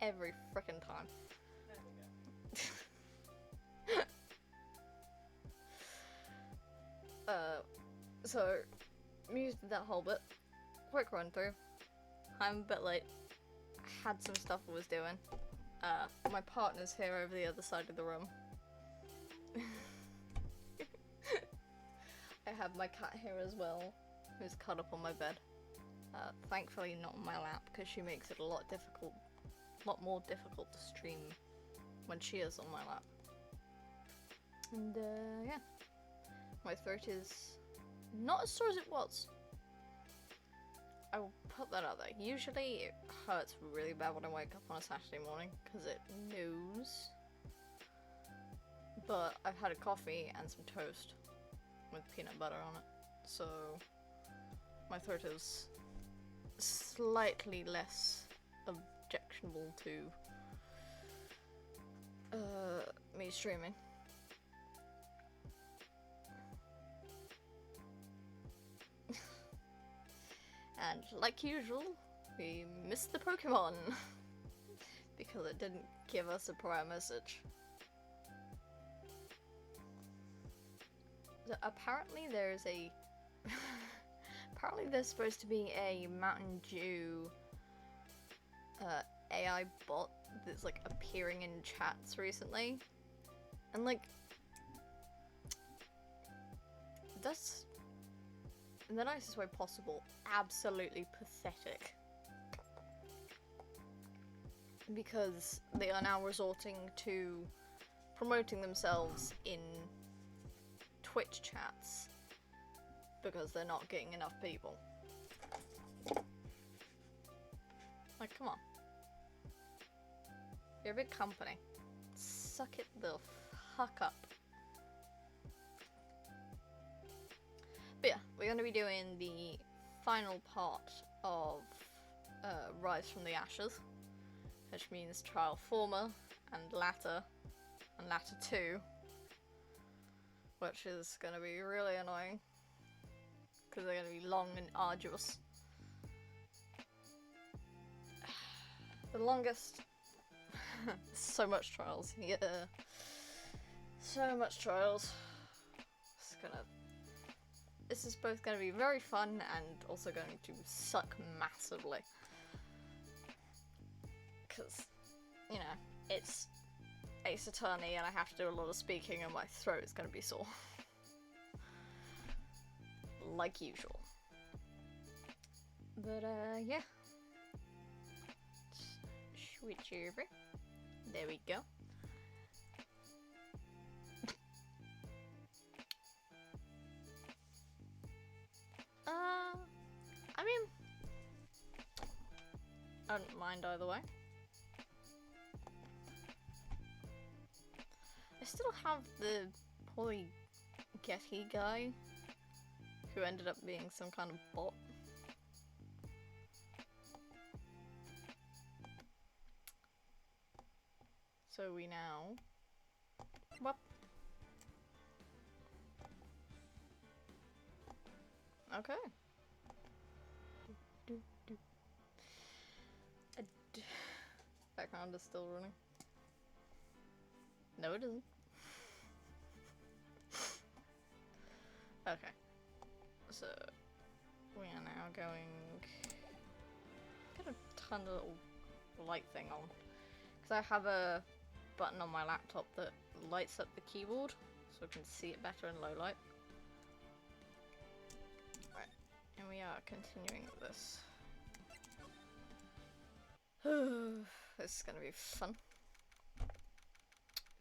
every frickin' time. So, Muse did that whole bit. Quick run through. I'm a bit late. Had some stuff I was doing. My partner's here over the other side of the room. I have my cat here as well, who's curled up on my bed. Thankfully not on my lap, because she makes it a lot more difficult to stream when she is on my lap. And yeah, my throat is not as sore as it was. I will put that out there. Usually it hurts really bad when I wake up on a Saturday morning because it knows. But I've had a coffee and some toast with peanut butter on it, so my throat is slightly less objectionable to me streaming. And like usual, we missed the Pokemon because it didn't give us a prior message. So apparently there's a apparently there's supposed to be a Mountain Dew AI bot that's like appearing in chats recently, and like that's in the nicest way possible absolutely pathetic, because they are now resorting to promoting themselves in Twitch chats because they're not getting enough people. Like, come on. You're a big company. Suck it the fuck up. But yeah, we're going to be doing the final part of Rise from the Ashes, which means Trial Former and Latter 2, which is going to be really annoying because they're going to be long and arduous. The longest. So much trials. Yeah. So much trials. This is both going to be very fun and also going to suck massively. Because, you know, it's Ace Attorney and I have to do a lot of speaking and my throat is going to be sore. Like usual. But, yeah. Switch over. There we go. I mean, I don't mind either way. I still have the poorly Getty guy who ended up being some kind of bot. So we now... Whoop. Okay. Background is still running. No, it isn't. Okay. So, we are now going... Gotta turn the little light thing on. Because I have a button on my laptop that lights up the keyboard, so I can see it better in low light. Right, and we are continuing with this. This is gonna be fun.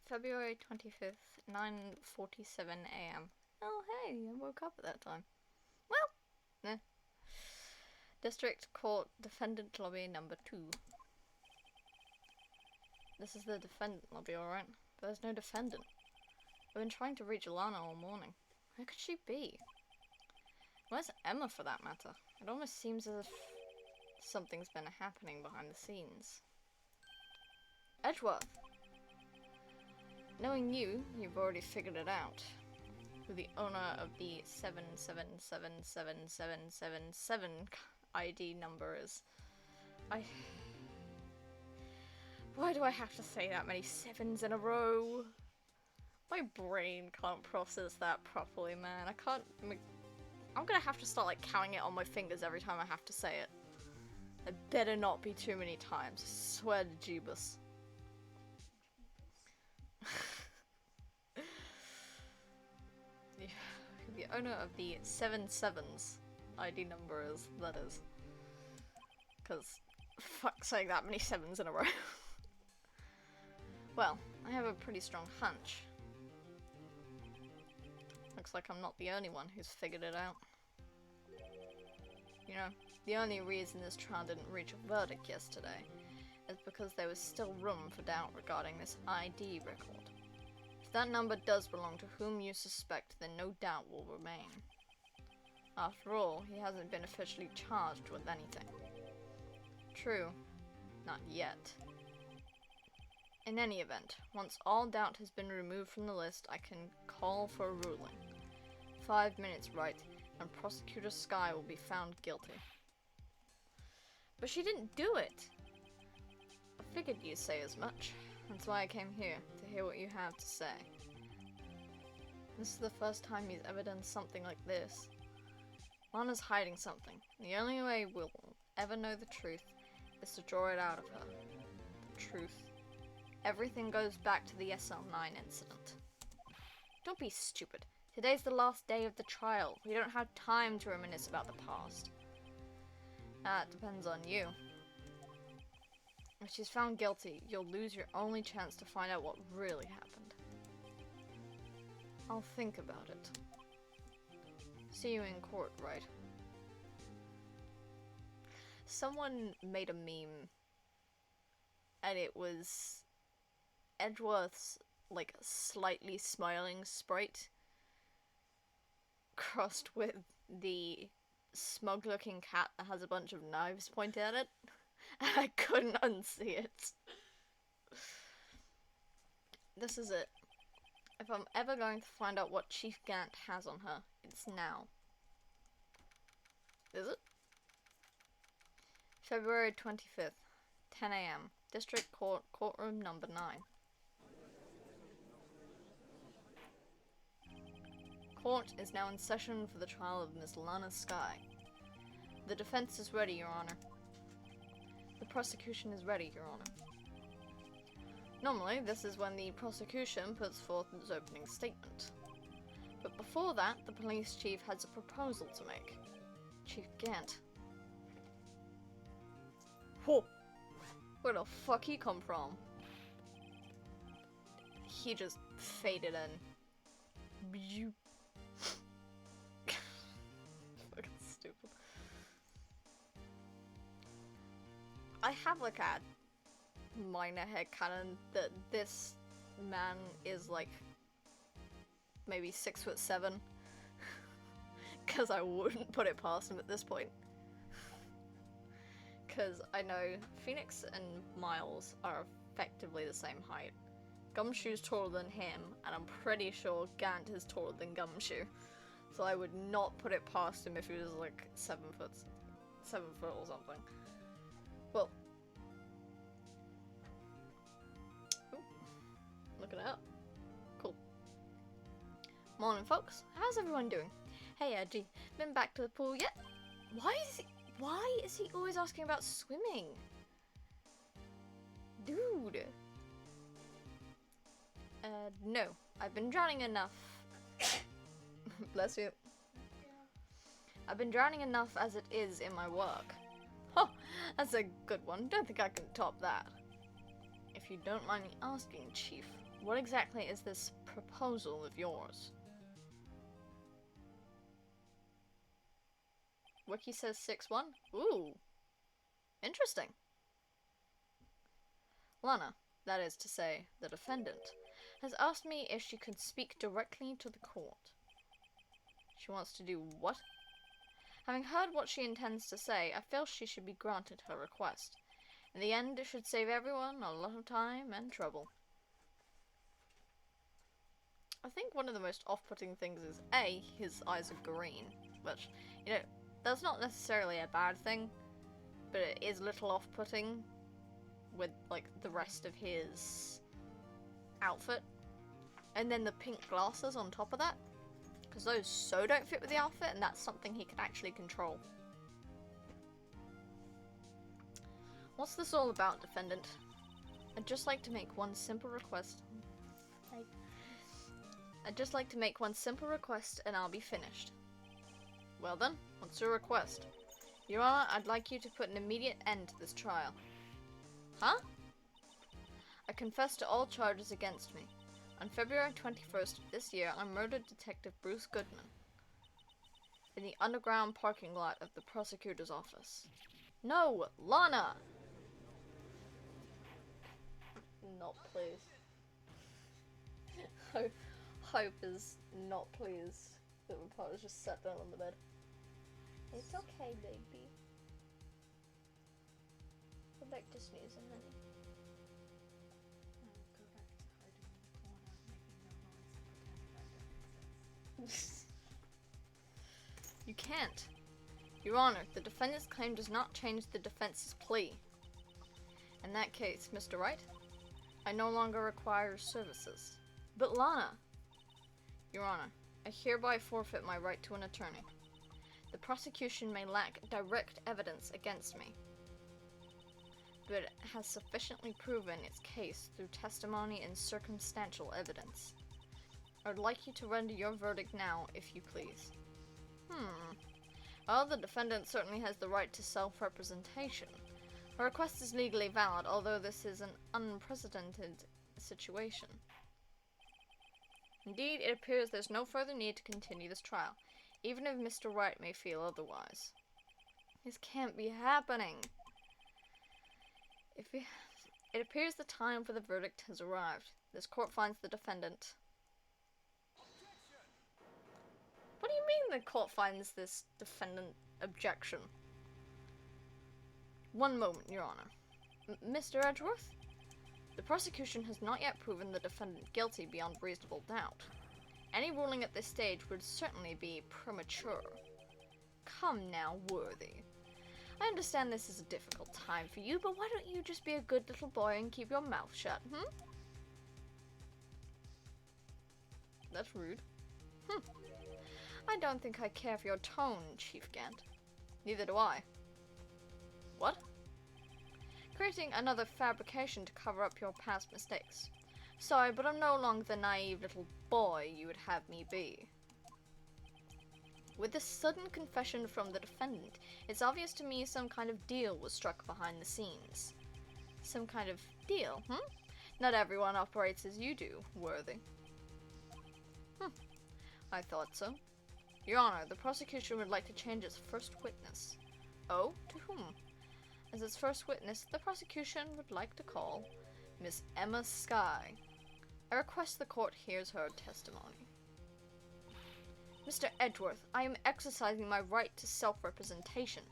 February 25th, 9:47 AM. Oh hey, I woke up at that time. Well, District Court Defendant Lobby number 2. This is the defendant lobby, alright? There's no defendant. I've been trying to reach Alana all morning. Where could she be? Where's Emma, for that matter? It almost seems as if something's been happening behind the scenes. Edgeworth! Knowing you, you've already figured it out. Who the owner of the 7777777 ID number is. Why do I have to say that many sevens in a row? My brain can't process that properly, man. I can't... I'm gonna have to start, like, counting it on my fingers every time I have to say it. It better not be too many times. I swear to Jeebus. The owner of the 77s ID number is, that is. Because, fuck saying that many sevens in a row. Well, I have a pretty strong hunch. Looks like I'm not the only one who's figured it out. You know, the only reason this trial didn't reach a verdict yesterday is because there was still room for doubt regarding this ID record. If that number does belong to whom you suspect, then no doubt will remain. After all, he hasn't been officially charged with anything. True, not yet. In any event, once all doubt has been removed from the list, I can call for a ruling. 5 minutes, right, and Prosecutor Skye will be found guilty. But she didn't do it! I figured you'd say as much. That's why I came here, to hear what you have to say. This is the first time he's ever done something like this. Lana's hiding something. The only way we'll ever know the truth is to draw it out of her. The truth. Everything goes back to the SL9 incident. Don't be stupid. Today's the last day of the trial. We don't have time to reminisce about the past. That depends on you. If she's found guilty, you'll lose your only chance to find out what really happened. I'll think about it. See you in court, right? Someone made a meme, and it was Edgeworth's, like, slightly smiling sprite crossed with the smug-looking cat that has a bunch of knives pointed at it. And I couldn't unsee it. This is it. If I'm ever going to find out what Chief Gant has on her, it's now. Is it? February 25th, 10 AM. District Court, courtroom number 9. Court is now in session for the trial of Miss Lana Skye. The defense is ready, Your Honor. The prosecution is ready, Your Honor. Normally, this is when the prosecution puts forth its opening statement. But before that, the police chief has a proposal to make. Chief Gant. Whoa! Where the fuck he come from? He just faded in. You. Fucking stupid. I have like a minor headcanon that this man is like maybe 6'7", because I wouldn't put it past him at this point. Because I know Phoenix and Miles are effectively the same height. Gumshoe's taller than him, and I'm pretty sure Gant is taller than Gumshoe. So I would not put it past him if he was like 7 foot or something. Well, ooh, looking it up. Cool. Morning, folks. How's everyone doing? Hey, Edgy. Been back to the pool yet? Why is he always asking about swimming? Dude. No. I've been drowning enough. Bless you. I've been drowning enough as it is in my work. Huh, that's a good one. Don't think I can top that. If you don't mind me asking, Chief, what exactly is this proposal of yours? Wiki says 6'1". Ooh. Interesting. Lana, that is to say, the defendant, has asked me if she could speak directly to the court. She wants to do what? Having heard what she intends to say, I feel she should be granted her request. In the end, it should save everyone a lot of time and trouble. I think one of the most off-putting things is, A, his eyes are green, which, you know, that's not necessarily a bad thing, but it is a little off-putting with, like, the rest of his outfit. And then the pink glasses on top of that. Because those so don't fit with the outfit, and that's something he can actually control. What's this all about, defendant? I'd just like to make one simple request. I'd just like to make one simple request and I'll be finished. Well then, what's your request? Your Honor, I'd like you to put an immediate end to this trial. Huh? I confess to all charges against me. On February 21st of this year, I murdered Detective Bruce Goodman in the underground parking lot of the prosecutor's office. No, Lana! Not pleased. Hope is not pleased that Rapunzel just sat down on the bed. It's okay, baby. Go back to snoozing, honey. Go back to hiding in the corner, making no noise and pretending that doesn't exist. You can't. Your Honor, the defendant's claim does not change the defense's plea. In that case, Mr. Wright, I no longer require your services. But Lana! Your Honor, I hereby forfeit my right to an attorney. The prosecution may lack direct evidence against me, but it has sufficiently proven its case through testimony and circumstantial evidence. I would like you to render your verdict now, if you please. Well, the defendant certainly has the right to self-representation. Her request is legally valid, although this is an unprecedented situation. Indeed, it appears there's no further need to continue this trial, even if Mr. Wright may feel otherwise. This can't be happening. It appears the time for the verdict has arrived. This court finds the defendant. What do you mean the court finds this defendant objection? One moment, Your Honor. Mr. Edgeworth? The prosecution has not yet proven the defendant guilty beyond reasonable doubt. Any ruling at this stage would certainly be premature. Come now, Worthy. I understand this is a difficult time for you, but why don't you just be a good little boy and keep your mouth shut, That's rude. I don't think I care for your tone, Chief Gant. Neither do I. What? Creating another fabrication to cover up your past mistakes. Sorry, but I'm no longer the naive little boy you would have me be. With this sudden confession from the defendant, it's obvious to me some kind of deal was struck behind the scenes. Some kind of deal, Not everyone operates as you do, Worthy. I thought so. Your Honor, the prosecution would like to change its first witness. Oh, to whom? As its first witness, the prosecution would like to call Miss Emma Skye. I request the court hears her testimony. Mr. Edgeworth, I am exercising my right to self-representation.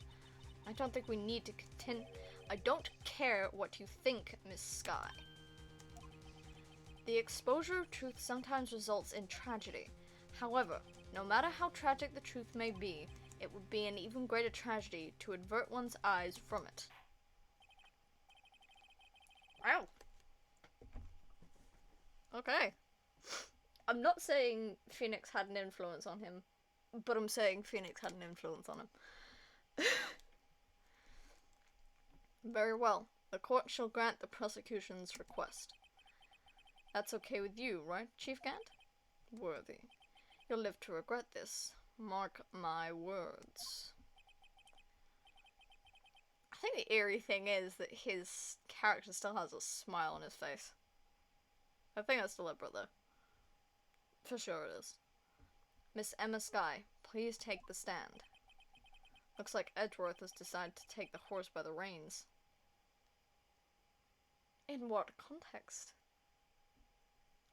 I don't think we need to contend. I don't care what you think, Miss Skye. The exposure of truth sometimes results in tragedy. However, no matter how tragic the truth may be, it would be an even greater tragedy to avert one's eyes from it. Wow. Okay. I'm not saying Phoenix had an influence on him, but I'm saying Phoenix had an influence on him. Very well. The court shall grant the prosecution's request. That's okay with you, right, Chief Gant? Worthy. You'll live to regret this. Mark my words. I think the eerie thing is that his character still has a smile on his face. I think that's deliberate, though. For sure it is. Miss Emma Skye, please take the stand. Looks like Edgeworth has decided to take the horse by the reins. In what context?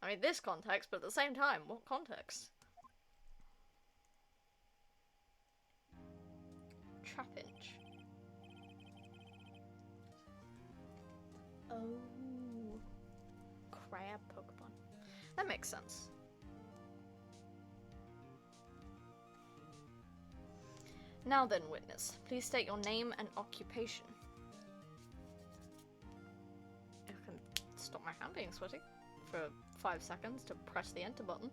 I mean, this context, but at the same time, what context? Trapinch. Oh. Crab Pokemon. That makes sense. Now then, witness, please state your name and occupation. stop my hand being sweaty for 5 seconds to press the enter button.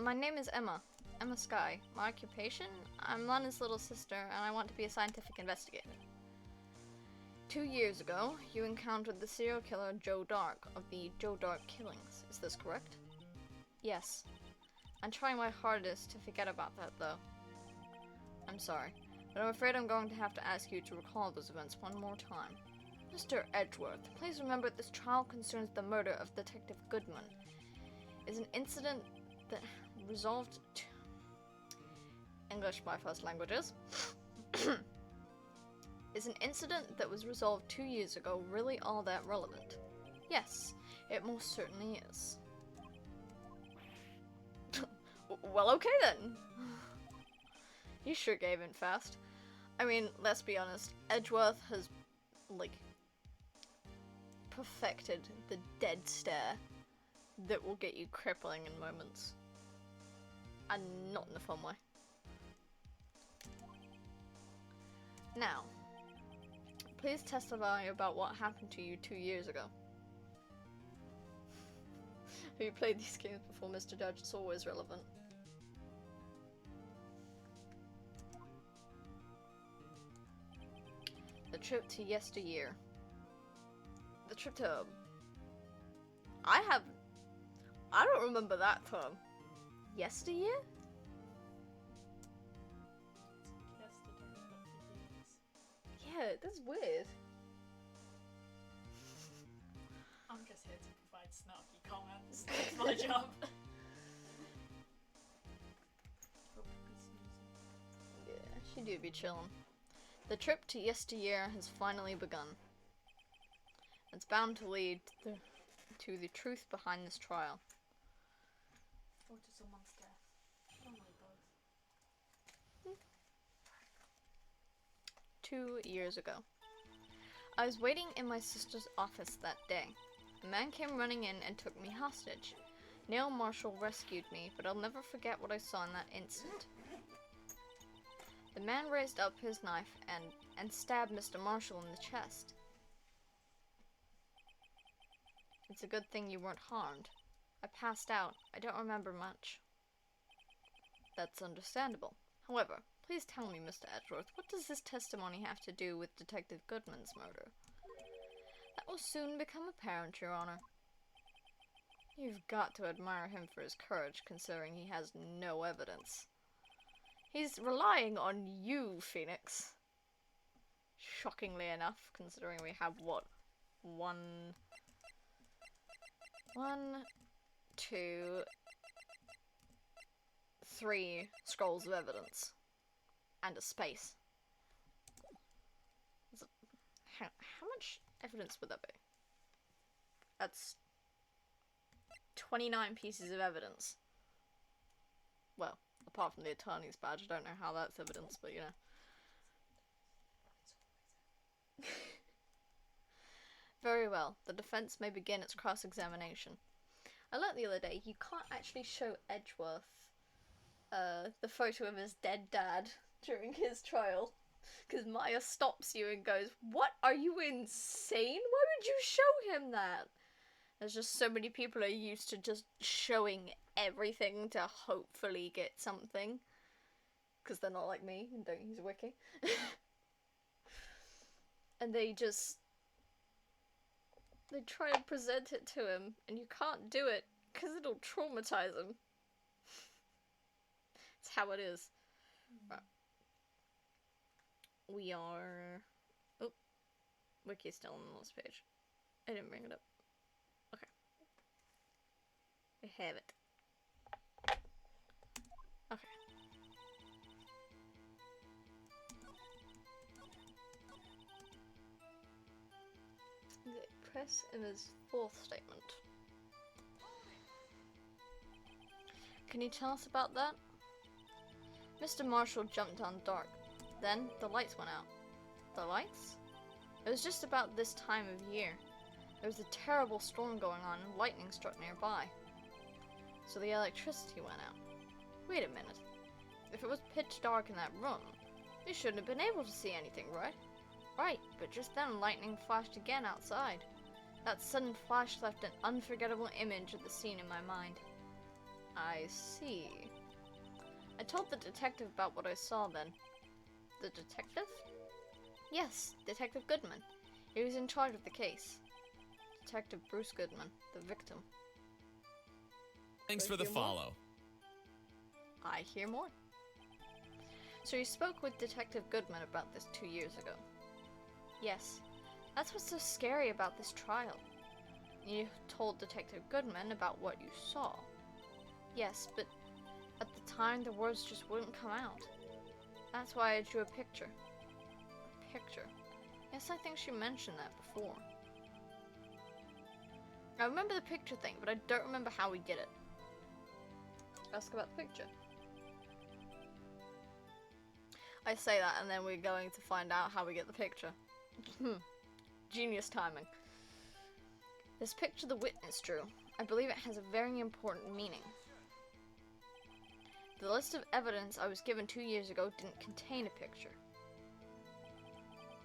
My name is Emma. Emma Sky. My occupation? I'm Lana's little sister, and I want to be a scientific investigator. 2 years ago, you encountered the serial killer Joe Dark of the Joe Dark killings. Is this correct? Yes. I'm trying my hardest to forget about that, though. I'm sorry, but I'm afraid I'm going to have to ask you to recall those events one more time. Mr. Edgeworth, please remember this trial concerns the murder of Detective Goodman. Is an incident that resolved English, my first languages. Is an incident that was resolved 2 years ago really all that relevant? Yes, it most certainly is. Well, okay then. You sure gave in fast. I mean, let's be honest, Edgeworth has, like, perfected the dead stare that will get you crippling in moments. And not in a fun way. Now, please testify about what happened to you 2 years ago. Have you played these games before, Mr. Judge? It's always relevant. The trip to yesteryear. The trip to... I don't remember that term. Yesteryear? Yeah, that's weird. I'm just here to provide snarky comments. That's my job. Yeah, she do be chillin'. The trip to yesteryear has finally begun. It's bound to lead to the truth behind this trial. Or to someone's death. Normally both. 2 years ago. I was waiting in my sister's office that day. A man came running in and took me hostage. Neil Marshall rescued me, but I'll never forget what I saw in that instant. The man raised up his knife and stabbed Mr. Marshall in the chest. It's a good thing you weren't harmed. I passed out. I don't remember much. That's understandable. However, please tell me, Mr. Edgeworth, what does this testimony have to do with Detective Goodman's murder? That will soon become apparent, Your Honor. You've got to admire him for his courage, considering he has no evidence. He's relying on you, Phoenix. Shockingly enough, considering we have, what, one, two, 3 scrolls of evidence. And a space. How much evidence would that be? That's 29 pieces of evidence. Well, apart from the attorney's badge, I don't know how that's evidence, but you know. Very well, the defense may begin its cross-examination. I learnt the other day, you can't actually show Edgeworth the photo of his dead dad during his trial, because Maya stops you and goes, "What? Are you insane? Why would you show him that?" There's just so many people are used to just showing everything to hopefully get something, because they're not like me and don't use a wiki. And they try and present it to him, and you can't do it because it'll traumatize him. It's how it is. Right. We are... Oh, wiki's still on the last page. I didn't bring it up. Okay. I have it. Okay. The press in his 4th statement. Can you tell us about that? Mr. Marshall jumped on Dark. Then the lights went out. The lights? It was just about this time of year. There was a terrible storm going on and lightning struck nearby. So the electricity went out. Wait a minute. If it was pitch dark in that room, you shouldn't have been able to see anything, right? Right, but just then lightning flashed again outside. That sudden flash left an unforgettable image of the scene in my mind. I see. I told the detective about what I saw then. The detective? Yes, Detective Goodman. He was in charge of the case. Detective Bruce Goodman, the victim. Thanks Do I for the hear more? follow. I hear more. So you spoke with Detective Goodman about this 2 years ago? Yes. That's what's so scary about this trial. You told Detective Goodman about what you saw. Yes, but at the time the words just wouldn't come out. That's why I drew a picture. A picture? Yes, I think she mentioned that before. I remember the picture thing, but I don't remember how we did it. Ask about the picture. I say that and then we're going to find out how we get the picture. Genius timing. This picture the witness drew, I believe it has a very important meaning. The list of evidence I was given 2 years ago didn't contain a picture.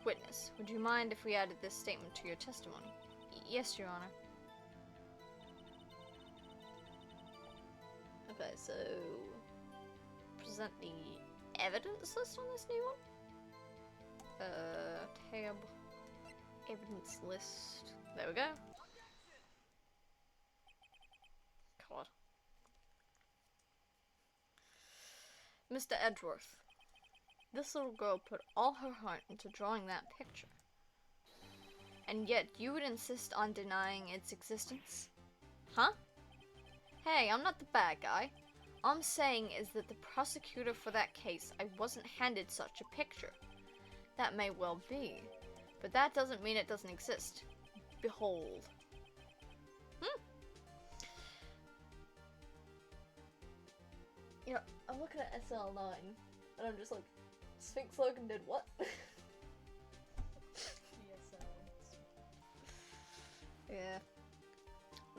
Witness, would you mind if we added this statement to your testimony? Yes, Your Honor. Okay, so present the evidence list on this new one? Tab, evidence list. There we go. God. Mr. Edgeworth, this little girl put all her heart into drawing that picture. And yet you would insist on denying its existence? Huh? Hey, I'm not the bad guy. All I'm saying is that the prosecutor for that case, I wasn't handed such a picture. That may well be, but that doesn't mean it doesn't exist. Behold. Yeah, I'm looking at SL9, and I'm just like, Sphinx Logan did what? Yeah.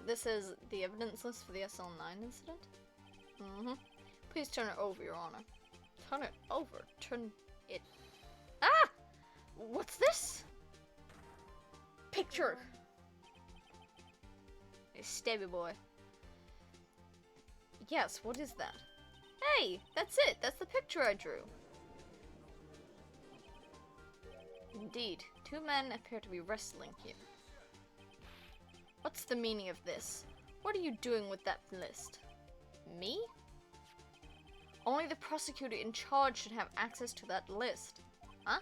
This is the evidence list for the SL9 incident. Please turn it over, Your Honor. Turn it over. Turn it... Ah! What's this? Picture! Hey, stabby boy. Yes, what is that? Hey! That's it! That's the picture I drew! Indeed, two men appear to be wrestling here. What's the meaning of this? What are you doing with that list? Me? Only the prosecutor in charge should have access to that list. Huh?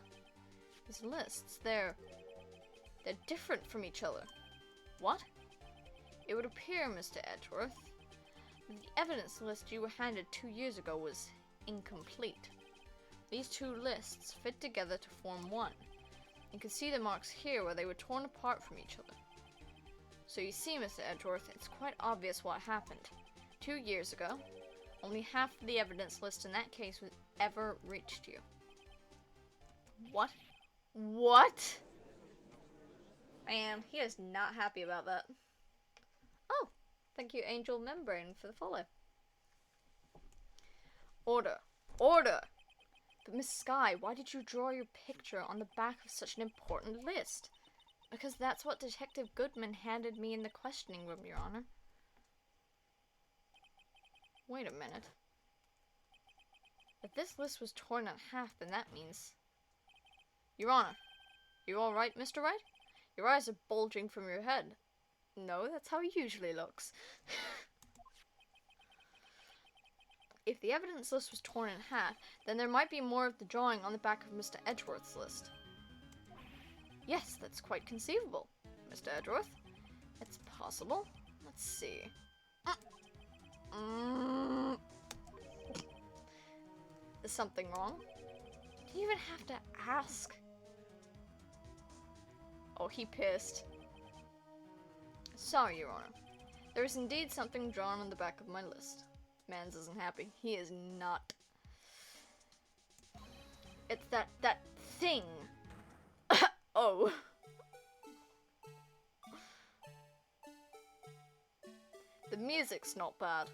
These lists, they're different from each other. What? It would appear, Mr. Edgeworth, that the evidence list you were handed 2 years ago was incomplete. These two lists fit together to form one. You can see the marks here where they were torn apart from each other. So you see, Mr. Edgeworth, it's quite obvious what happened. 2 years ago, only half of the evidence list in that case was ever reached you. What? What? Man, he is not happy about that. Oh, thank you, Angel Membrane, for the follow. Order. Order! But Miss Skye, why did you draw your picture on the back of such an important list? Because that's what Detective Goodman handed me in the questioning room, Your Honor. Wait a minute. If this list was torn in half, then that means... Your Honor, you alright, Mr. Wright? Your eyes are bulging from your head. No, that's how he usually looks. If the evidence list was torn in half, then there might be more of the drawing on the back of Mr. Edgeworth's list. Yes, that's quite conceivable, Mr. Edgeworth. It's possible. Let's see. Is something wrong? Do you even have to ask? Oh, he pissed. Sorry, Your Honor. There is indeed something drawn on the back of my list. Mans isn't happy. He is not. It's that thing. Oh. The music's not bad.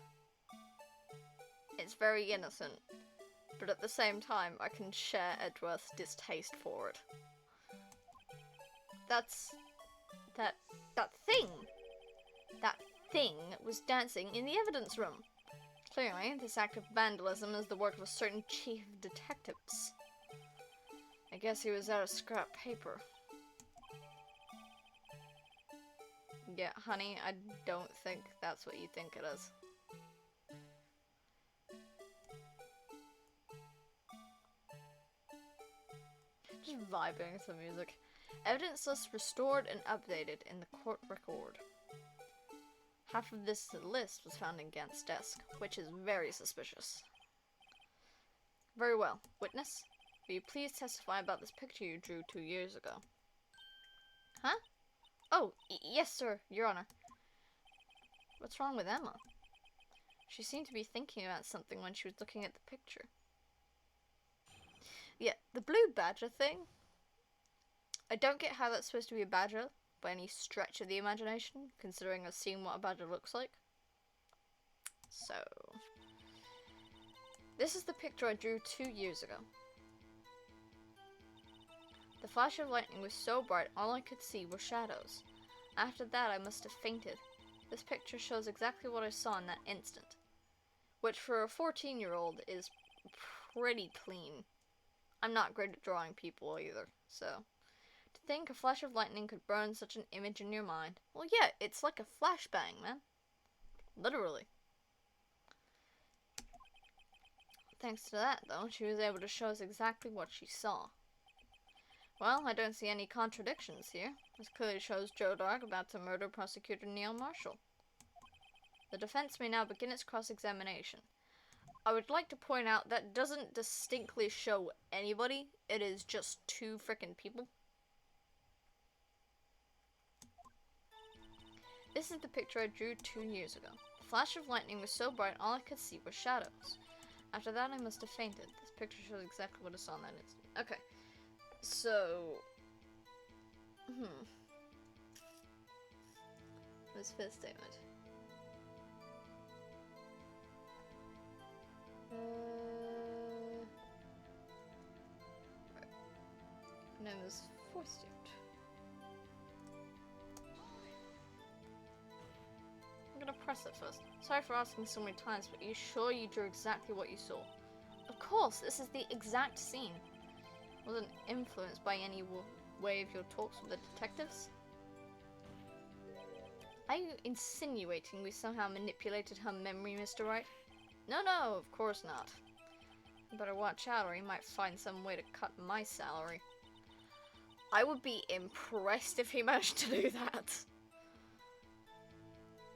It's very innocent. But at the same time, I can share Edgeworth's distaste for it. that's... That thing! That thing was dancing in the evidence room. Clearly, this act of vandalism is the work of a certain chief of detectives. I guess he was out of scrap paper. Yeah, honey, I don't think that's what you think it is. Just vibing to the music. Evidence list restored and updated in the court record. Half of this list was found in Gant's desk, which is very suspicious. Very well. Witness, will you please testify about this picture you drew 2 years ago? Huh? Oh, yes, sir, Your Honor. What's wrong with Emma? She seemed to be thinking about something when she was looking at the picture. Yeah, the blue badger thing. I don't get how that's supposed to be a badger by any stretch of the imagination, considering I've seen what a badger looks like. So, this is the picture I drew 2 years ago. The flash of lightning was so bright, all I could see were shadows. After that, I must have fainted. This picture shows exactly what I saw in that instant, which for a 14-year-old is pretty clean. I'm not great at drawing people either, so... To think a flash of lightning could burn such an image in your mind. Well, yeah, it's like a flashbang, man. Literally. Thanks to that, though, she was able to show us exactly what she saw. Well, I don't see any contradictions here. This clearly shows Joe Dark about to murder prosecutor Neil Marshall. The defense may now begin its cross-examination. I would like to point out that doesn't distinctly show anybody. It is just 2 frickin' people. This is the picture I drew 2 years ago. The flash of lightning was so bright all I could see were shadows. After that I must have fainted. This picture shows exactly what I saw in that instant. Okay. So... This first statement. Right. And then this fourth statement. I'm gonna press it first. Sorry for asking so many times, but are you sure you drew exactly what you saw? Of course, this is the exact scene. Wasn't influenced by any way of your talks with the detectives? Are you insinuating we somehow manipulated her memory, Mr. Wright? No, of course not. You better watch out or he might find some way to cut my salary. I would be impressed if he managed to do that.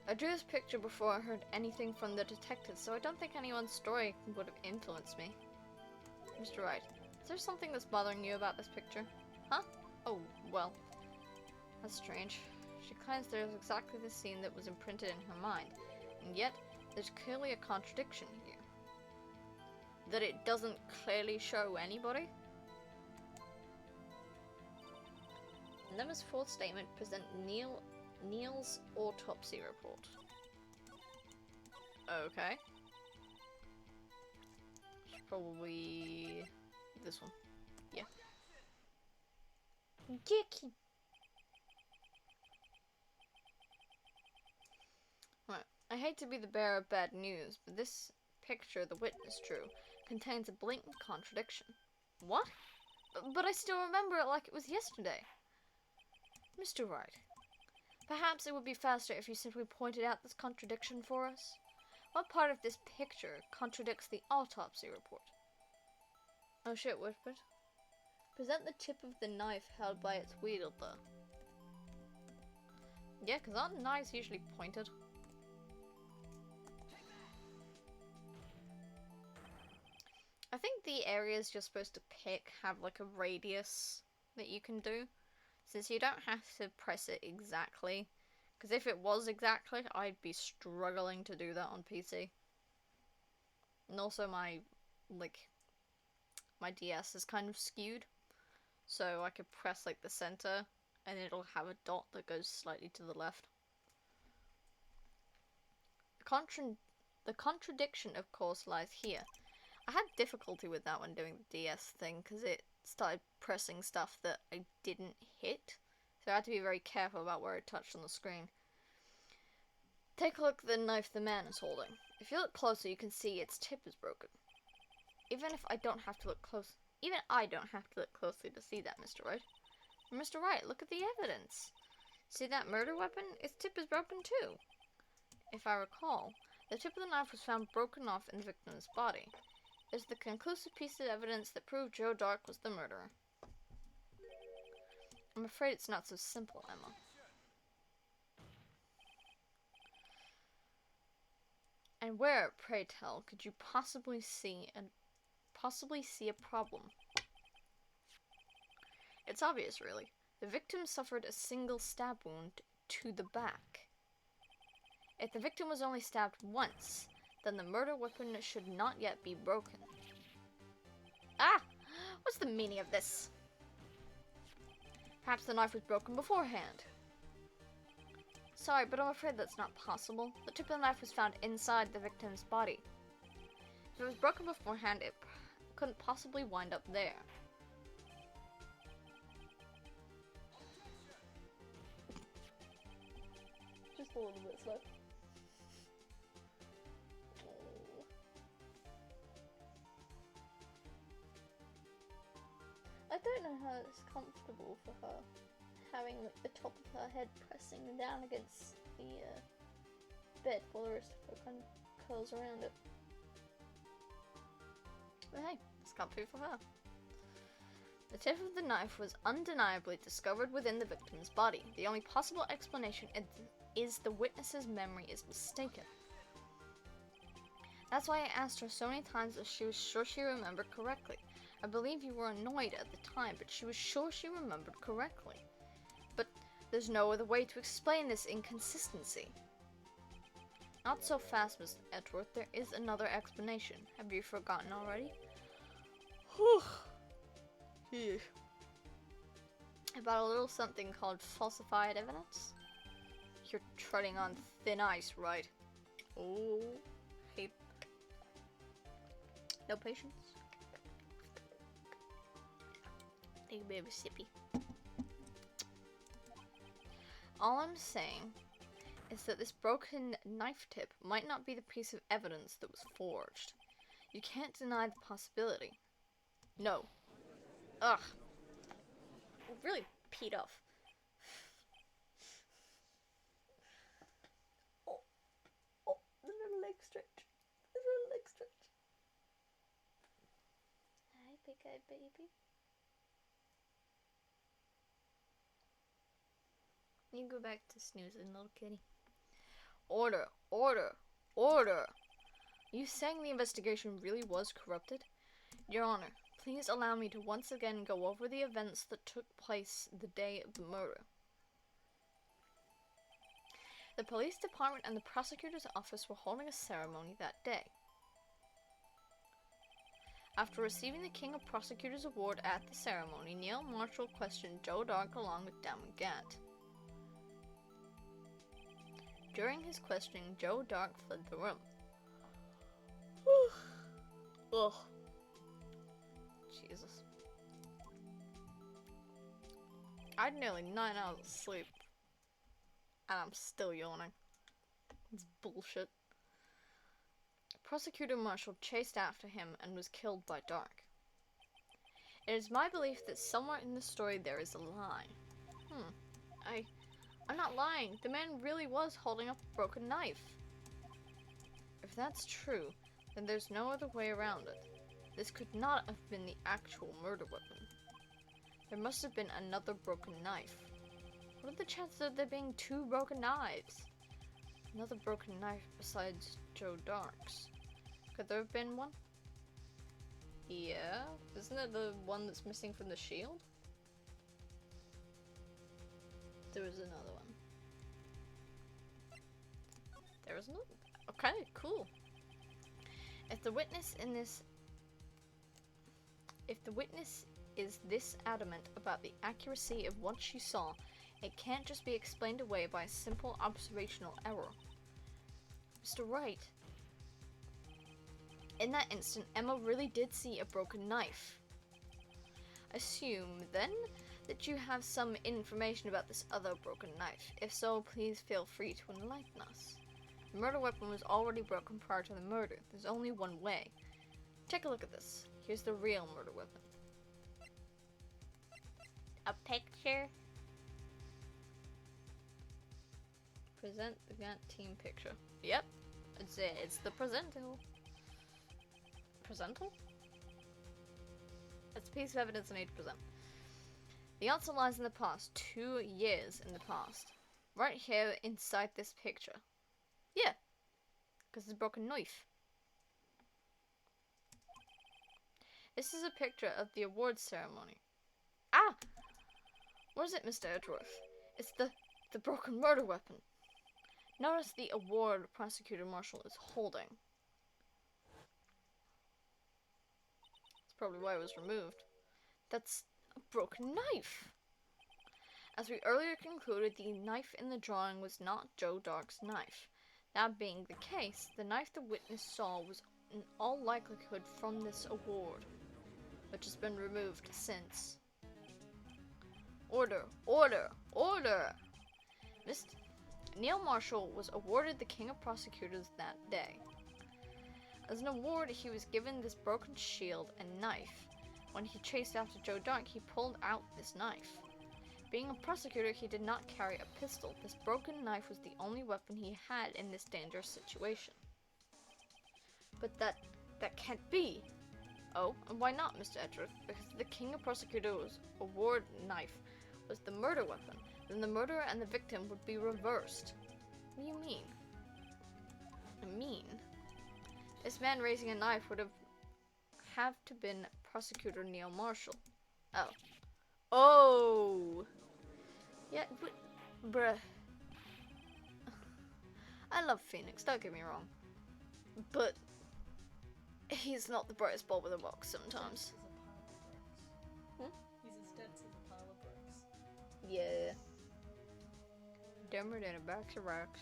I drew this picture before I heard anything from the detectives, so I don't think anyone's story would have influenced me. Mr. Wright, is there something that's bothering you about this picture? Huh? Oh, well, that's strange. She claims there's exactly the scene that was imprinted in her mind, and yet there's clearly a contradiction here. That it doesn't clearly show anybody? And then his fourth statement present Neil's autopsy report. Okay. Probably this one. Yeah. Dicky. Right. I hate to be the bearer of bad news, but this picture the witness drew contains a blatant contradiction. What? But I still remember it like it was yesterday. Mr. Wright, perhaps it would be faster if you simply pointed out this contradiction for us. What part of this picture contradicts the autopsy report? Oh shit, whispered. Present the tip of the knife held by its wielder. Yeah, because aren't knives usually pointed? I think the areas you're supposed to pick have like a radius that you can do, since you don't have to press it exactly. Because if it was exactly, I'd be struggling to do that on PC. And also my DS is kind of skewed, so I could press like the center and it'll have a dot that goes slightly to the left. The contradiction, of course, lies here. I had difficulty with that when doing the DS thing, because it started pressing stuff that I didn't hit, so I had to be very careful about where I touched on the screen. Take a look at the knife the man is holding. If you look closer, you can see its tip is broken. Even I don't have to look closely to see that, Mr. Wright. Mr. Wright, look at the evidence. See that murder weapon? Its tip is broken too. If I recall, the tip of the knife was found broken off in the victim's body. It's the conclusive piece of evidence that proved Joe Dark was the murderer. I'm afraid it's not so simple, Emma. And where, pray tell, could you possibly see a problem? It's obvious, really. The victim suffered a single stab wound to the back. If the victim was only stabbed once, then the murder weapon should not yet be broken. Ah! What's the meaning of this? Perhaps the knife was broken beforehand. Sorry, but I'm afraid that's not possible. The tip of the knife was found inside the victim's body. If it was broken beforehand, it couldn't possibly wind up there. Just a little bit slow. I don't know how it's comfortable for her, having like the top of her head pressing down against the bed while the rest of her kind of curls around it. But hey, it's comfy for her. The tip of the knife was undeniably discovered within the victim's body. The only possible explanation is the witness's memory is mistaken. That's why I asked her so many times if she was sure she remembered correctly. I believe you were annoyed at the time, but she was sure she remembered correctly. But there's no other way to explain this inconsistency. Not so fast, Miss Edgeworth. There is another explanation. Have you forgotten already? Whew. Yeah. About a little something called falsified evidence? You're treading on thin ice, right? Oh, hey. No patience. Take a bit of a sippy. All I'm saying is that this broken knife tip might not be the piece of evidence that was forged. You can't deny the possibility. No. Ugh. Really peed off. Oh, the little leg stretch. The little leg stretch. Hi, big-eyed baby. You go back to snoozing, little kitty. Order, order, order! You saying the investigation really was corrupted? Your Honor, please allow me to once again go over the events that took place the day of the murder. The police department and the prosecutor's office were holding a ceremony that day. After receiving the King of Prosecutors Award at the ceremony, Neil Marshall questioned Joe Dark along with Damon Gant. During his questioning, Joe Dark fled the room. Ugh. Jesus. I had nearly 9 hours of sleep, and I'm still yawning. It's bullshit. Prosecutor Marshall chased after him and was killed by Dark. It is my belief that somewhere in this story there is a lie. I'm not lying. The man really was holding up a broken knife. If that's true, then there's no other way around it. This could not have been the actual murder weapon. There must have been another broken knife. What are the chances of there being 2 broken knives? Another broken knife besides Joe Dark's. Could there have been one? Yeah. Isn't it the one that's missing from the shield? There was another one. There was another. Okay, cool. If the witness is this adamant about the accuracy of what she saw, it can't just be explained away by a simple observational error. Mr. Wright. In that instant, Emma really did see a broken knife. Assume, then, that you have some information about this other broken knife. If so, please feel free to enlighten us. The murder weapon was already broken prior to the murder. There's only one way. Take a look at this. Here's the real murder weapon. A picture? Present the Gant team picture. Yep, it's the presentable. Presentable? It's a piece of evidence I need to present. The answer lies in the past. 2 years in the past. Right here inside this picture. Yeah, because it's a broken knife. This is a picture of the awards ceremony. Ah! What is it, Mr. Edgeworth? It's the broken murder weapon. Notice the award Prosecutor Marshall is holding. That's probably why it was removed. That's a broken knife. As we earlier concluded, the knife in the drawing was not Joe Dark's knife. That being the case, the knife the witness saw was in all likelihood from this award, which has been removed since. Order! Order! Order! Mr. Neil Marshall was awarded the King of Prosecutors that day. As an award, he was given this broken shield and knife. When he chased after Joe Dark, he pulled out this knife. Being a prosecutor, he did not carry a pistol. This broken knife was the only weapon he had in this dangerous situation. But that can't be. Oh, and why not, Mr. Edgeworth? Because the King of Prosecutors' award knife was the murder weapon. Then the murderer and the victim would be reversed. What do you mean? I mean, this man raising a knife would have to been Prosecutor Neil Marshall. Oh. Oh! Yeah, but, bruh. I love Phoenix, don't get me wrong. But he's not the brightest bulb in the box sometimes. He's as dense as a pile of bricks. Yeah. Dumber than a box of rocks.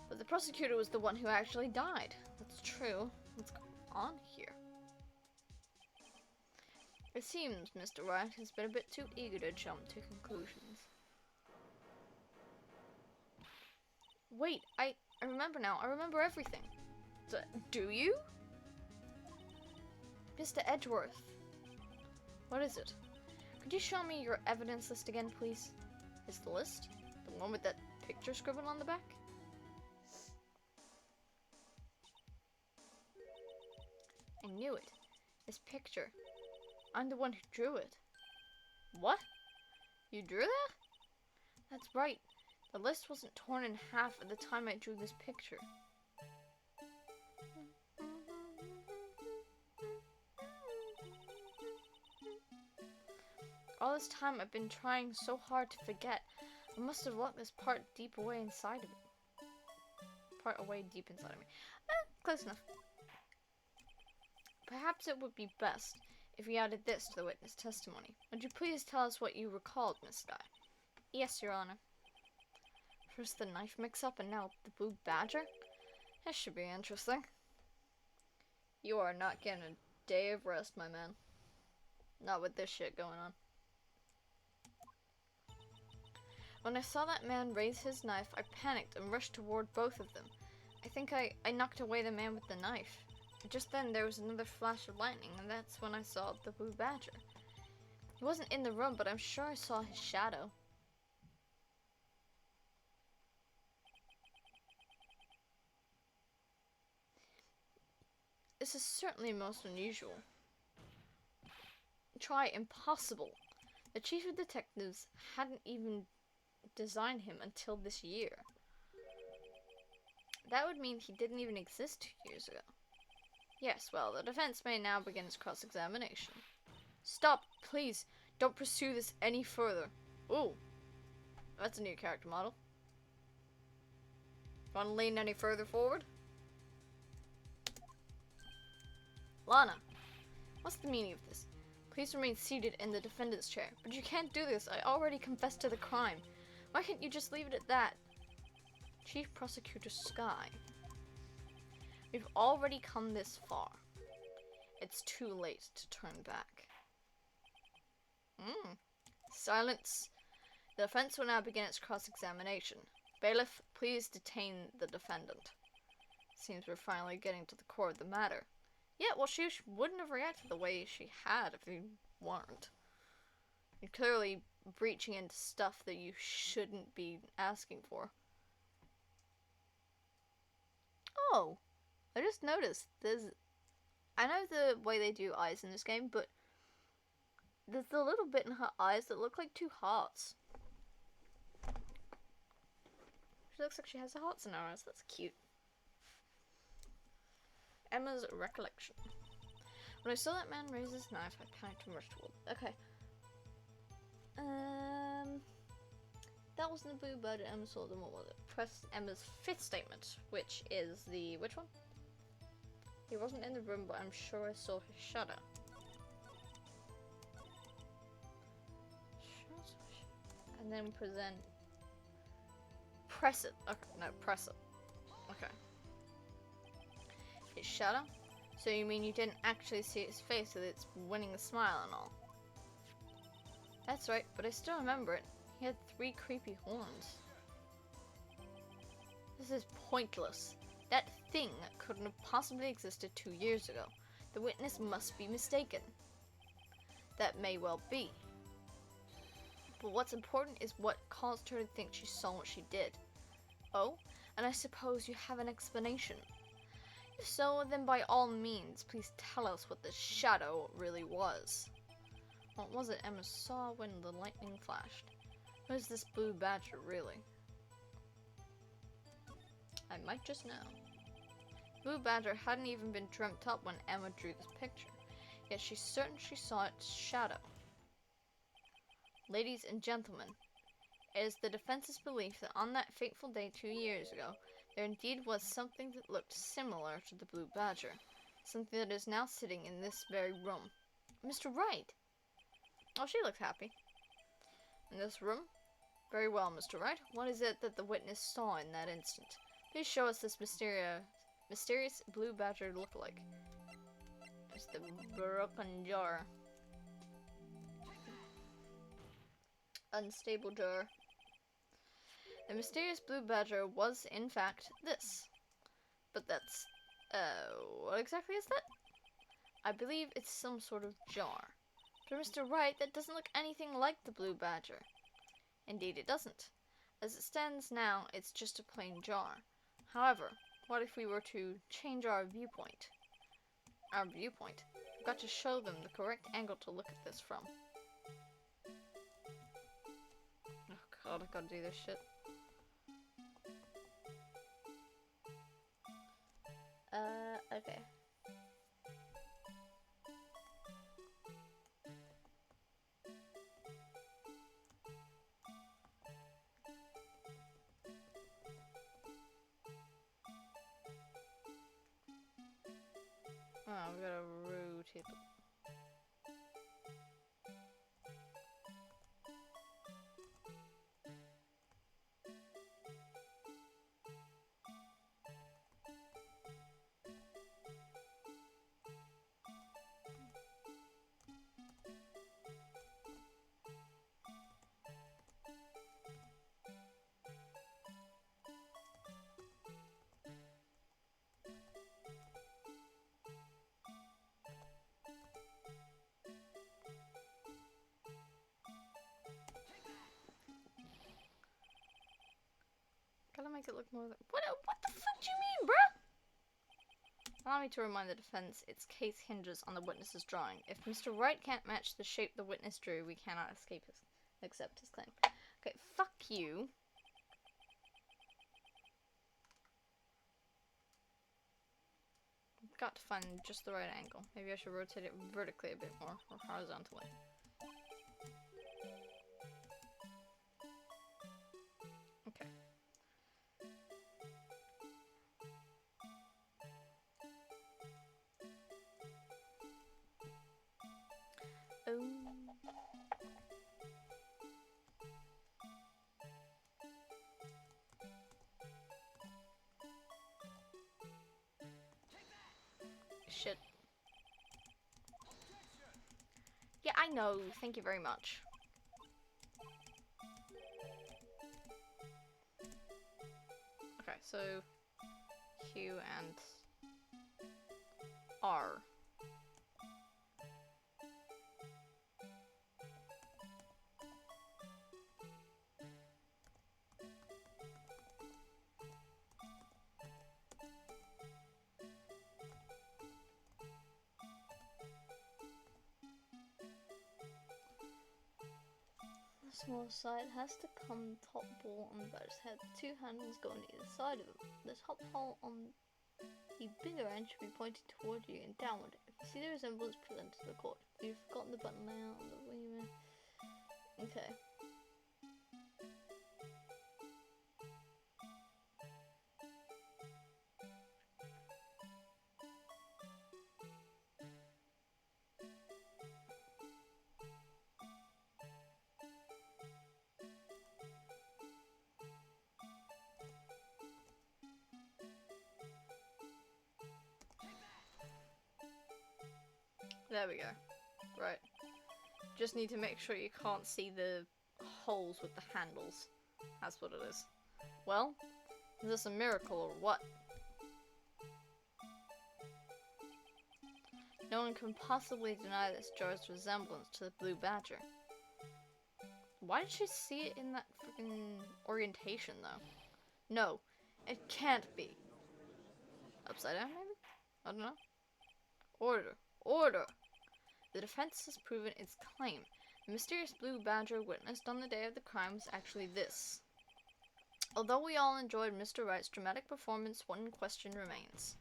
But the prosecutor was the one who actually died. That's true. What's going on here? It seems Mr. Wright has been a bit too eager to jump to conclusions. Wait, I remember now. I remember everything. Do you? Mr. Edgeworth. What is it? Could you show me your evidence list again, please? Is the list? The one with that picture scribbled on the back? I knew it. This picture. I'm the one who drew it. What? You drew that? That's right. The list wasn't torn in half at the time I drew this picture. All this time I've been trying so hard to forget. I must have locked this part deep away inside of me. Part away deep inside of me. Close enough. Perhaps it would be best if we added this to the witness testimony. Would you please tell us what you recalled, Miss Sky? Yes, Your Honor. First the knife mix-up and now the blue badger? This should be interesting. You are not getting a day of rest, my man. Not with this shit going on. When I saw that man raise his knife, I panicked and rushed toward both of them. I think I knocked away the man with the knife. Just then there was another flash of lightning, and that's when I saw the blue badger. He wasn't in the room, but I'm sure I saw his shadow. This is certainly most unusual. Try impossible. The chief of detectives hadn't even designed him until this year. That would mean he didn't even exist 2 years ago. Yes, well, the defense may now begin its cross-examination. Stop, please. Don't pursue this any further. Ooh. That's a new character model. Want to lean any further forward? Lana, what's the meaning of this? Please remain seated in the defendant's chair. But you can't do this. I already confessed to the crime. Why can't you just leave it at that? Chief Prosecutor Sky. We've already come this far. It's too late to turn back. Silence. The defense will now begin its cross-examination. Bailiff, please detain the defendant. Seems we're finally getting to the core of the matter. Yeah, well, she wouldn't have reacted the way she had if you weren't. You're clearly breaching into stuff that you shouldn't be asking for. Oh, I just noticed I know the way they do eyes in this game, but there's a little bit in her eyes that look like two hearts. She looks like she has hearts in her eyes. That's cute. Emma's recollection. When I saw that man raise his knife, I panicked and rushed toward. Okay. That wasn't the blue bird Emma saw. Then what was it? Press Emma's fifth statement, which is the which one? He wasn't in the room, but I'm sure I saw his shadow. And then present. Press it. Okay, no, press it. Okay. His shadow? So you mean you didn't actually see his face with its winning smile and all? That's right, but I still remember it. He had 3 creepy horns. This is pointless. That thing couldn't have possibly existed 2 years ago. The witness must be mistaken. That may well be. But what's important is what caused her to think she saw what she did. Oh, and I suppose you have an explanation. If so, then by all means, please tell us what the shadow really was. What was it Emma saw when the lightning flashed? What is this blue badger really? I might just know. Blue badger hadn't even been dreamt up when Emma drew this picture, yet she's certain she saw its shadow. Ladies and gentlemen, it is the defense's belief that on that fateful day 2 years ago, there indeed was something that looked similar to the blue badger, something that is now sitting in this very room. Mr. Wright! Oh, she looks happy. In this room? Very well, Mr. Wright. What is it that the witness saw in that instant? Please show us this mysterious blue badger look-alike. It's the broken jar. Unstable jar. The mysterious blue badger was, in fact, this. But that's, what exactly is that? I believe it's some sort of jar. But Mr. Wright, that doesn't look anything like the blue badger. Indeed it doesn't. As it stands now, it's just a plain jar. However, what if we were to change our viewpoint? Our viewpoint? I've got to show them the correct angle to look at this from. Oh god, I gotta do this shit. Okay. Oh, we gotta rotate it. Gotta make it look more like— What the fuck do you mean, bruh? Allow me to remind the defense its case hinges on the witness's drawing. If Mr. Wright can't match the shape the witness drew, we cannot accept his claim. Okay, fuck you. I've got to find just the right angle. Maybe I should rotate it vertically a bit more, or horizontally. Okay. Oh. Shit. Yeah, I know. Thank you very much. Okay, so Q and R. The small side has to come top ball on the batter's head. The two handles go on either side of it. The top hole on the bigger end should be pointing toward you and downward. If you see the resemblance, present to the court. If you've forgotten the button layout on the wing. Okay. There we go. Right. Just need to make sure you can't see the holes with the handles. That's what it is. Well, is this a miracle or what? No one can possibly deny this jar's resemblance to the blue badger. Why did she see it in that freaking orientation, though? No, it can't be. Upside down, maybe? I don't know. Order. Order! The defense has proven its claim. The mysterious blue badger witnessed on the day of the crime was actually this. Although we all enjoyed Mr. Wright's dramatic performance, one question remains.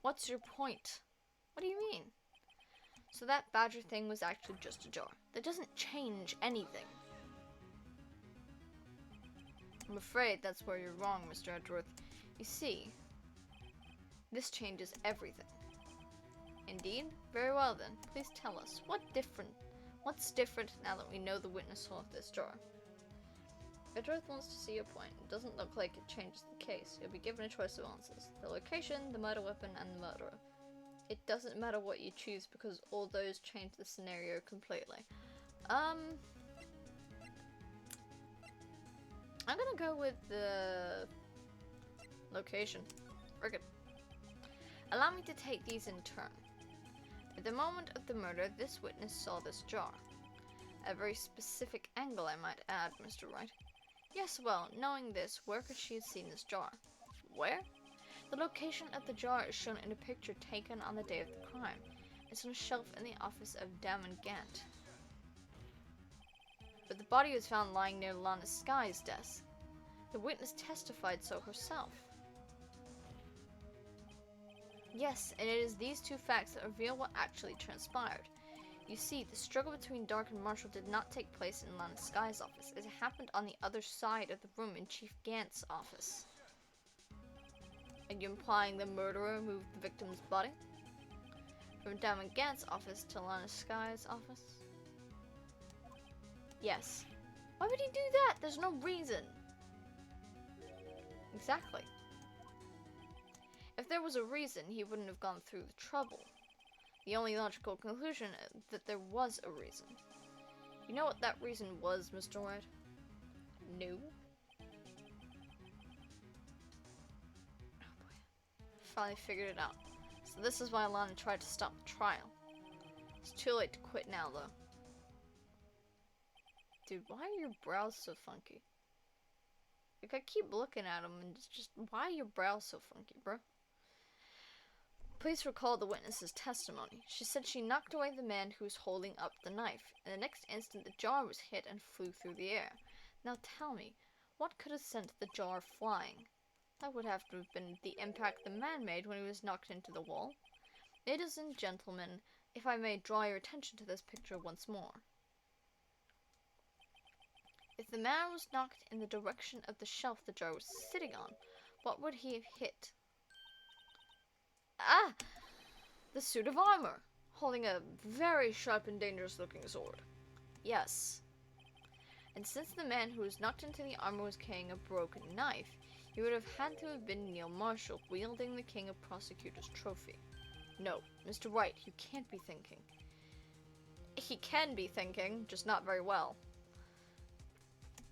What's your point? What do you mean? So that badger thing was actually just a jar. That doesn't change anything. I'm afraid that's where you're wrong, Mr. Edgeworth. You see, this changes everything. Indeed? Very well then. Please tell us, what's different now that we know the witness saw this jar? Edgeworth wants to see your point. It doesn't look like it changes the case. You'll be given a choice of answers. The location, the murder weapon, and the murderer. It doesn't matter what you choose because all those change the scenario completely. I'm gonna go with the location. Very good. Allow me to take these in turn. At the moment of the murder, this witness saw this jar. A very specific angle, I might add, Mr. Wright. Yes, well, knowing this, where could she have seen this jar? Where? The location of the jar is shown in a picture taken on the day of the crime. It's on a shelf in the office of Damon Gant. But the body was found lying near Lana Sky's desk. The witness testified so herself. Yes, and it is these two facts that reveal what actually transpired. You see, the struggle between Dark and Marshall did not take place in Lana Sky's office, as it happened on the other side of the room in Chief Gant's office. Are you implying the murderer moved the victim's body? From Damon Gant's office to Lana Sky's office? Yes. Why would he do that? There's no reason. Exactly. If there was a reason, he wouldn't have gone through the trouble. The only logical conclusion is that there was a reason. You know what that reason was, Mr. White? No. Oh boy. Finally figured it out. So this is why Lana tried to stop the trial. It's too late to quit now, though. Dude, why are your brows so funky? Like, I keep looking at them and it's just, why are your brows so funky, bro? Please recall the witness's testimony. She said she knocked away the man who was holding up the knife. In the next instant, the jar was hit and flew through the air. Now tell me, what could have sent the jar flying? That would have to have been the impact the man made when he was knocked into the wall. Ladies and gentlemen, if I may draw your attention to this picture once more. If the man was knocked in the direction of the shelf the jar was sitting on, what would he have hit? Ah! The suit of armor, holding a very sharp and dangerous looking sword. Yes. And since the man who was knocked into the armor was carrying a broken knife, he would have had to have been Neil Marshall, wielding the King of Prosecutors trophy. No, Mr. Wright, you can't be thinking. he can be thinking, just not very well.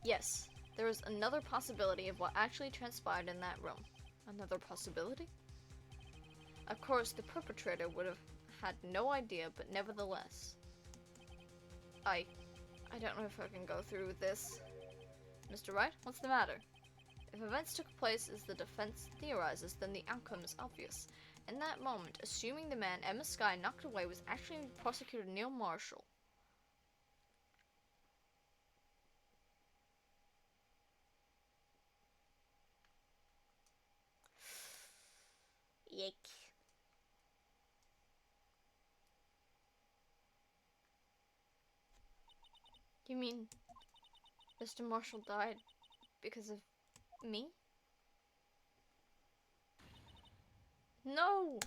Yes, there is another possibility of what actually transpired in that room. Another possibility? Of course, the perpetrator would have had no idea, but nevertheless. I don't know if I can go through with this. Mr. Wright, what's the matter? If events took place as the defense theorizes, then the outcome is obvious. In that moment, assuming the man Emma Skye knocked away was actually Prosecutor Neil Marshall. Yike. You mean Mr. Marshall died because of me? No!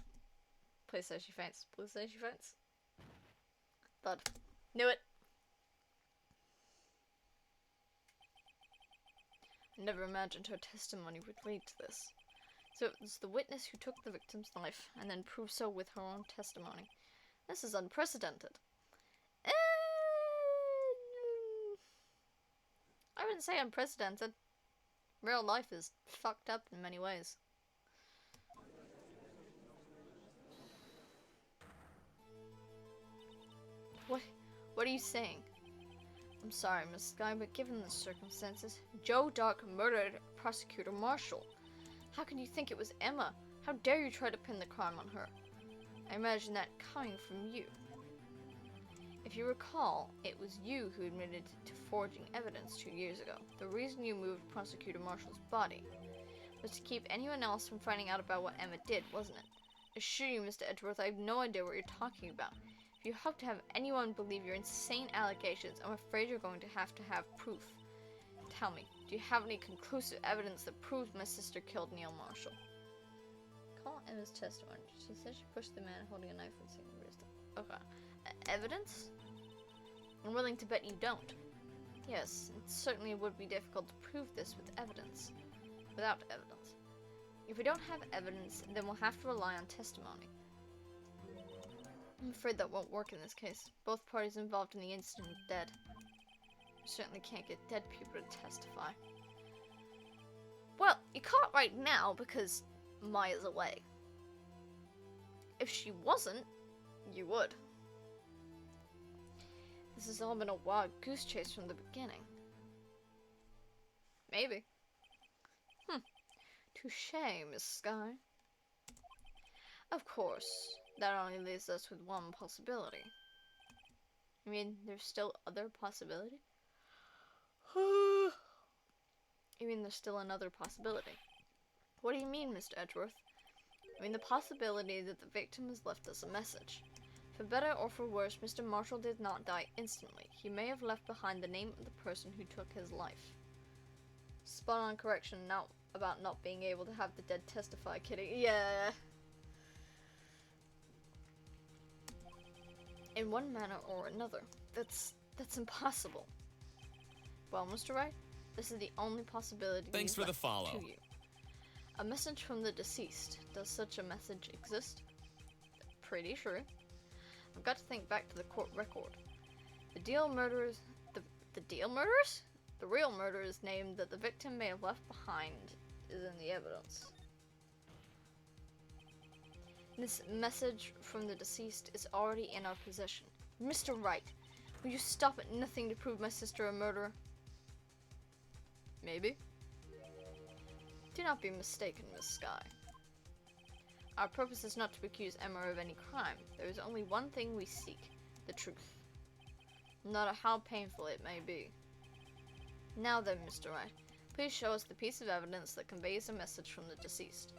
Please say she faints. Please say she faints. Thud. Knew it. I never imagined her testimony would lead to this. So it was the witness who took the victim's life and then proved so with her own testimony. This is unprecedented. I wouldn't say unprecedented. Real life is fucked up in many ways. What are you saying? I'm sorry, Miss Skye, but given the circumstances, Joe Dark murdered Prosecutor Marshall. How can you think it was Emma? How dare you try to pin the crime on her? I imagine that coming from you. If you recall, it was you who admitted to forging evidence 2 years ago. The reason you moved Prosecutor Marshall's body was to keep anyone else from finding out about what Emma did, wasn't it? Assure you, Mr. Edgeworth, I have no idea what you're talking about. If you hope to have anyone believe your insane allegations, I'm afraid you're going to have proof. Tell me, do you have any conclusive evidence that proves my sister killed Neil Marshall? Call Emma's testimony. She said she pushed the man holding a knife and seeing the wrist. Okay. Evidence? I'm willing to bet you don't. Yes, it certainly would be difficult to prove this with evidence. Without evidence. If we don't have evidence, then we'll have to rely on testimony. I'm afraid that won't work in this case. Both parties involved in the incident are dead. You certainly can't get dead people to testify. Well, you can't right now because Maya's away. If she wasn't, you would. This has all been a wild goose chase from the beginning. Maybe. Touché, Miss Skye. Of course, that only leaves us with one possibility. I mean, there's still other possibility? You mean there's still another possibility? What do you mean, Mr. Edgeworth? I mean the possibility that the victim has left us a message. For better or for worse, Mr. Marshall did not die instantly. He may have left behind the name of the person who took his life. Spot on correction, now about not being able to have the dead testify, kidding. Yeah. In one manner or another. That's impossible. Well, Mr. Wright, this is the only possibility. Thanks for the follow. To you. A message from the deceased. Does such a message exist? Pretty sure. I've got to think back to the court record. The Deal murderers... The Deal murderers? The real murderer's name that the victim may have left behind is in the evidence. This message from the deceased is already in our possession. Mr. Wright, will you stop at nothing to prove my sister a murderer? Maybe. Do not be mistaken, Miss Skye. Our purpose is not to accuse Emma of any crime. There is only one thing we seek, the truth. No matter how painful it may be. Now then, Mr. Wright, please show us the piece of evidence that conveys a message from the deceased.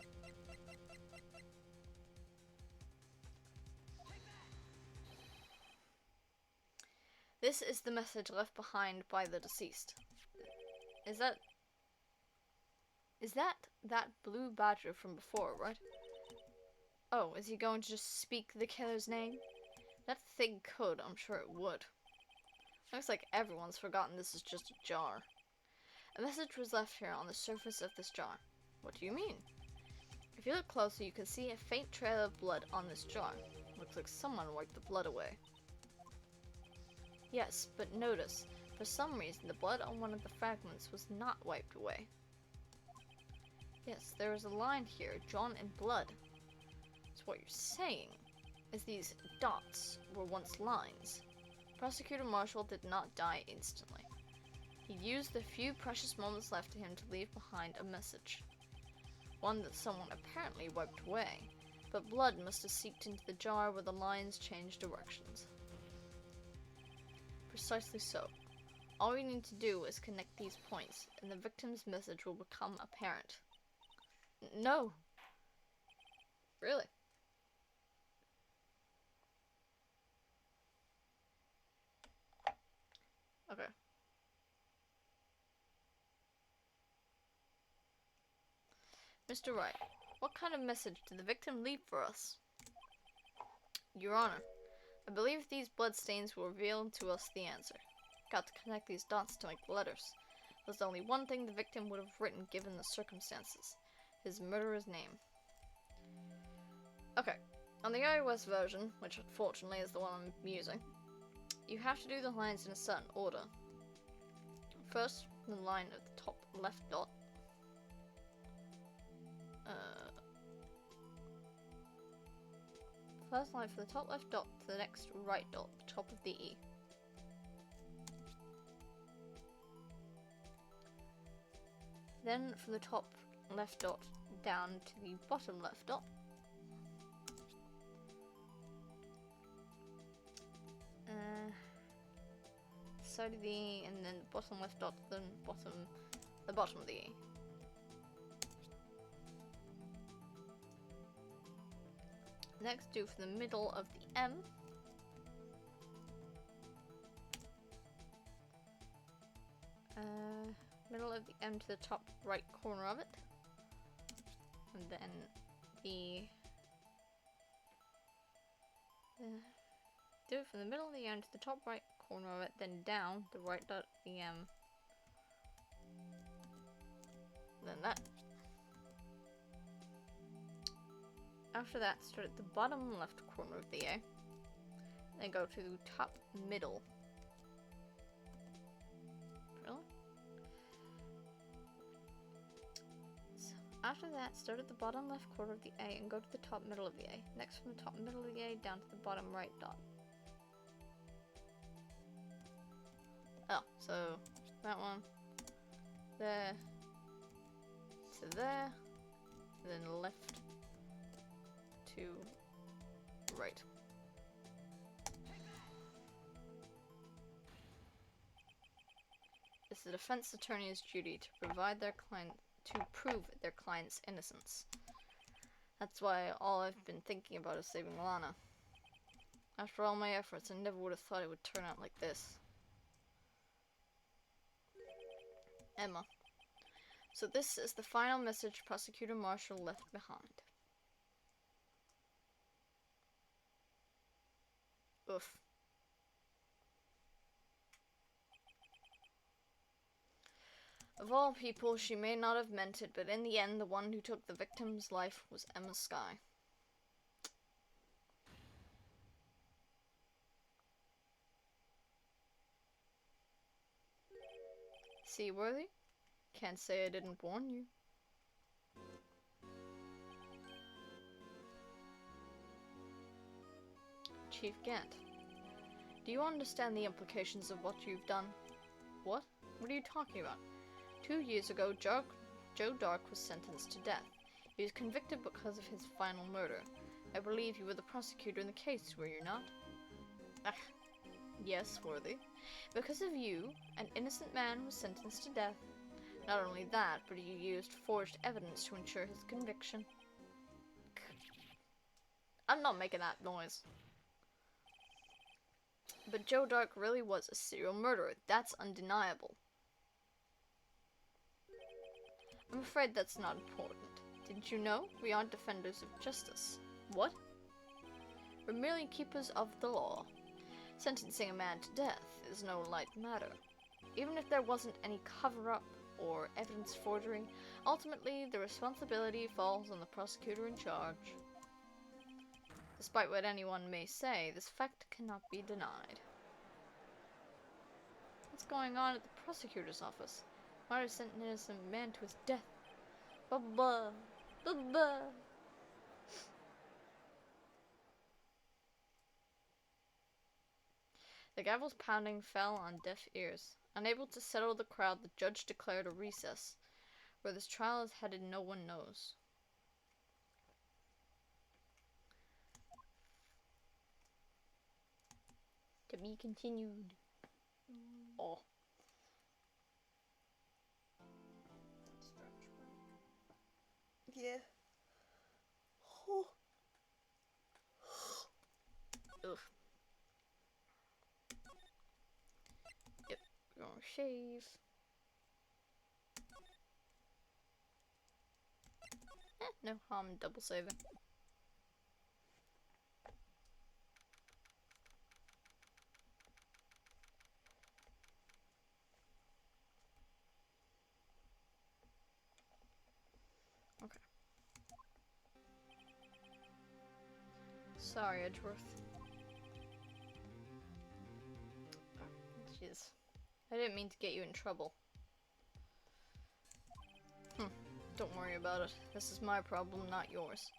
This is the message left behind by the deceased. Is that blue badger from before, right? Oh, is he going to just speak the killer's name? That thing could, I'm sure it would. Looks like everyone's forgotten this is just a jar. A message was left here on the surface of this jar. What do you mean? If you look closer, you can see a faint trail of blood on this jar. Looks like someone wiped the blood away. Yes, but notice, for some reason the blood on one of the fragments was not wiped away. Yes, there is a line here, drawn in blood. So what you're saying is these dots were once lines. Prosecutor Marshall did not die instantly. He used the few precious moments left to him to leave behind a message. One that someone apparently wiped away, but blood must have seeped into the jar where the lines changed directions. Precisely so. All we need to do is connect these points, and the victim's message will become apparent. No. Really? Okay. Mr. Wright, what kind of message did the victim leave for us? Your Honor, I believe these bloodstains will reveal to us the answer. Got to connect these dots to make the letters. There's only one thing the victim would have written given the circumstances. His murderer's name. Okay, on the iOS version, which unfortunately is the one I'm using, you have to do the lines in a certain order. First, the line at the top left dot. First line from the top left dot to the next right dot, the top of the E. Then from the top left dot down to the bottom left dot. Side of the E, and then the bottom left dot, then the bottom of the E. Next, do from the middle of the M. Middle of the M to the top right corner of it. And then do it from the middle of the M to the top right corner of it, then down the right dot of the M. Then that. After that, start at the bottom left corner of the A. Then go to the top middle. Really? So after that, start at the bottom left corner of the A and go to the top middle of the A. Next, from the top middle of the A down to the bottom right dot. Oh, so that one, there, to there, and then left to right. It's the defense attorney's duty to provide their client to prove their client's innocence. That's why all I've been thinking about is saving Lana. After all my efforts, I never would have thought it would turn out like this. Emma. So this is the final message Prosecutor Marshall left behind. Oof. Of all people, she may not have meant it, but in the end, the one who took the victim's life was Emma Skye. Seaworthy? Can't say I didn't warn you. Chief Gant. Do you understand the implications of what you've done? What? What are you talking about? 2 years ago, Joe Dark was sentenced to death. He was convicted because of his final murder. I believe you were the prosecutor in the case, were you not? Ah, yes, Worthy. Because of you, an innocent man was sentenced to death. Not only that, but you used forged evidence to ensure his conviction. I'm not making that noise. But Joe Dark really was a serial murderer. That's undeniable. I'm afraid that's not important. Didn't you know? We aren't defenders of justice. What? We're merely keepers of the law. Sentencing a man to death is no light matter. Even if there wasn't any cover-up or evidence forgery, ultimately the responsibility falls on the prosecutor in charge. Despite what anyone may say, this fact cannot be denied. going on at the prosecutor's office? Why sent an innocent man to his death? Blah blah blah blah blah. The gavel's pounding fell on deaf ears. Unable to settle the crowd, the judge declared a recess. Where this trial is headed, no one knows. To be continued. Oh. Yeah. Oh. Ugh. Yep, we're gonna shave. No harm in double saving. Okay. Sorry, Edgeworth. Jeez. I didn't mean to get you in trouble. Don't worry about it. This is my problem, not yours.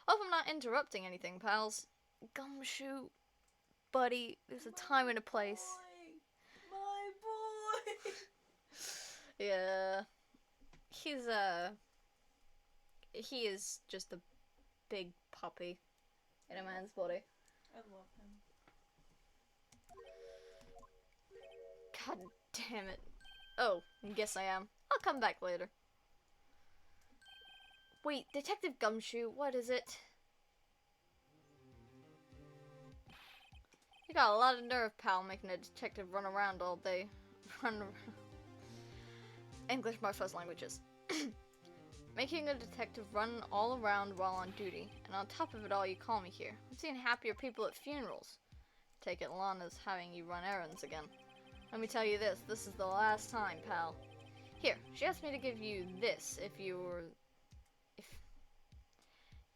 Hope I'm not interrupting anything, pals. Gumshoe, buddy, there's a time and a place. My boy! Yeah. He is just a big puppy in a man's body. I love him. God damn it. Oh, guess I am. I'll come back later. Wait, Detective Gumshoe, what is it? You got a lot of nerve, pal, making a detective run around all day. Run around. English, my first languages. Making a detective run all around while on duty. And on top of it all, you call me here. I've seen happier people at funerals. Take it Lana's having you run errands again. Let me tell you this is the last time, pal. Here, she asked me to give you this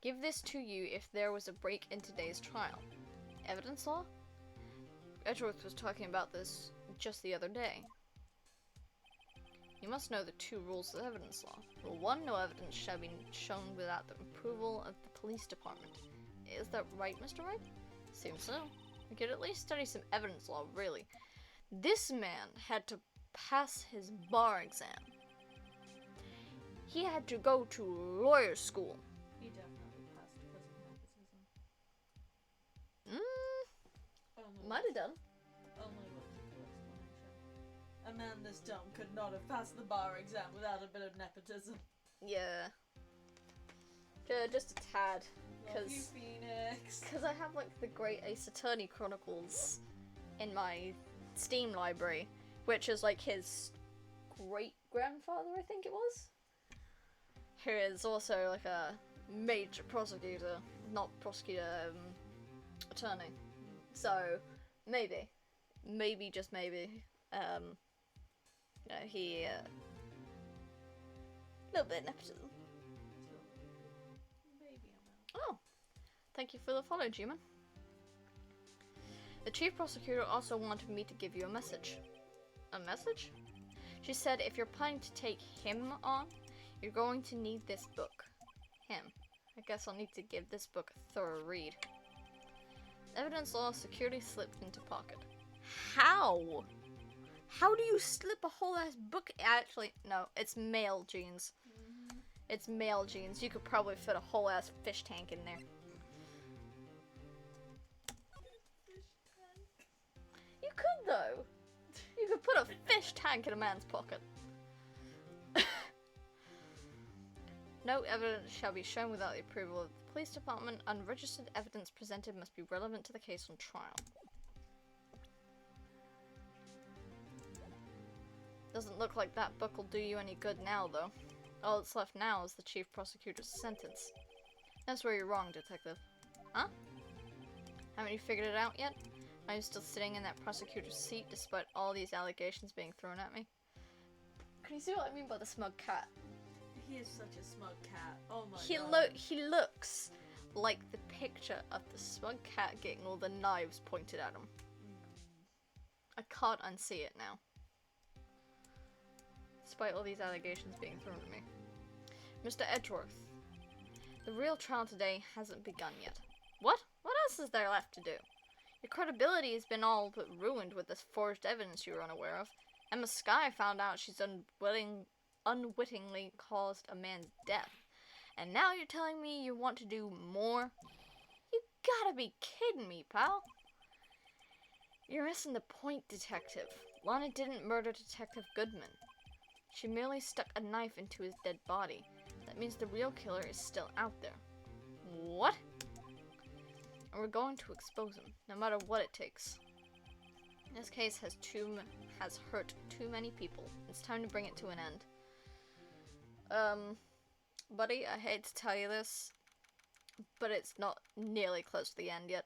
give this to you if there was a break in today's trial. Evidence law? Edgeworth was talking about this just the other day. You must know the 2 rules of evidence law. Rule 1, no evidence shall be shown without the approval of the police department. Is that right, Mr. Wright? Seems so. I could at least study some evidence law, really. This man had to pass his bar exam. He had to go to lawyer school. He definitely passed because of nepotism. Only Might have done. Only logical explanation. A man this dumb could not have passed the bar exam without a bit of nepotism. Yeah. Just a tad. Love you, Phoenix. Because I have, like, the Great Ace Attorney Chronicles in my Steam library, which is, like, his great-grandfather, I think it was? Who is also, like, a major prosecutor. Not prosecutor, attorney. So, maybe. Maybe, just maybe. He, a little bit of nepotism. Maybe I'm out. Oh, thank you for the follow, G-Man. The chief prosecutor also wanted me to give you a message. A message? She said if you're planning to take him on, you're going to need this book. Him. I guess I'll need to give this book a thorough read. Evidence law securely slipped into pocket. How? How do you slip a whole ass book? Actually, no, it's male jeans. It's male jeans. You could probably fit a whole ass fish tank in there. You could though. You could put a fish tank in a man's pocket. No evidence shall be shown without the approval of the police department. Unregistered evidence presented must be relevant to the case on trial. Doesn't look like that book will do you any good now, though. All that's left now is the chief prosecutor's sentence. That's where you're wrong, detective. Huh? Haven't you figured it out yet? Are you still sitting in that prosecutor's seat despite all these allegations being thrown at me? Can you see what I mean by the smug cat? He is such a smug cat. Oh my god. He looks like the picture of the smug cat getting all the knives pointed at him. I can't unsee it now. despite all these allegations being thrown at me. Mr. Edgeworth, the real trial today hasn't begun yet. What? What else is there left to do? Your credibility has been all but ruined with this forged evidence you were unaware of. Emma Skye found out she's unwittingly caused a man's death. And now you're telling me you want to do more? You gotta be kidding me, pal. You're missing the point, Detective. Lana didn't murder Detective Goodman. She merely stuck a knife into his dead body. That means the real killer is still out there. What? And we're going to expose him, no matter what it takes. This case has hurt too many people. It's time to bring it to an end. Buddy, I hate to tell you this, but it's not nearly close to the end yet.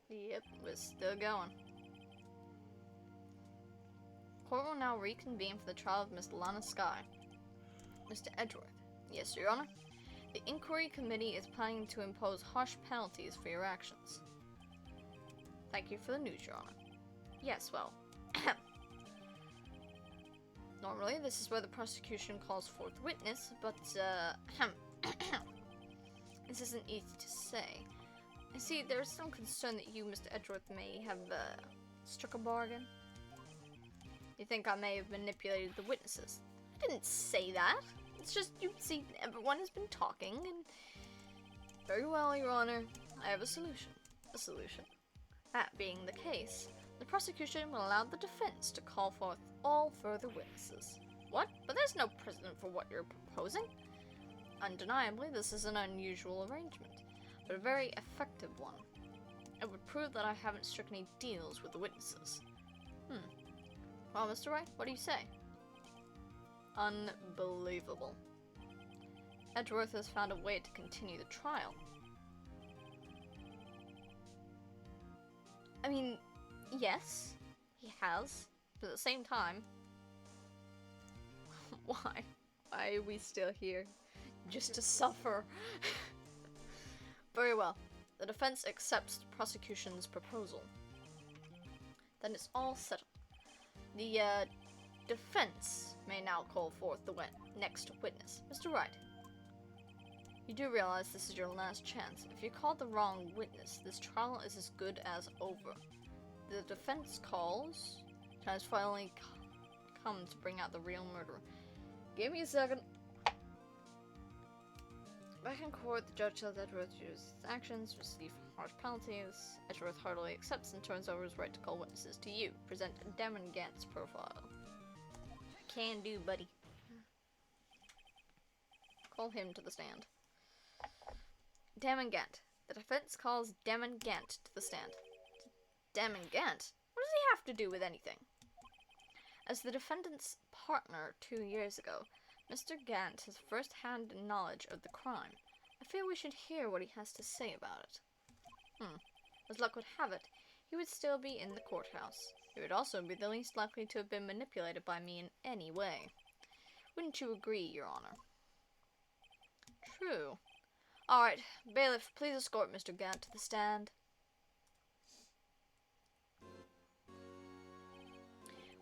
Yep, we're still going. Court will now reconvene for the trial of Miss Lana Skye. Mr. Edgeworth. Yes, Your Honor. The Inquiry Committee is planning to impose harsh penalties for your actions. Thank you for the news, Your Honor. Yes, well. Normally, this is where the prosecution calls forth witness, but, this isn't easy to say. I see there is some concern that you, Mr. Edgeworth, may have, struck a bargain. You think I may have manipulated the witnesses. I didn't say that. It's just, you see, everyone has been talking, and... Very well, Your Honor. I have a solution. A solution. That being the case, the prosecution will allow the defense to call forth all further witnesses. What? But there's no precedent for what you're proposing. Undeniably, this is an unusual arrangement, but a very effective one. It would prove that I haven't struck any deals with the witnesses. Well, Mr. Wright, what do you say? Unbelievable. Edgeworth has found a way to continue the trial. I mean, yes, he has, but at the same time, why? Why are we still here? Just to suffer? Very well. The defense accepts the prosecution's proposal. Then it's all settled. The, defense may now call forth the next witness. Mr. Wright, you do realize this is your last chance. If you call the wrong witness, this trial is as good as over. The defense calls. Time has finally come to bring out the real murderer. Give me a second. Back in court, the judge tells Edgeworth to use his actions, receive harsh penalties. Edgeworth heartily accepts and turns over his right to call witnesses to you. Present Damon Gant's profile. Can do, buddy. Call him to the stand. Damon Gant. The defense calls Damon Gant to the stand. Damon Gant? What does he have to do with anything? As the defendant's partner 2 years ago, Mr. Gant has first-hand knowledge of the crime. I feel we should hear what he has to say about it. As luck would have it, he would still be in the courthouse. He would also be the least likely to have been manipulated by me in any way. Wouldn't you agree, Your Honor? True. Alright, bailiff, please escort Mr. Gant to the stand.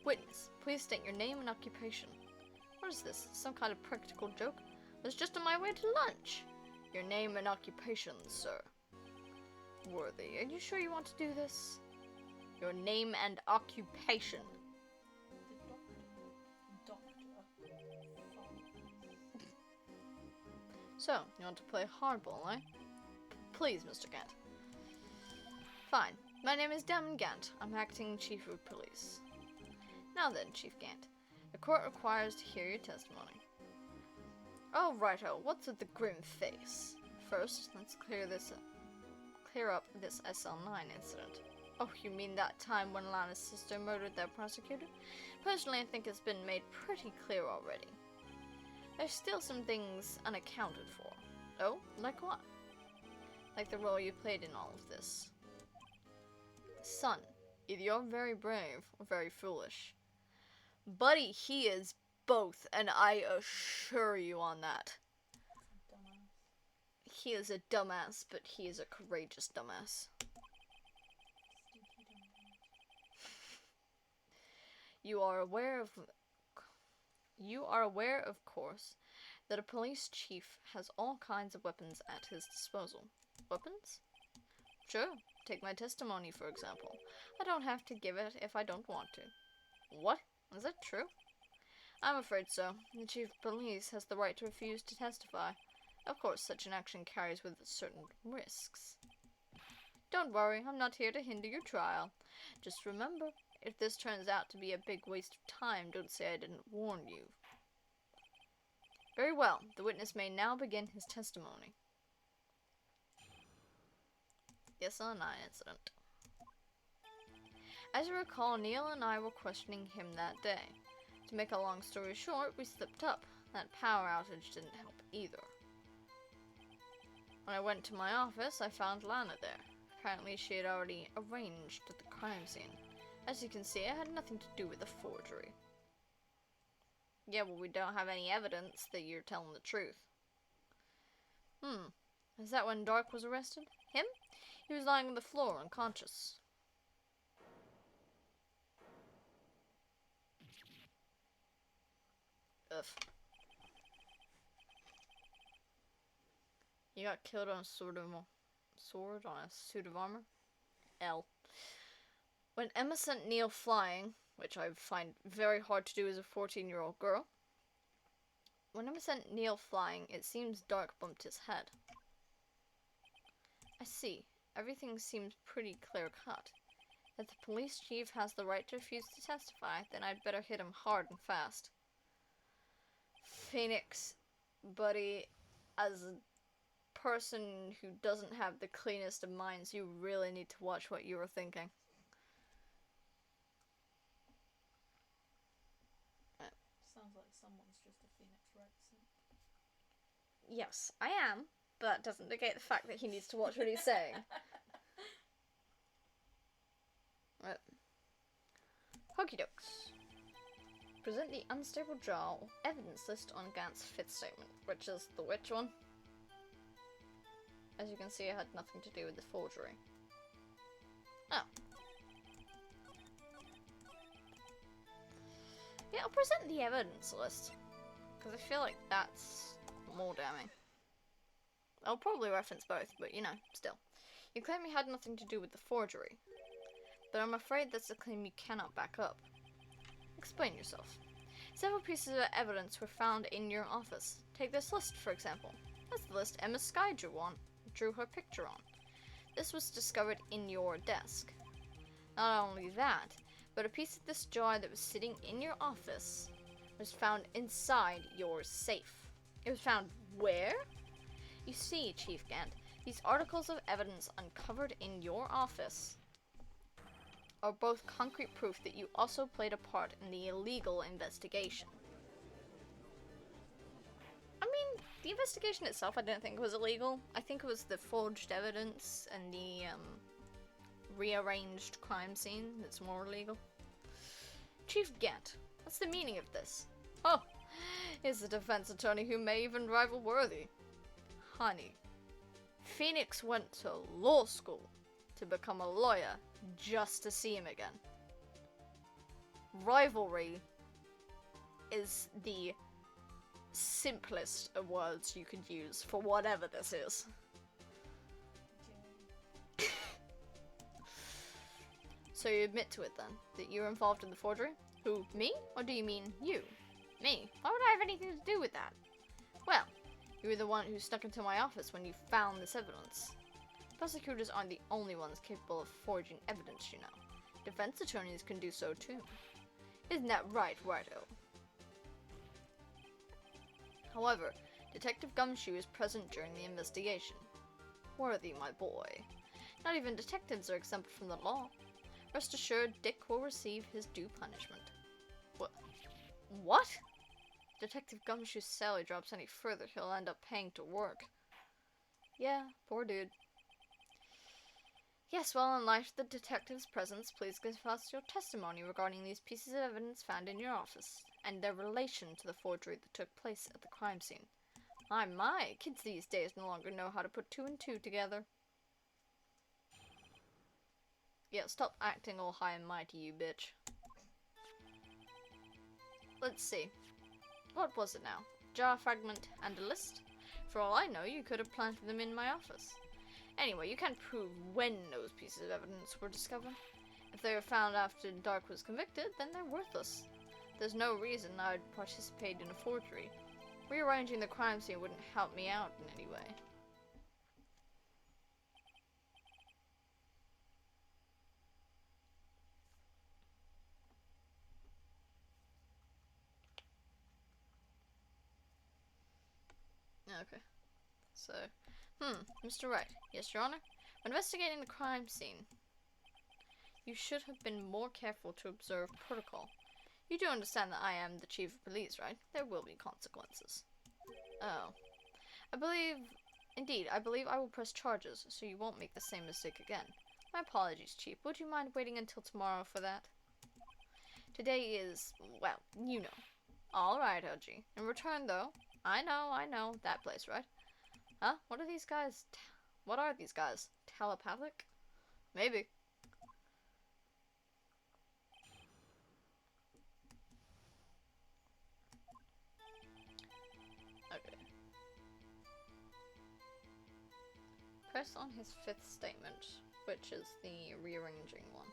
Witness, please state your name and occupation. What is this? Some kind of practical joke? I was just on my way to lunch. Your name and occupation, sir. Worthy, are you sure you want to do this? Your name and occupation. So, you want to play hardball, eh? Please, Mr. Gant. Fine. My name is Damon Gant. I'm acting chief of police. Now then, Chief Gant. The court requires to hear your testimony. Oh, righto. What's with the grim face? First, let's clear up this SL9 incident. Oh, you mean that time when Lana's sister murdered that prosecutor? Personally, I think it's been made pretty clear already. There's still some things unaccounted for. Oh, like what? Like the role you played in all of this. Son, either you're very brave or very foolish. Buddy, he is both, and I assure you on that. He is a dumbass, but he is a courageous dumbass. You are aware, of course, that a police chief has all kinds of weapons at his disposal. Weapons? Sure. Take my testimony, for example. I don't have to give it if I don't want to. What? Is that true? I'm afraid so. The chief of police has the right to refuse to testify. Of course, such an action carries with it certain risks. Don't worry, I'm not here to hinder your trial. Just remember, if this turns out to be a big waste of time, don't say I didn't warn you. Very well, the witness may now begin his testimony. The SL9 incident. As you recall, Neil and I were questioning him that day. To make a long story short, we slipped up. That power outage didn't help either. When I went to my office, I found Lana there. Apparently, she had already arranged at the crime scene. As you can see, it had nothing to do with the forgery. Yeah, well, we don't have any evidence that you're telling the truth. Is that when Dark was arrested? Him? He was lying on the floor, unconscious. Ugh. He got killed on a sword on a suit of armor? L. When Emma sent Neil flying, which I find very hard to do as a 14-year-old girl, when Emma sent Neil flying, it seems Dark bumped his head. I see. Everything seems pretty clear-cut. If the police chief has the right to refuse to testify, then I'd better hit him hard and fast. Phoenix, buddy, as a person who doesn't have the cleanest of minds, you really need to watch what you were thinking. Sounds like someone's just a Phoenix Wright simp. Yes, I am, but that doesn't negate the fact that he needs to watch what he's saying. Right. Hokey dokes. Present the unstable jaw evidence list on Gant's fifth statement, which is the which one? As you can see, it had nothing to do with the forgery. Oh. Yeah, I'll present the evidence list, because I feel like that's more damning. I'll probably reference both, but you know, still. You claim you had nothing to do with the forgery, but I'm afraid that's a claim you cannot back up. Explain yourself. Several pieces of evidence were found in your office. Take this list, for example. That's the list Emma Skye drew her picture on. This was discovered in your desk. Not only that, but a piece of this jar that was sitting in your office was found inside your safe. It was found where? You see, Chief Gant, these articles of evidence uncovered in your office are both concrete proof that you also played a part in the illegal investigation. I mean, the investigation itself I don't think was illegal. I think it was the forged evidence and the rearranged crime scene that's more illegal. Chief Gant, what's the meaning of this? Oh, he's a defense attorney who may even rival Worthy. Honey, Phoenix went to law school to become a lawyer just to see him again. Rivalry is the simplest of words you could use for whatever this is. So you admit to it then, that you were involved in the forgery? Who, me? Or do you mean you? Me? Why would I have anything to do with that? Well, you were the one who snuck into my office when you found this evidence. Prosecutors aren't the only ones capable of forging evidence, you know. Defense attorneys can do so too. Isn't that right, Righto? However, Detective Gumshoe is present during the investigation. Worthy, my boy. Not even detectives are exempt from the law. Rest assured, Dick will receive his due punishment. What? Detective Gumshoe's salary drops any further, he'll end up paying to work. Yeah, poor dude. Yes, well, in light of the detective's presence, please give us your testimony regarding these pieces of evidence found in your office, and their relation to the forgery that took place at the crime scene. My, kids these days no longer know how to put two and two together. Yeah, stop acting all high and mighty, you bitch. let's see. What was it now? Jar fragment and a list? For all I know, you could have planted them in my office. Anyway, you can't prove when those pieces of evidence were discovered. If they were found after Dark was convicted, then they're worthless. There's no reason I'd participate in a forgery. Rearranging the crime scene wouldn't help me out in any way. Okay. So, Mr. Wright. Yes, Your Honor? When investigating the crime scene, you should have been more careful to observe protocol. You do understand that I am the chief of police, right? There will be consequences. Oh. I believe I will press charges, so you won't make the same mistake again. My apologies, Chief. Would you mind waiting until tomorrow for that? Today is, well, you know. Alright, OG. In return, though, I know, that place, right? Huh? What are these guys? What are these guys? Telepathic? Maybe. Okay. Press on his fifth statement, which is the rearranging one.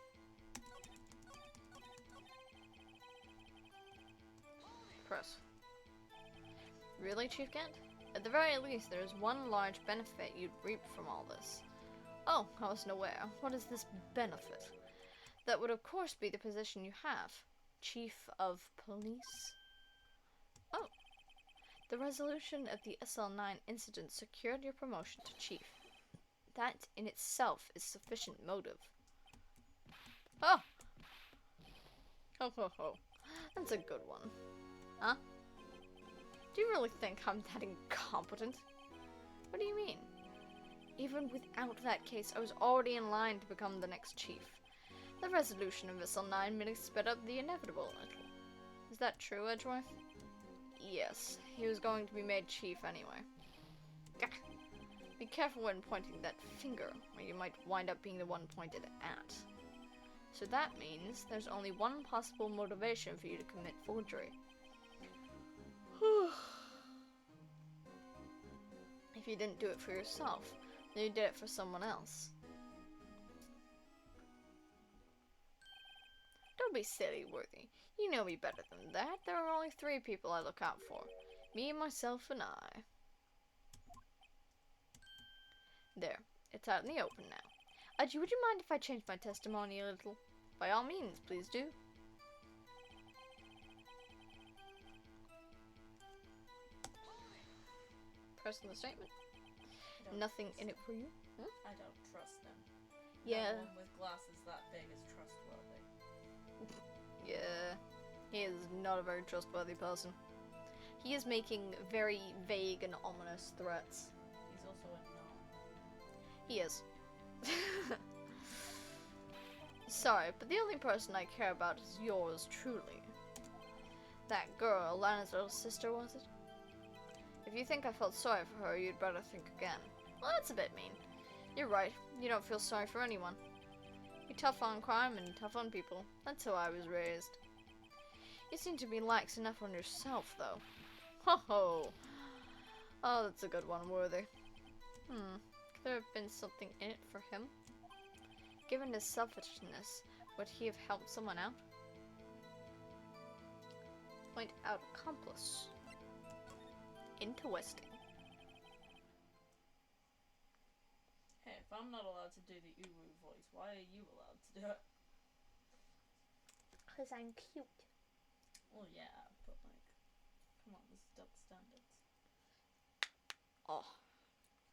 Press. Really, Chief Kent? At the very least, there is one large benefit you'd reap from all this. Oh, I wasn't aware. What is this benefit? That would of course be the position you have. Chief of Police? Oh. The resolution of the SL9 incident secured your promotion to Chief. That in itself is sufficient motive. Oh! Ho ho ho. That's a good one. Huh? Do you really think I'm that incompetent? What do you mean? Even without that case, I was already in line to become the next chief. The resolution of SL9 merely sped up the inevitable a little. Is that true, Edgeworth? Yes, he was going to be made chief anyway. Gah. Be careful when pointing that finger, or you might wind up being the one pointed at. So that means there's only one possible motivation for you to commit forgery. If you didn't do it for yourself, then you did it for someone else. Don't be silly, Worthy. You know me better than that. There are only 3 people I look out for. Me, myself, and I. There. It's out in the open now. Aji, would you mind if I change my testimony a little? By all means, please do. Press on the statement. Nothing in it for you? Huh? I don't trust them. Yeah. No one with glasses that big is trustworthy. Yeah. He is not a very trustworthy person. He is making very vague and ominous threats. He's also a gnome. He is. Sorry, but the only person I care about is yours truly. That girl, Lana's little sister, was it? If you think I felt sorry for her, you'd better think again. Well, that's a bit mean. You're right. You don't feel sorry for anyone. Be tough on crime and tough on people. That's how I was raised. You seem to be lax enough on yourself, though. Ho ho! Oh, that's a good one, Worthy. Could there have been something in it for him? Given his selfishness, would he have helped someone out? Point out accomplice. Interesting. Hey, if I'm not allowed to do the Uru voice, why are you allowed to do it? Because I'm cute. Well, yeah, but like, come on, this is double standards. Oh,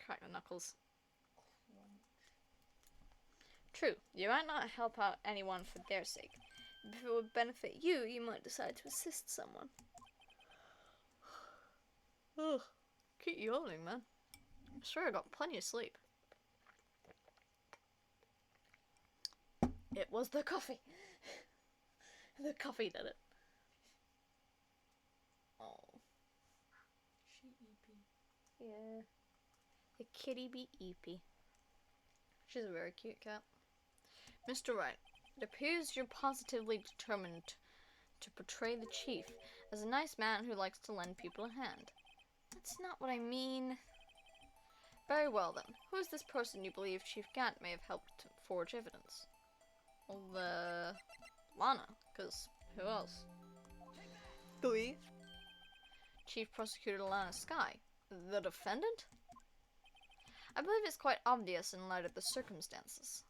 crack the knuckles. Crunch. True, you might not help out anyone for their sake. If it would benefit you, you might decide to assist someone. Ugh, keep yawning, man. I'm sure I got plenty of sleep. It was the coffee. The coffee did it. Oh. She EP. Yeah. The kitty be eepy. She's a very cute cat. Mr. Wright, it appears you're positively determined to portray the chief as a nice man who likes to lend people a hand. That's not what I mean. Very well then. Who is this person you believe Chief Gant may have helped to forge evidence? Well, Lana, because who else? Please? Chief Prosecutor Lana Sky, the defendant? I believe it's quite obvious in light of the circumstances.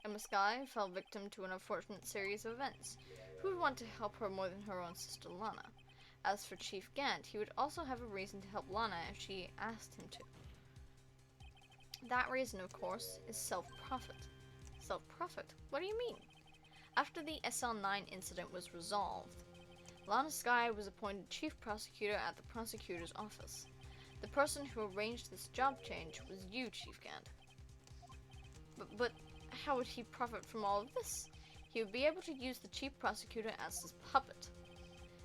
Emma Sky fell victim to an unfortunate series of events. Who would want to help her more than her own sister Lana? As for Chief Gant, he would also have a reason to help Lana if she asked him to. That reason, of course, is self-profit. Self-profit? What do you mean? After the SL9 incident was resolved, Lana Sky was appointed Chief Prosecutor at the Prosecutor's Office. The person who arranged this job change was you, Chief Gant. But how would he profit from all of this? He would be able to use the Chief Prosecutor as his puppet.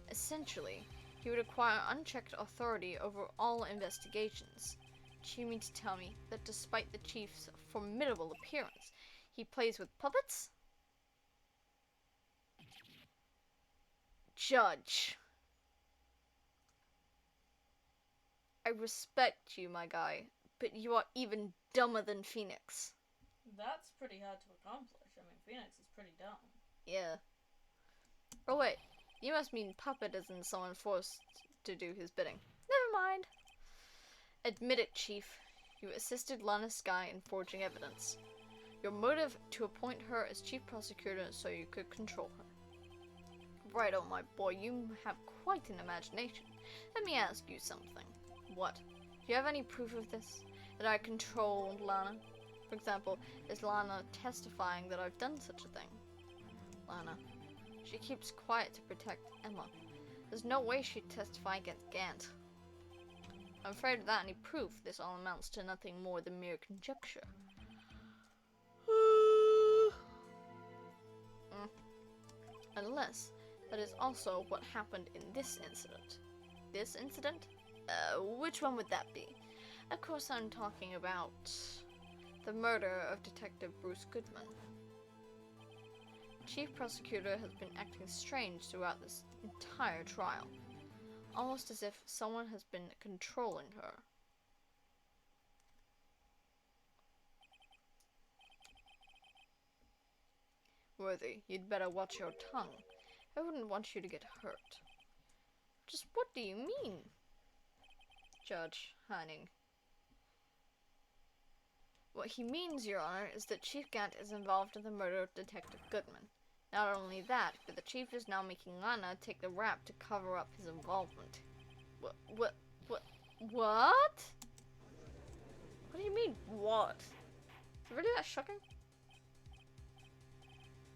Essentially, he would acquire unchecked authority over all investigations. Do you mean to tell me that despite the Chief's formidable appearance, he plays with puppets? Judge. I respect you, my guy, but you are even dumber than Phoenix. That's pretty hard to accomplish. I mean, Phoenix is pretty dumb. Yeah. Oh wait, you must mean puppet as in someone forced to do his bidding. Never mind. Admit it, Chief. You assisted Lana Sky in forging evidence. Your motive to appoint her as Chief Prosecutor so you could control her. Right, oh my boy, you have quite an imagination. Let me ask you something. What? Do you have any proof of this? That I controlled Lana? For example, is Lana testifying that I've done such a thing? Lana. She keeps quiet to protect Emma. There's no way she'd testify against Gant. I'm afraid without any proof, this all amounts to nothing more than mere conjecture. Unless that is also what happened in this incident. This incident? Which one would that be? Of course I'm talking about the murder of Detective Bruce Goodman. Chief Prosecutor has been acting strange throughout this entire trial. Almost as if someone has been controlling her. Worthy, you'd better watch your tongue. I wouldn't want you to get hurt. Just what do you mean? Judge Hanning. What he means, Your Honor, is that Chief Gant is involved in the murder of Detective Goodman. Not only that, but the Chief is now making Lana take the rap to cover up his involvement. What? What do you mean, what? Is it really that shocking?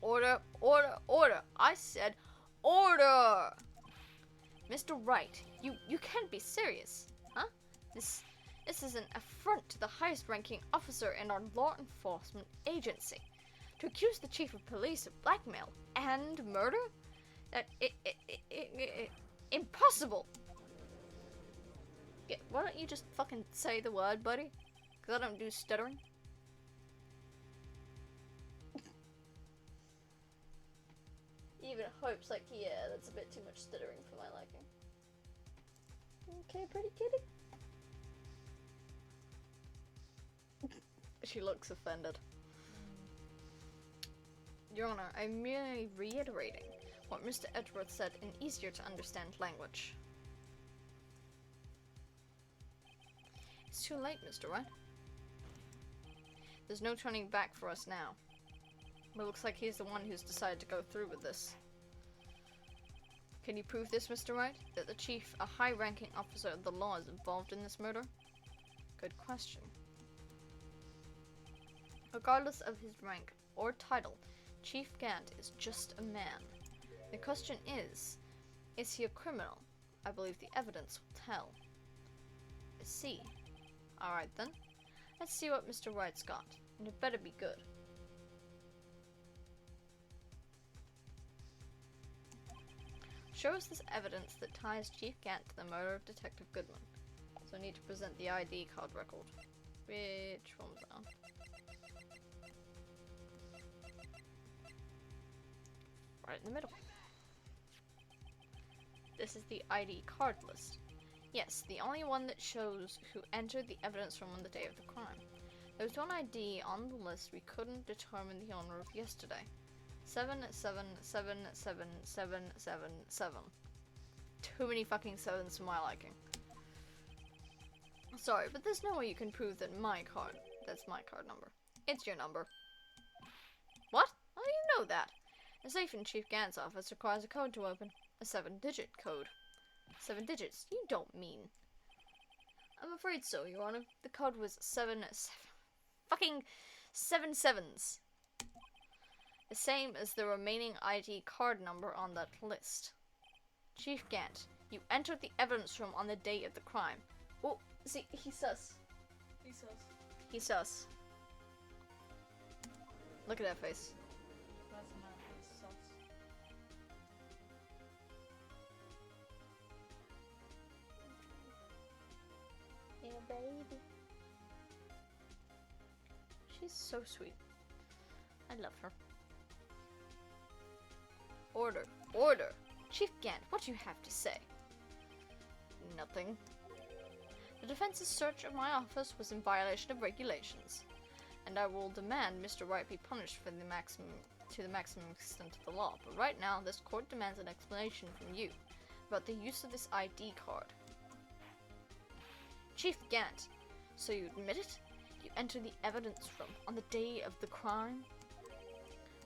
Order, order, order! I said order! Mr. Wright, you can't be serious, huh? This is an affront to the highest ranking officer in our law enforcement agency. To accuse the chief of police of blackmail and murder? Impossible! Yeah, why don't you just fucking say the word, buddy? Because I don't do stuttering. He even hopes like, yeah, that's a bit too much stuttering for my liking. Okay, pretty kitty. She looks offended. Your Honor, I'm merely reiterating what Mr. Edgeworth said in easier to understand language. It's too late, Mr. Wright. There's no turning back for us now. But it looks like he's the one who's decided to go through with this. Can you prove this, Mr. Wright? That the chief, a high-ranking officer of the law, is involved in this murder? Good question. Regardless of his rank or title, Chief Gant is just a man. The question is he a criminal? I believe the evidence will tell. I see. Alright then. Let's see what Mr. Wright's got. And it better be good. Show us this evidence that ties Chief Gant to the murder of Detective Goodman. So I need to present the ID card record. Which one was that on? Right in the middle. This is the ID card list. Yes, the only one that shows who entered the evidence room on the day of the crime. There was one ID on the list we couldn't determine the owner of yesterday. 77777777. Too many fucking sevens for my liking. Sorry, but there's no way you can prove that that's my card number. It's your number. What? How do you know that? A safe in Chief Gant's office requires a code to open. A 7-digit code. 7 digits? You don't mean. I'm afraid so, Your Honor. The code was fucking 7 sevens. The same as the remaining ID card number on that list. Chief Gant, you entered the evidence room on the day of the crime. Oh, see, he's sus. He's sus. He's sus. Look at that face. That's a man who's sus. Yeah, baby. She's so sweet. I love her. Order. Order! Chief Gant, what do you have to say? Nothing. The defense's search of my office was in violation of regulations, and I will demand Mr. Wright be punished to the maximum extent of the law. But right now, this court demands an explanation from you about the use of this ID card. Chief Gant, so you admit it? You entered the evidence room on the day of the crime?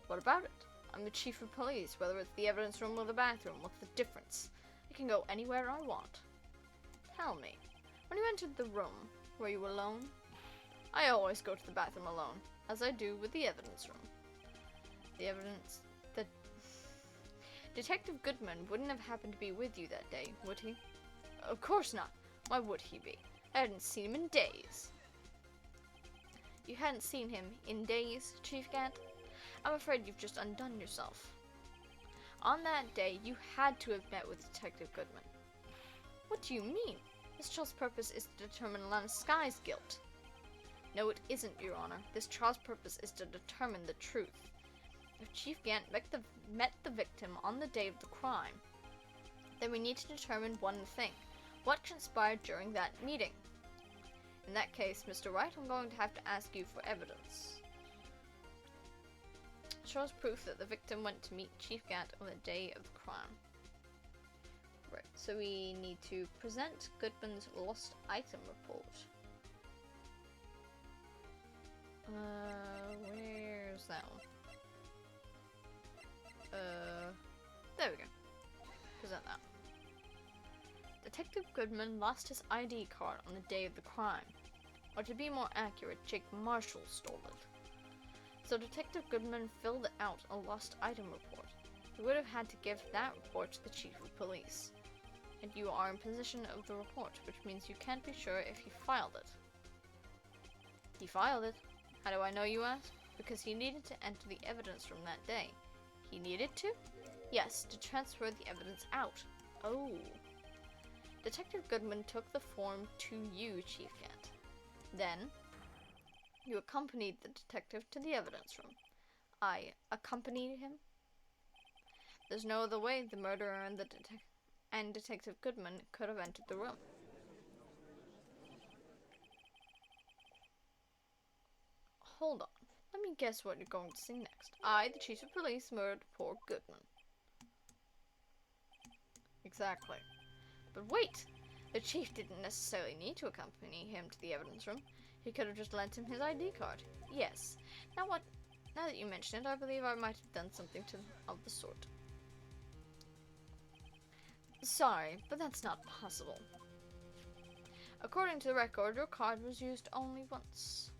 What about it? I'm the chief of police, whether it's the evidence room or the bathroom. What's the difference? I can go anywhere I want. Tell me, when you entered the room, were you alone? I always go to the bathroom alone, as I do with the evidence room. Detective Goodman wouldn't have happened to be with you that day, would he? Of course not. Why would he be? I hadn't seen him in days. You hadn't seen him in days, Chief Gant? I'm afraid you've just undone yourself. On that day, you had to have met with Detective Goodman. What do you mean? This trial's purpose is to determine Lana Sky's guilt. No, it isn't, Your Honor. This trial's purpose is to determine the truth. If Chief Gant met the victim on the day of the crime, then we need to determine one thing. What transpired during that meeting? In that case, Mr. Wright, I'm going to have to ask you for evidence. Shows proof that the victim went to meet Chief Gant on the day of the crime. Right, so we need to present Goodman's lost item report. Where's that one? There we go. Present that. Detective Goodman lost his ID card on the day of the crime. Or to be more accurate, Jake Marshall stole it. So Detective Goodman filled out a lost item report. He would have had to give that report to the Chief of Police. And you are in possession of the report, which means you can't be sure if he filed it. He filed it. How do I know, you ask? Because he needed to enter the evidence from that day. He needed to? Yes, to transfer the evidence out. Oh. Detective Goodman took the form to you, Chief Gant. Then, you accompanied the detective to the evidence room. I accompanied him? There's no other way the murderer and Detective Goodman could have entered the room. Hold on. Let me guess what you're going to say next. I, the Chief of Police, murdered poor Goodman. Exactly. But wait! The Chief didn't necessarily need to accompany him to the evidence room. He could have just lent him his ID card. Yes. Now that you mention it, I believe I might have done something of the sort. Sorry, but that's not possible. According to the record, your card was used only once.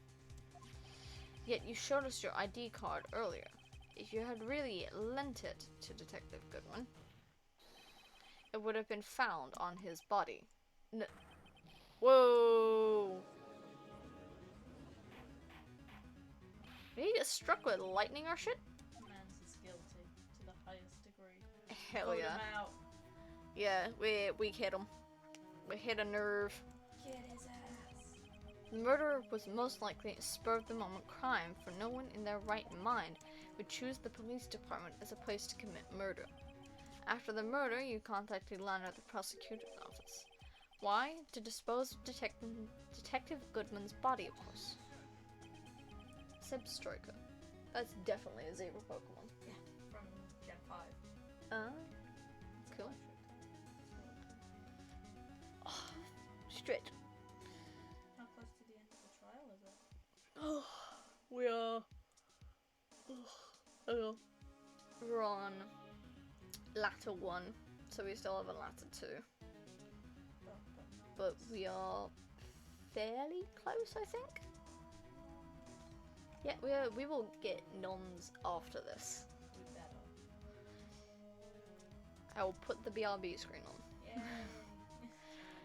Yet you showed us your ID card earlier. If you had really lent it to Detective Goodman, it would have been found on his body. Whoa! Did he get struck with lightning or shit? Man's is guilty to the highest degree. Hell Vote yeah. him out. Yeah, we hit him. We hit a nerve. Get his ass. The murderer was most likely a spur-of-the-moment crime, for no one in their right mind would choose the police department as a place to commit murder. After the murder, you contacted Lana at the prosecutor's office. Why? To dispose of Detective Goodman's body, of course. Sebstroika. That's definitely a zebra Pokemon. Yeah, from Gen 5. Cool. Oh, straight. How close to the end of the trial is it? Oh, we are. Oh, we're on latter 1, so we still have a latter 2. But we are fairly close, I think. Yeah, we will get noms after this. We better. I will put the BRB screen on. Yay.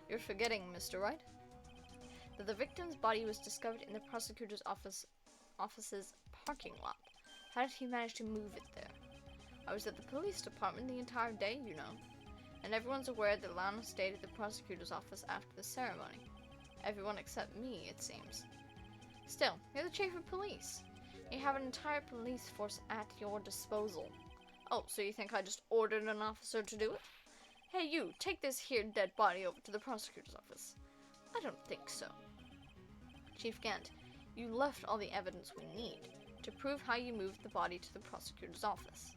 You're forgetting, Mr. Wright, that the victim's body was discovered in the prosecutor's office's parking lot. How did he manage to move it there? I was at the police department the entire day, you know. And everyone's aware that Lana stayed at the prosecutor's office after the ceremony. Everyone except me, it seems. Still, you're the chief of police. You have an entire police force at your disposal. Oh, so you think I just ordered an officer to do it? Hey you, take this here dead body over to the prosecutor's office. I don't think so. Chief Gant, you left all the evidence we need to prove how you moved the body to the prosecutor's office.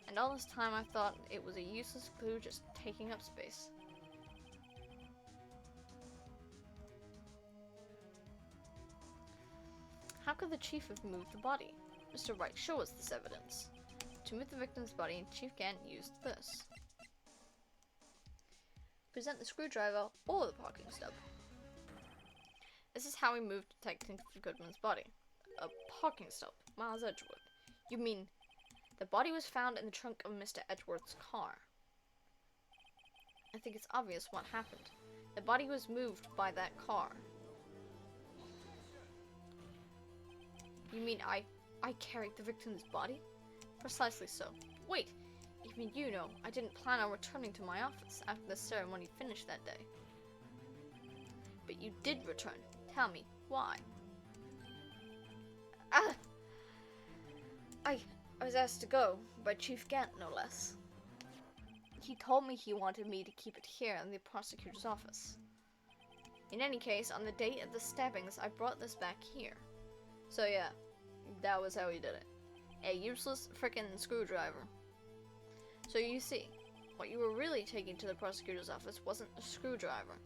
And all this time I thought it was a useless clue just taking up space. How could the chief have moved the body? Mr. Wright, show us this evidence. To move the victim's body, Chief Gant used this. Present the screwdriver or the parking stub. This is how we moved Detective Goodman's body. A parking stub. Miles Edgeworth. You mean the body was found in the trunk of Mr. Edgeworth's car? I think it's obvious what happened. The body was moved by that car. You mean I carried the victim's body? Precisely so. Wait, even you know I didn't plan on returning to my office after the ceremony finished that day. But you did return. Tell me, why? I was asked to go by Chief Gant, no less. He told me he wanted me to keep it here in the prosecutor's office. In any case, on the date of the stabbings, I brought this back here. So yeah, that was how he did it. A useless frickin' screwdriver. So you see, what you were really taking to the prosecutor's office wasn't a screwdriver,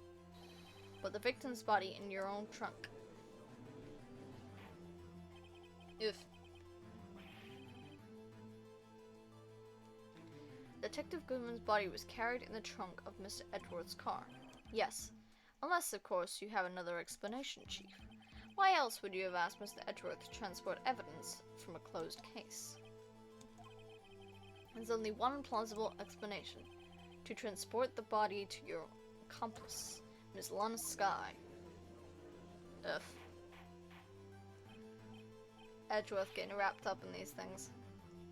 but the victim's body in your own trunk. If Detective Goodman's body was carried in the trunk of Mr. Edgeworth's car. Yes, unless, of course, you have another explanation, Chief. Why else would you have asked Mr. Edgeworth to transport evidence from a closed case? There's only one plausible explanation. To transport the body to your accomplice, Miss Lana Skye. Ugh. Edgeworth getting wrapped up in these things.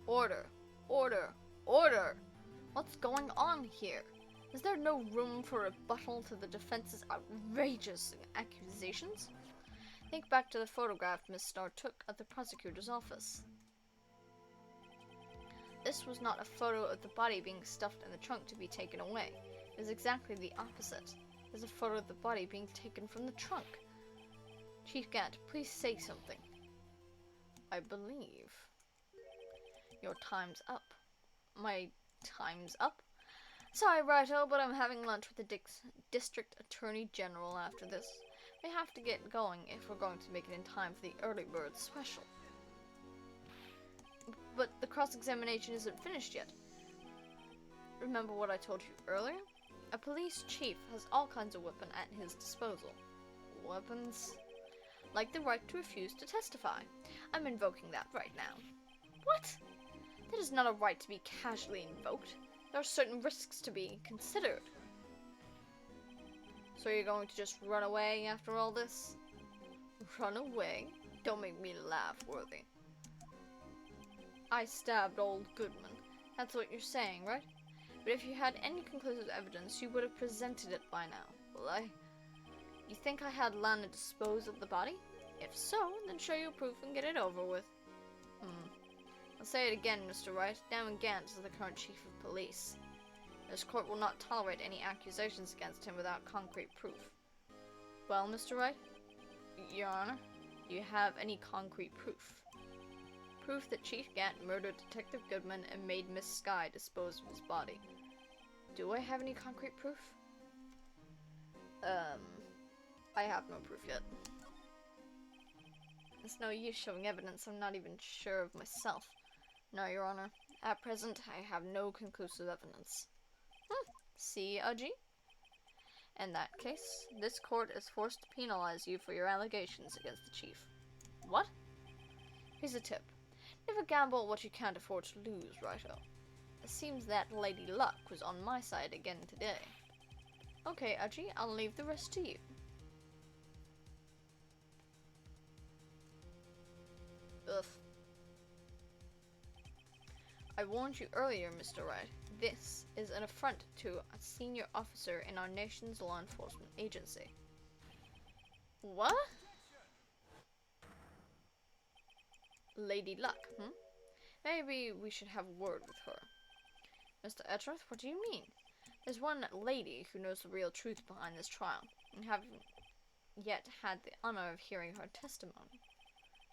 Order! Order! Order! What's going on here? Is there no room for rebuttal to the defense's outrageous accusations? Think back to the photograph Miss Starr took at the prosecutor's office. This was not a photo of the body being stuffed in the trunk to be taken away. It is exactly the opposite. It is a photo of the body being taken from the trunk. Chief Gant, please say something. I believe your time's up. My time's up? Sorry, Righto, but I'm having lunch with the District Attorney General after this. We have to get going if we're going to make it in time for the early bird special. But the cross-examination isn't finished yet. Remember what I told you earlier? A police chief has all kinds of weapons at his disposal. Weapons? Like the right to refuse to testify. I'm invoking that right now. What? That is not a right to be casually invoked. There are certain risks to be considered. So you're going to just run away after all this? Run away? Don't make me laugh, Worthy. I stabbed old Goodman. That's what you're saying, right? But if you had any conclusive evidence, you would have presented it by now. Well, you think I had Lana dispose of the body? If so, then show your proof and get it over with. I'll say it again, Mr. Wright. Damon Gant is the current chief of police. This court will not tolerate any accusations against him without concrete proof. Well, Mr. Wright? Your Honor, do you have any concrete proof? Proof that Chief Gant murdered Detective Goodman and made Miss Skye dispose of his body. Do I have any concrete proof? I have no proof yet. There's no use showing evidence I'm not even sure of myself. No, Your Honor. At present, I have no conclusive evidence. See, Aji? In that case, this court is forced to penalize you for your allegations against the chief. What? Here's a tip. Never gamble what you can't afford to lose, righto. It seems that Lady Luck was on my side again today. Okay, Aji, I'll leave the rest to you. Ugh. I warned you earlier, Mr. Wright. This is an affront to a senior officer in our nation's law enforcement agency. What? Lady Luck, Maybe we should have a word with her. Mr. Edgeworth, what do you mean? There's one lady who knows the real truth behind this trial, and haven't yet had the honor of hearing her testimony.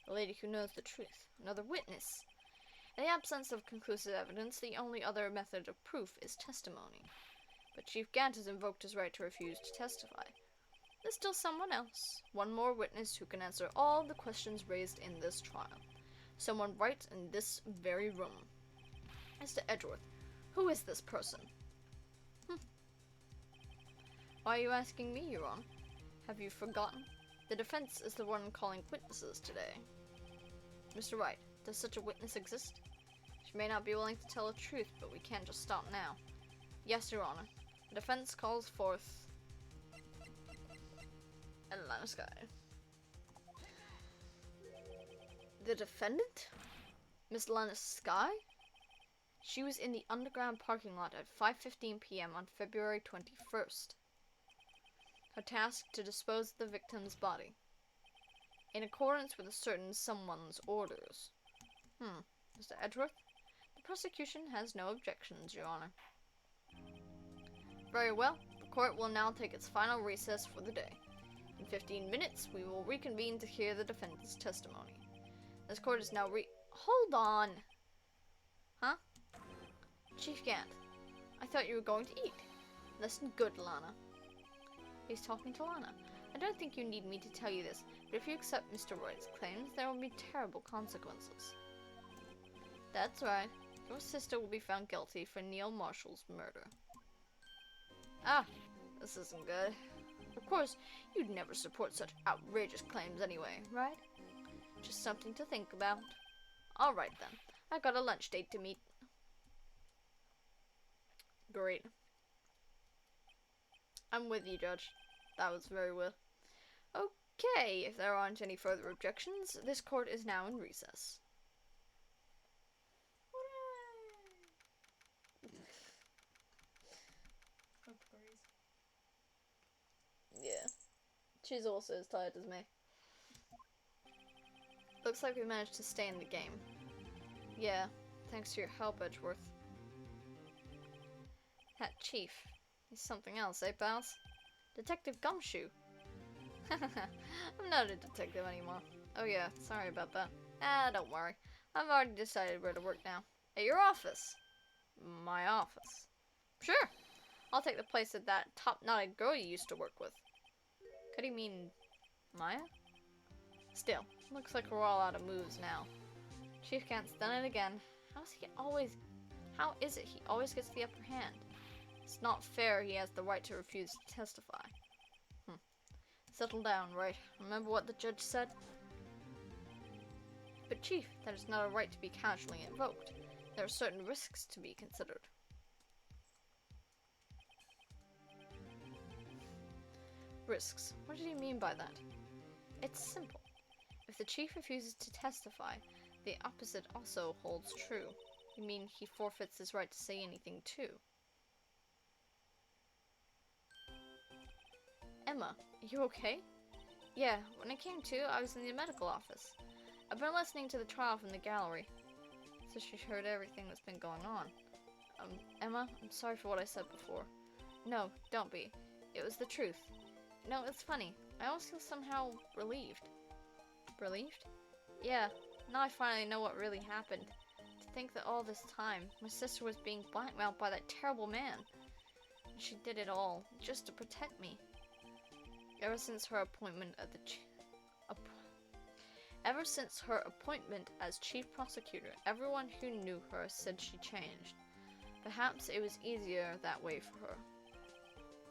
A lady who knows the truth. Another witness. In the absence of conclusive evidence, the only other method of proof is testimony. But Chief Gant has invoked his right to refuse to testify. There's still someone else. One more witness who can answer all the questions raised in this trial. Someone right in this very room. Mr. Edgeworth, who is this person? Why are you asking me, Your Honor? Have you forgotten? The defense is the one calling witnesses today. Mr. Wright, does such a witness exist? She may not be willing to tell the truth, but we can't just stop now. Yes, Your Honor. The defense calls forth Atlanta Sky. The defendant? Miss Lana Sky? She was in the underground parking lot at 5:15 p.m. on February 21st. Her task to dispose of the victim's body. In accordance with a certain someone's orders. Mr. Edgeworth? The prosecution has no objections, Your Honor. Very well. The court will now take its final recess for the day. In 15 minutes, we will reconvene to hear the defendant's testimony. This court is now Hold on! Huh? Chief Gant, I thought you were going to eat. Listen good, Lana. He's talking to Lana. I don't think you need me to tell you this, but if you accept Mr. Wright's claims, there will be terrible consequences. That's right. Your sister will be found guilty for Neil Marshall's murder. Ah, this isn't good. Of course, you'd never support such outrageous claims anyway, right? Just something to think about. Alright then. I've got a lunch date to meet. Great. I'm with you, Judge. That was very well. Okay, if there aren't any further objections, this court is now in recess. Yeah. She's also as tired as me. Looks like we managed to stay in the game. Yeah, thanks to your help, Edgeworth. That chief. He's something else, eh, pals? Detective Gumshoe. I'm not a detective anymore. Oh yeah, sorry about that. Don't worry. I've already decided where to work now. At your office. My office. Sure. I'll take the place of that top-knotted girl you used to work with. Could he mean Maya? Still, looks like we're all out of moves now. Chief Gant's done it again. How is it he always gets the upper hand? It's not fair he has the right to refuse to testify. Settle down, right? Remember what the judge said? But Chief, that is not a right to be casually invoked. There are certain risks to be considered. Risks? What did he mean by that? It's simple. If the chief refuses to testify, the opposite also holds true. You mean he forfeits his right to say anything too? Emma, are you okay? Yeah, when I came to, I was in the medical office. I've been listening to the trial from the gallery. So she's heard everything that's been going on. Emma, I'm sorry for what I said before. No, don't be. It was the truth. No, it's funny. I almost feel somehow relieved. Relieved? Yeah, now I finally know what really happened. To think that all this time, my sister was being blackmailed by that terrible man. And she did it all, just to protect me. Ever since her appointment at the Ever since her appointment as chief prosecutor, everyone who knew her said she changed. Perhaps it was easier that way for her.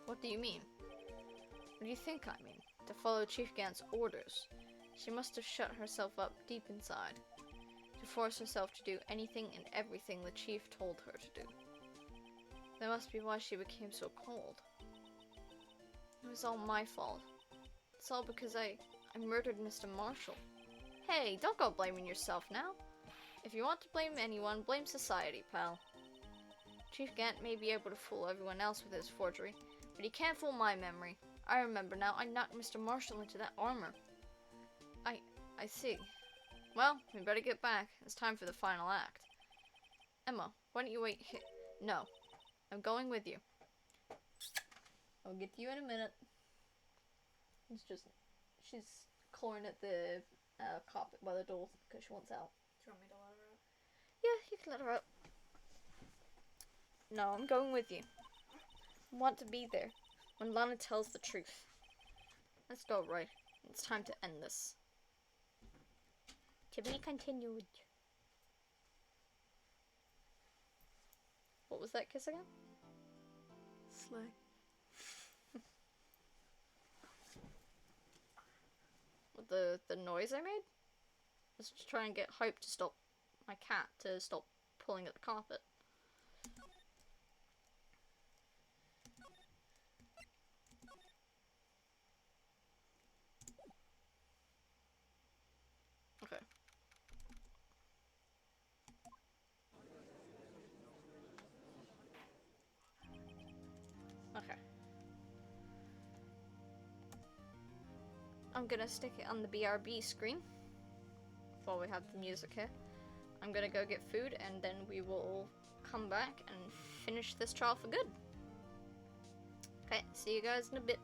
What do you mean? What do you think I mean? To follow Chief Gant's orders. She must have shut herself up deep inside, to force herself to do anything and everything the chief told her to do. That must be why she became so cold. It was all my fault. It's all because I murdered Mr. Marshall. Hey, don't go blaming yourself now. If you want to blame anyone, blame society, pal. Chief Gant may be able to fool everyone else with his forgery, but he can't fool my memory. I remember now, I knocked Mr. Marshall into that armor. I see. Well, we better get back. It's time for the final act. Emma, why don't you wait here? No. I'm going with you. I'll get to you in a minute. She's clawing at the carpet by the door because she wants out. Do you want me to let her out? Yeah, you can let her out. No, I'm going with you. I want to be there when Lana tells the truth. Let's go, Roy. It's time to end this. To be continued. What was that kiss again? Slay. What, the noise I made? I was just trying to get Hope to stop my cat to stop pulling at the carpet. Okay. Okay. I'm gonna stick it on the BRB screen while we have the music here. I'm gonna go get food and then we will come back and finish this trial for good. Okay, see you guys in a bit.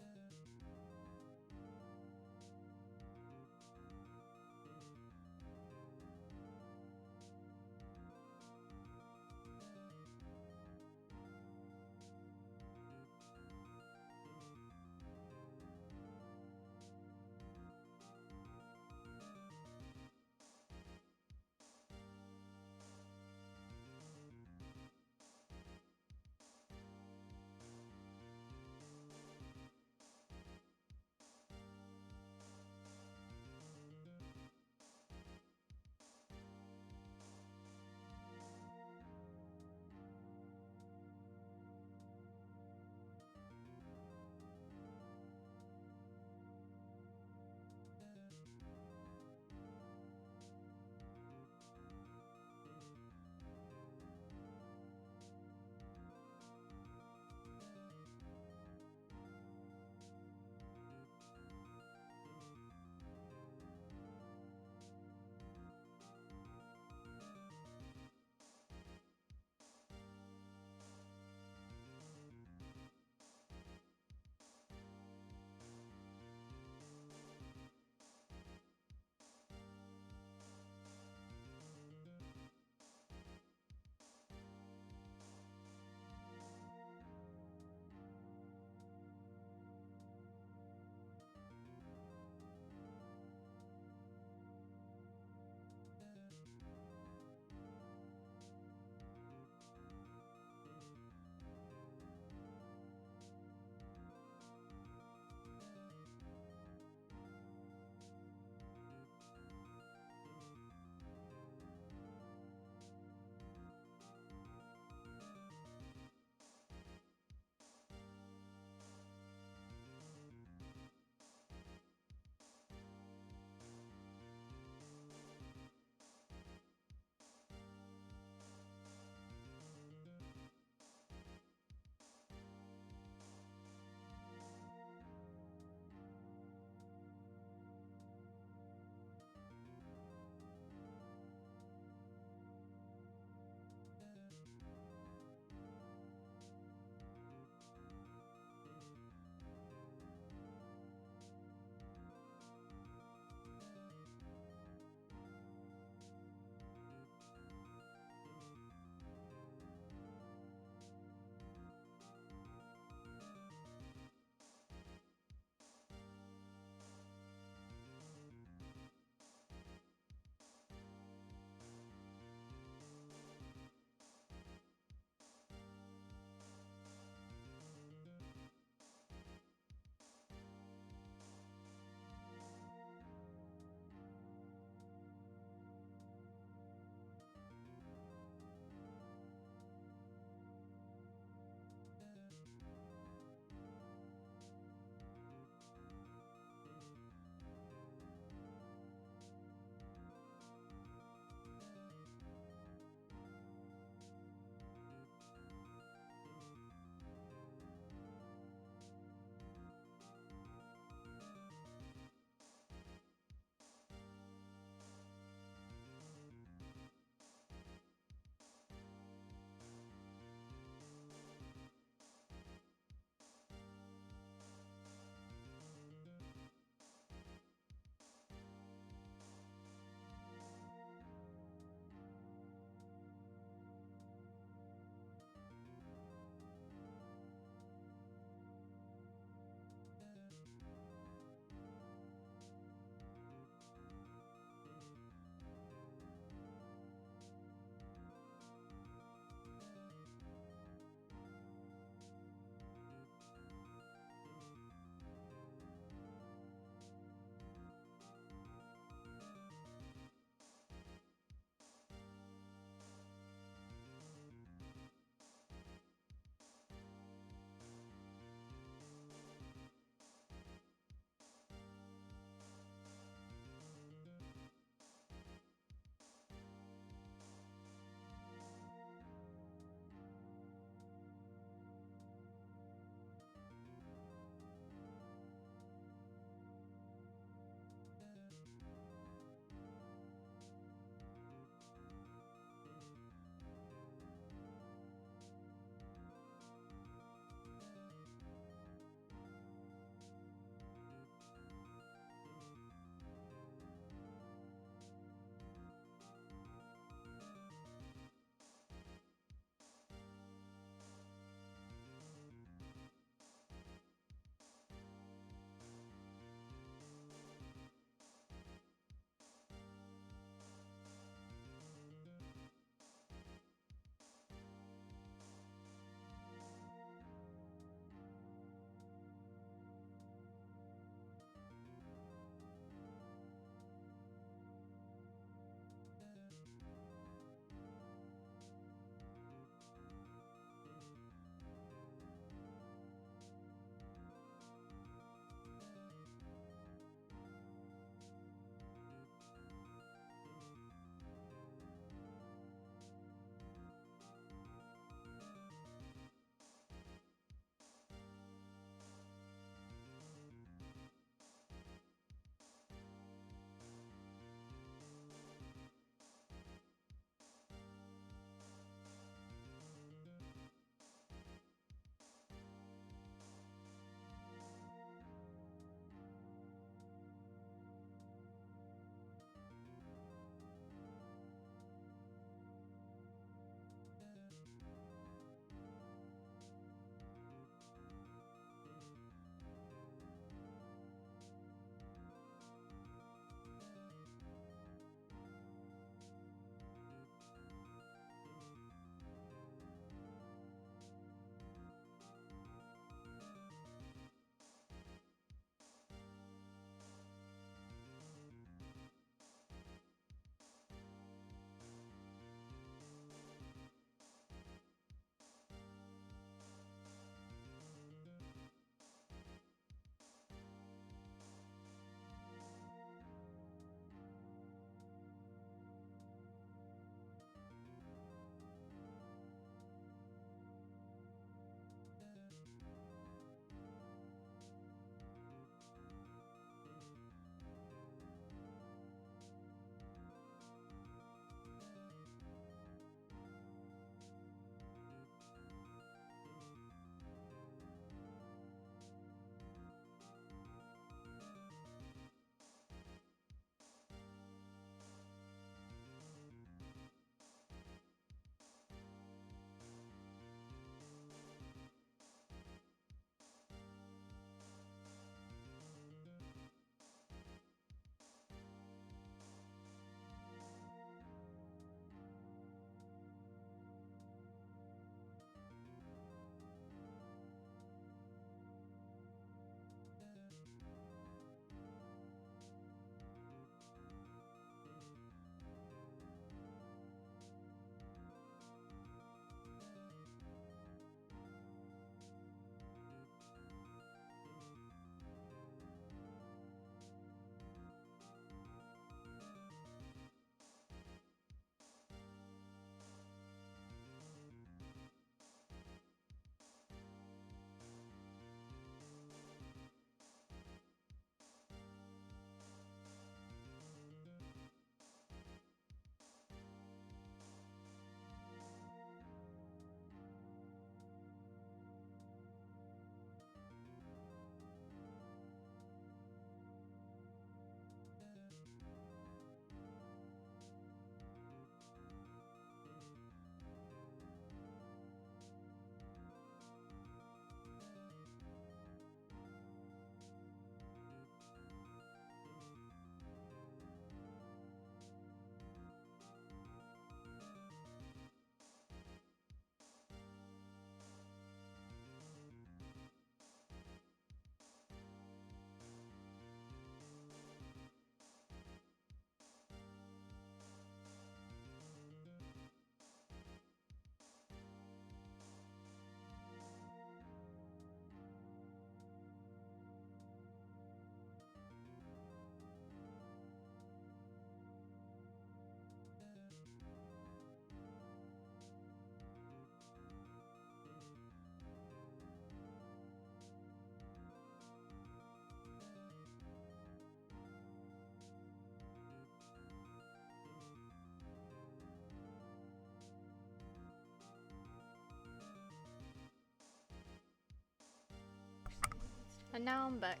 And now I'm back.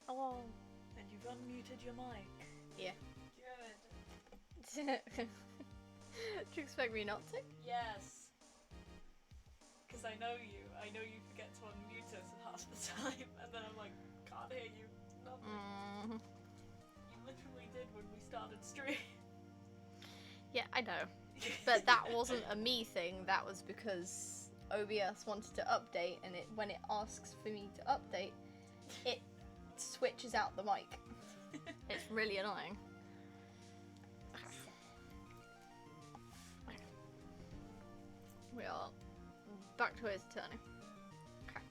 Hello. And you've unmuted your mic. Yeah. Good. Do you expect me not to? Yes. Because I know you. I know you forget to unmute us half the time, and then I'm like, can't hear you. Nothing. You literally did when we started stream. Yeah, I know. But that wasn't a me thing, that was because OBS wanted to update, and when it asks for me to update, it switches out the mic. It's really annoying. We are back to his turn. Okay.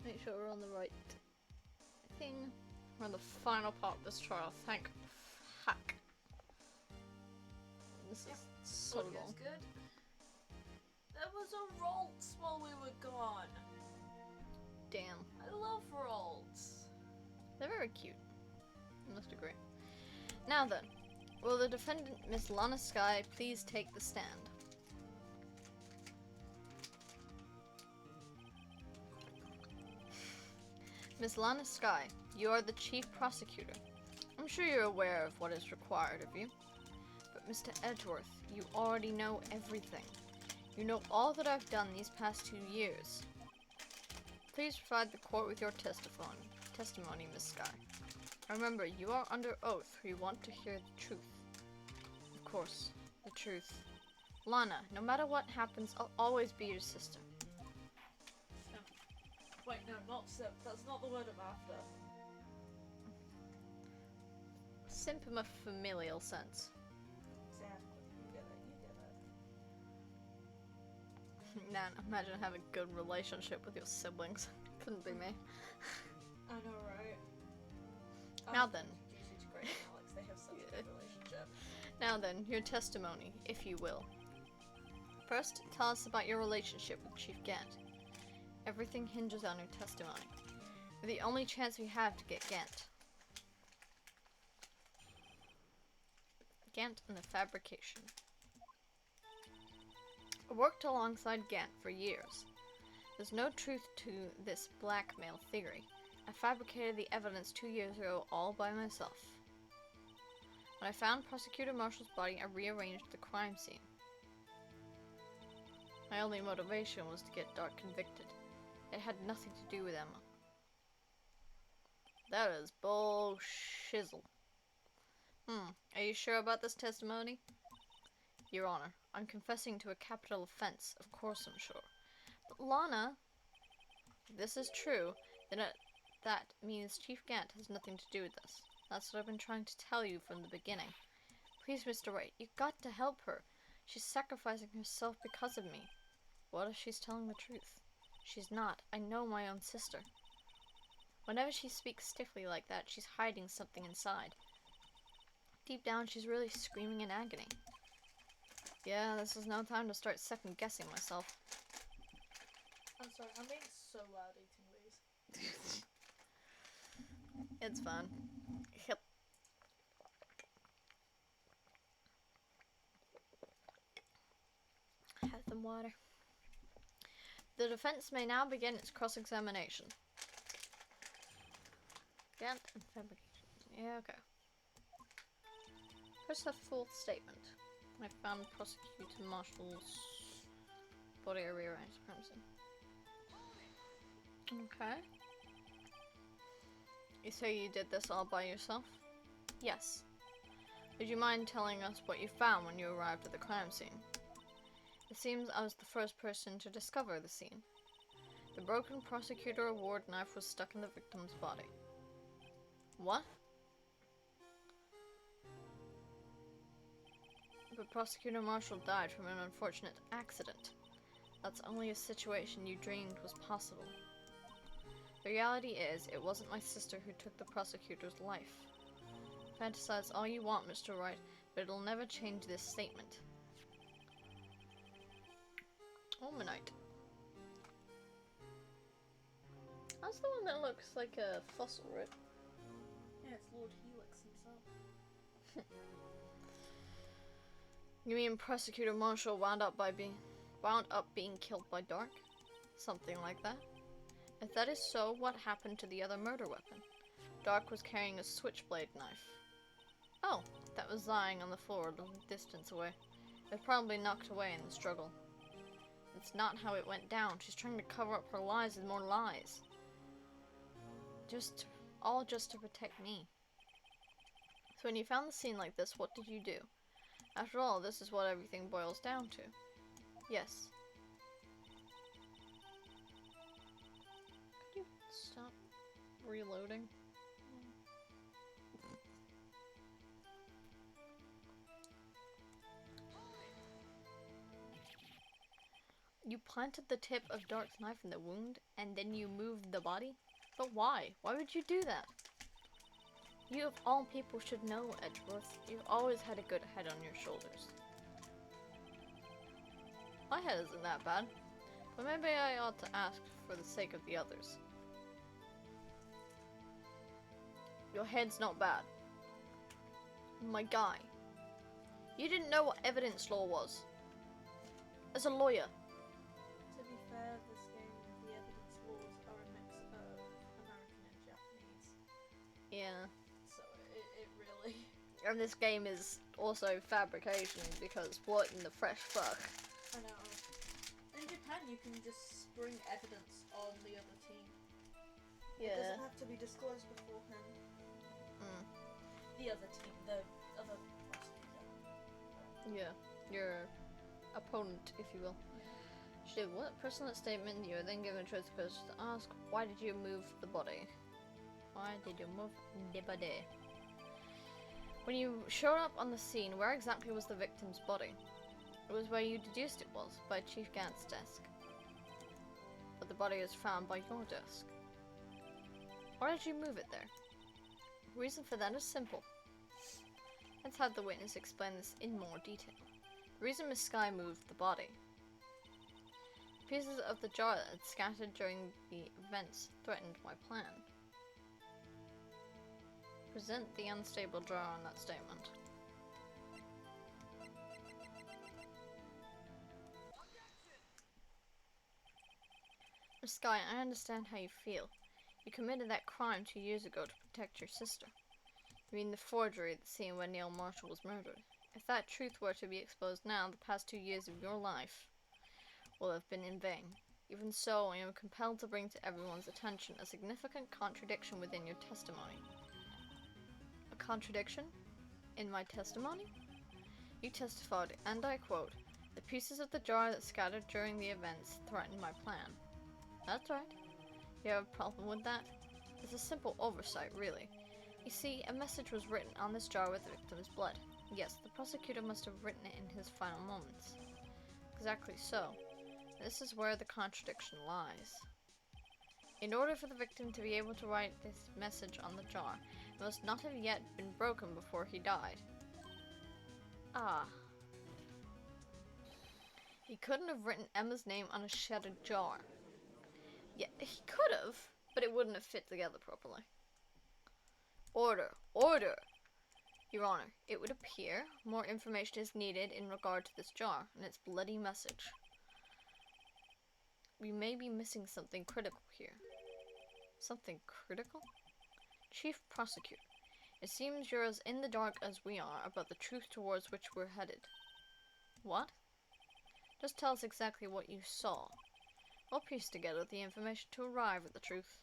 Make sure we're on the right thing. We're on the final part of this trial. Thank fuck. This is so long. Good. There was a Rolts while we were gone. Damn. I love Rolts. They're very cute. I must agree. Now then, will the defendant, Miss Lana Skye, please take the stand? Miss Lana Skye, you are the chief prosecutor. I'm sure you're aware of what is required of you. But Mr. Edgeworth, you already know everything. You know all that I've done these past 2 years. Please provide the court with your testimony, Miss Skye. Remember, you are under oath. We want to hear the truth. Of course, the truth. Lana, no matter what happens, I'll always be your sister. Wait, no, not sip. That's not the word I'm after. Simp in a familial sense. Exactly. You get it. Now, imagine having a good relationship with your siblings. Couldn't be me. I know, right? Now then. Usually great and Alex, they have such a good relationship. Now then, your testimony, if you will. First, tell us about your relationship with Chief Gant. Everything hinges on your testimony. We're the only chance we have to get Gant. Gant and the fabrication. I worked alongside Gant for years. There's no truth to this blackmail theory. I fabricated the evidence 2 years ago all by myself. When I found Prosecutor Marshall's body, I rearranged the crime scene. My only motivation was to get Dart convicted. It had nothing to do with Emma. That is bullshizzle. Are you sure about this testimony? Your Honor, I'm confessing to a capital offense. Of course I'm sure. But Lana, if this is true, then that means Chief Gant has nothing to do with this. That's what I've been trying to tell you from the beginning. Please, Mr. Wright, you've got to help her. She's sacrificing herself because of me. What if she's telling the truth? She's not. I know my own sister. Whenever she speaks stiffly like that, she's hiding something inside. Deep down, she's really screaming in agony. Yeah, this is no time to start second-guessing myself. I'm sorry, I'm being so loud eating these. It's fun. Yep. Have some water. The defense may now begin its cross-examination. Gant and fabrication. Yeah, okay. First, a full statement. I found Prosecutor Marshall's body. I rearranged the crime scene. Okay. You say you did this all by yourself? Yes. Would you mind telling us what you found when you arrived at the crime scene? It seems I was the first person to discover the scene. The broken prosecutor award knife was stuck in the victim's body. What? But Prosecutor Marshall died from an unfortunate accident. That's only a situation you dreamed was possible. The reality is, it wasn't my sister who took the prosecutor's life. Fantasize all you want, Mr. Wright, but it'll never change this statement. Omanite. That's the one that looks like a fossil, right? Yeah, it's Lord Helix himself. You mean Prosecutor Marshall wound up by Wound up being killed by Dark? Something like that. If that is so, what happened to the other murder weapon? Dark was carrying a switchblade knife. Oh, that was lying on the floor a little distance away. It was probably knocked away in the struggle. It's not how it went down. She's trying to cover up her lies with more lies. All just to protect me. So when you found the scene like this, what did you do? After all, this is what everything boils down to. Yes. Could you stop reloading? You planted the tip of Dark's knife in the wound, and then you moved the body? But why? Why would you do that? You of all people should know, Edgeworth. You've always had a good head on your shoulders. My head isn't that bad, but maybe I ought to ask for the sake of the others. Your head's not bad. My guy. You didn't know what evidence law was. As a lawyer. To be fair, this game, the evidence laws are a mix of American and Japanese. Yeah. So it really... And this game is also fabrication, because what in the fresh fuck? I know. In Japan, you can just spring evidence on the other team. It doesn't have to be disclosed beforehand. The other team, the other prosecutor. Yeah, your opponent, if you will. She did what? Personal statement. You are then given a choice to ask, why did you move the body? Why did you move the body? When you showed up on the scene, where exactly was the victim's body? It was where you deduced it was, by Chief Gant's desk. But the body was found by your desk. Why did you move it there? The reason for that is simple. Let's have the witness explain this in more detail. The reason Miss Sky moved the body. Pieces of the jar that had scattered during the events threatened my plan. Present the unstable jar on that statement. Miss Sky, I understand how you feel. You committed that crime 2 years ago to protect your sister. You mean the forgery at the scene when Neil Marshall was murdered. If that truth were to be exposed now, the past 2 years of your life will have been in vain. Even so, I am compelled to bring to everyone's attention a significant contradiction within your testimony. A contradiction? In my testimony? You testified, and I quote, the pieces of the jar that scattered during the events threatened my plan. That's right. You have a problem with that? It's a simple oversight, really. You see, a message was written on this jar with the victim's blood. Yes, the prosecutor must have written it in his final moments. Exactly so. This is where the contradiction lies. In order for the victim to be able to write this message on the jar, it must not have yet been broken before he died. Ah. He couldn't have written Emma's name on a shattered jar. Yeah, he could have, but it wouldn't have fit together properly. Order! Order! Your Honor, it would appear more information is needed in regard to this jar and its bloody message. We may be missing something critical here. Something critical? Chief Prosecutor, it seems you're as in the dark as we are about the truth towards which we're headed. What? Just tell us exactly what you saw. We'll piece together the information to arrive at the truth.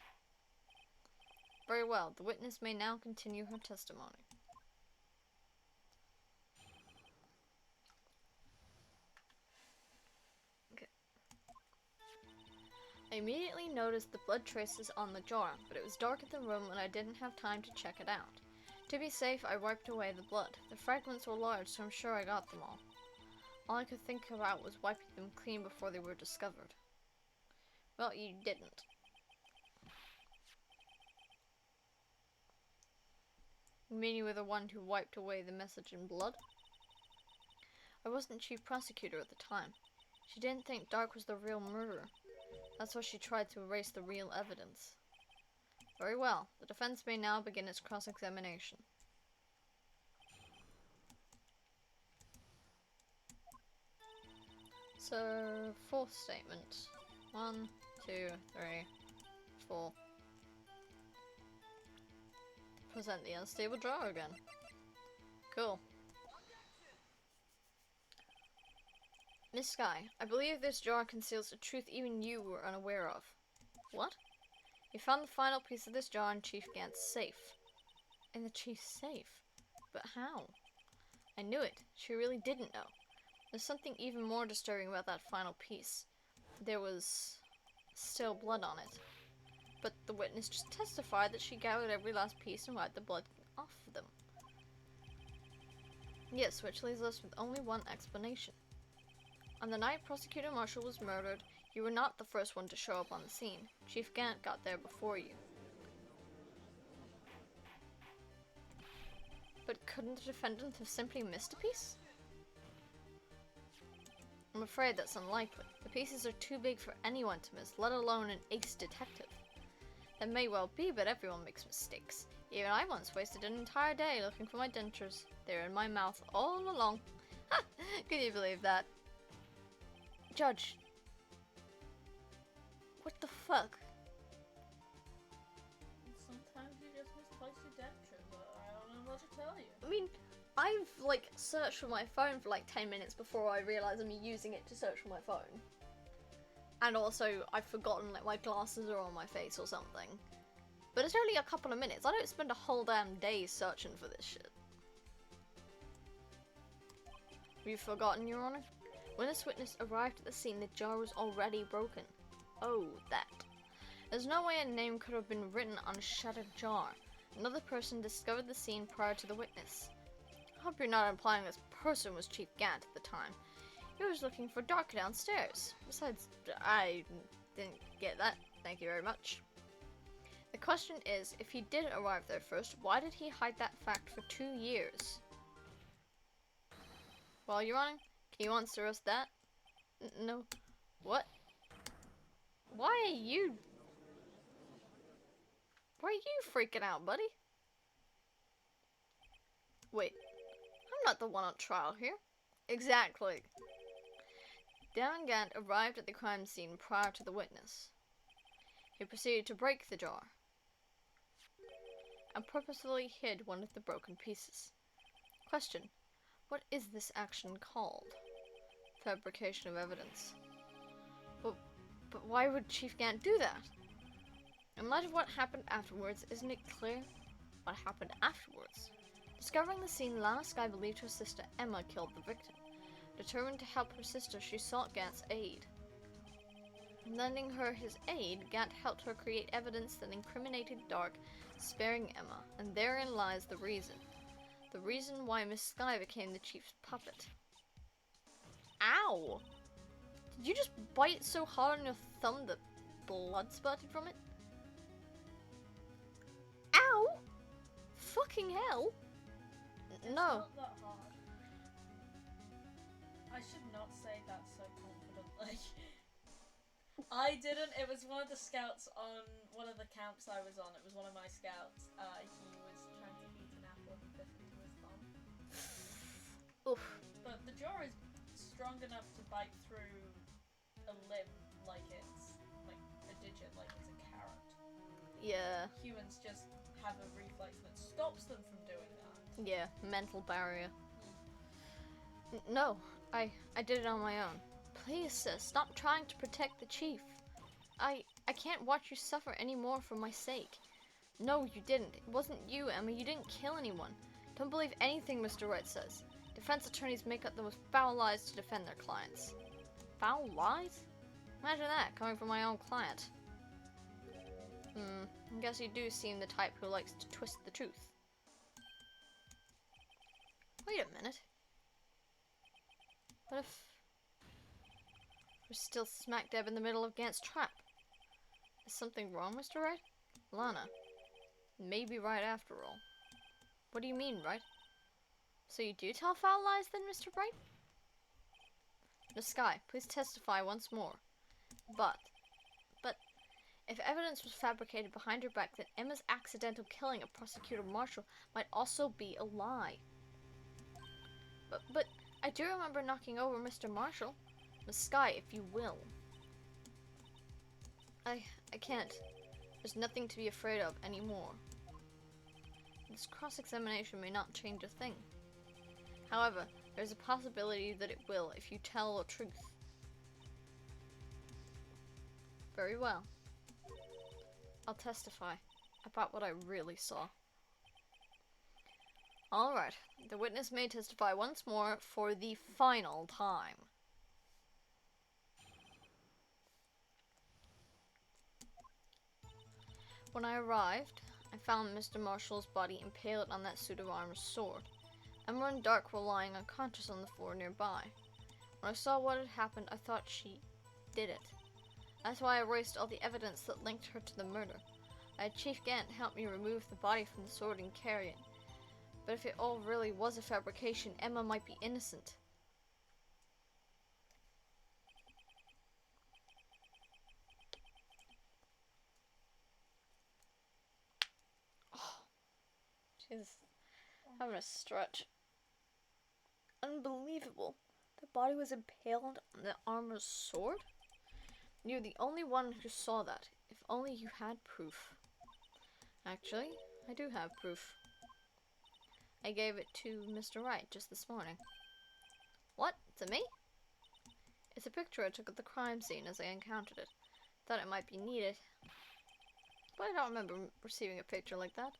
Very well, the witness may now continue her testimony. Okay. I immediately noticed the blood traces on the jar, but it was dark in the room and I didn't have time to check it out. To be safe, I wiped away the blood. The fragments were large, so I'm sure I got them all. All I could think about was wiping them clean before they were discovered. Well, you didn't. You mean you were the one who wiped away the message in blood? I wasn't chief prosecutor at the time. She didn't think Dark was the real murderer. That's why she tried to erase the real evidence. Very well. The defense may now begin its cross-examination. So, fourth statement. 1, 2, 3, 4. Present the unstable jar again. Cool. Miss Sky, I believe this jar conceals a truth even you were unaware of. What? You found the final piece of this jar in Chief Gant's safe. In the Chief's safe? But how? I knew it. She really didn't know. There's something even more disturbing about that final piece. There was still blood on it. But the witness just testified that she gathered every last piece and wiped the blood off of them. Yes, which leaves us with only one explanation. On the night Prosecutor Marshall was murdered, you were not the first one to show up on the scene. Chief Gant got there before you. But couldn't the defendant have simply missed a piece? I'm afraid that's unlikely. The pieces are too big for anyone to miss, let alone an ace detective. That may well be, but everyone makes mistakes. Even I once wasted an entire day looking for my dentures. They were in my mouth all along. Ha! Can you believe that? Judge. What the fuck? Sometimes you just misplace your dentures, I don't know what to tell you. I mean, I've like searched for my phone for like 10 minutes before I realise I'm using it to search for my phone. And also, I've forgotten like my glasses are on my face or something. But it's only a couple of minutes. I don't spend a whole damn day searching for this shit. Have you forgotten, Your Honor? When this witness arrived at the scene, the jar was already broken. Oh, that. There's no way a name could have been written on a shattered jar. Another person discovered the scene prior to the witness. I hope you're not implying this person was Chief Gant at the time. He was looking for Dark downstairs. Besides, I didn't get that. Thank you very much. The question is, if he did arrive there first, why did he hide that fact for 2 years? Well, Your Honor, can you answer us that? No. What? Why are you freaking out, buddy? Wait, I'm not the one on trial here. Exactly. Darren Gant arrived at the crime scene prior to the witness. He proceeded to break the jar and purposefully hid one of the broken pieces. Question: what is this action called? Fabrication of evidence. But why would Chief Gant do that? In light of what happened afterwards, isn't it clear what happened afterwards? Discovering the scene, Lana Skye believed her sister Emma killed the victim. Determined to help her sister, she sought Gant's aid. Lending her his aid, Gant helped her create evidence that incriminated Dark, sparing Emma, and therein lies the reason. The reason why Miss Skye became the chief's puppet. Ow! Did you just bite so hard on your thumb that blood spurted from it? Ow! Fucking hell! It's No. not that hard. I should not say that so confidently. I didn't. It was one of the scouts on one of the camps I was on. It was one of my scouts. He was trying to eat an apple and he bit into his thumb. Oof. But the jar is strong enough to bite through a limb like it's like a digit, like it's a carrot. Yeah. Humans just have a reflex that stops them from doing that. Yeah, mental barrier. No, I did it on my own. Please, sis, stop trying to protect the chief. I can't watch you suffer anymore for my sake. No, you didn't. It wasn't you, Emma. You didn't kill anyone. Don't believe anything Mr. Wright says. Defense attorneys make up the most foul lies to defend their clients. Foul lies? Imagine that, coming from my own client. I guess you do seem the type who likes to twist the truth. Wait a minute. What if we're still smack dab in the middle of Gant's trap? Is something wrong, Mr. Wright? Lana, maybe right after all. What do you mean, right? So you do tell foul lies then, Mr. Bright? Miss Skye, please testify once more. But, if evidence was fabricated behind her back, then Emma's accidental killing of Prosecutor Marshall might also be a lie. But I do remember knocking over Mr. Marshall. The sky, if you will. I can't. There's nothing to be afraid of anymore. This cross-examination may not change a thing. However, there's a possibility that it will if you tell the truth. Very well. I'll testify about what I really saw. Alright, the witness may testify once more for the final time. When I arrived, I found Mr. Marshall's body impaled on that suit of armor's sword. Emma and Dark were lying unconscious on the floor nearby. When I saw what had happened, I thought she did it. That's why I erased all the evidence that linked her to the murder. I had Chief Gant help me remove the body from the sword and carry it. But if it all really was a fabrication, Emma might be innocent. She's having a stretch. Unbelievable. The body was impaled on the armor's sword? You're the only one who saw that. If only you had proof. Actually, I do have proof. I gave it to Mr. Wright just this morning. What? To me? It's a picture I took of the crime scene as I encountered it. Thought it might be needed. But I don't remember receiving a picture like that.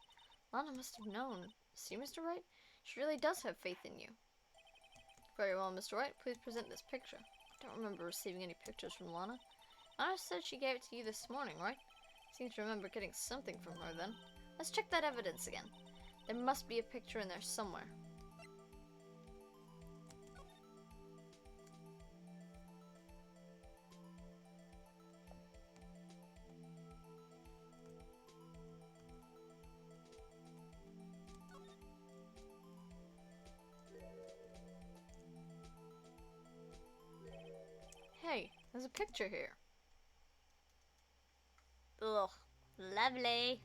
Lana must have known. See, Mr. Wright? She really does have faith in you. Very well, Mr. Wright. Please present this picture. I don't remember receiving any pictures from Lana. Lana said she gave it to you this morning, right? Seems to remember getting something from her then. Let's check that evidence again. There must be a picture in there somewhere. Hey, there's a picture here. Ugh, lovely.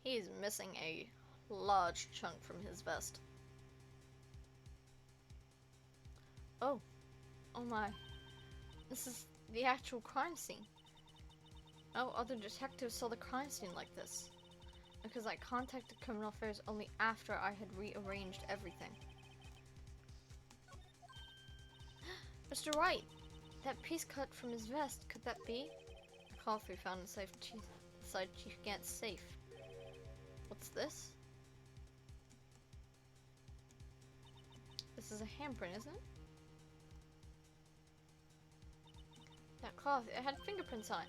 He's missing a large chunk from his vest. Oh my. This is the actual crime scene. No other detectives saw the crime scene like this. Because I contacted Criminal Affairs only after I had rearranged everything. Mr. Wright! That piece cut from his vest, could that be? A cloth we found inside Chief Gant's safe. What's this? This is a handprint, isn't it? That cloth, it had fingerprints on it.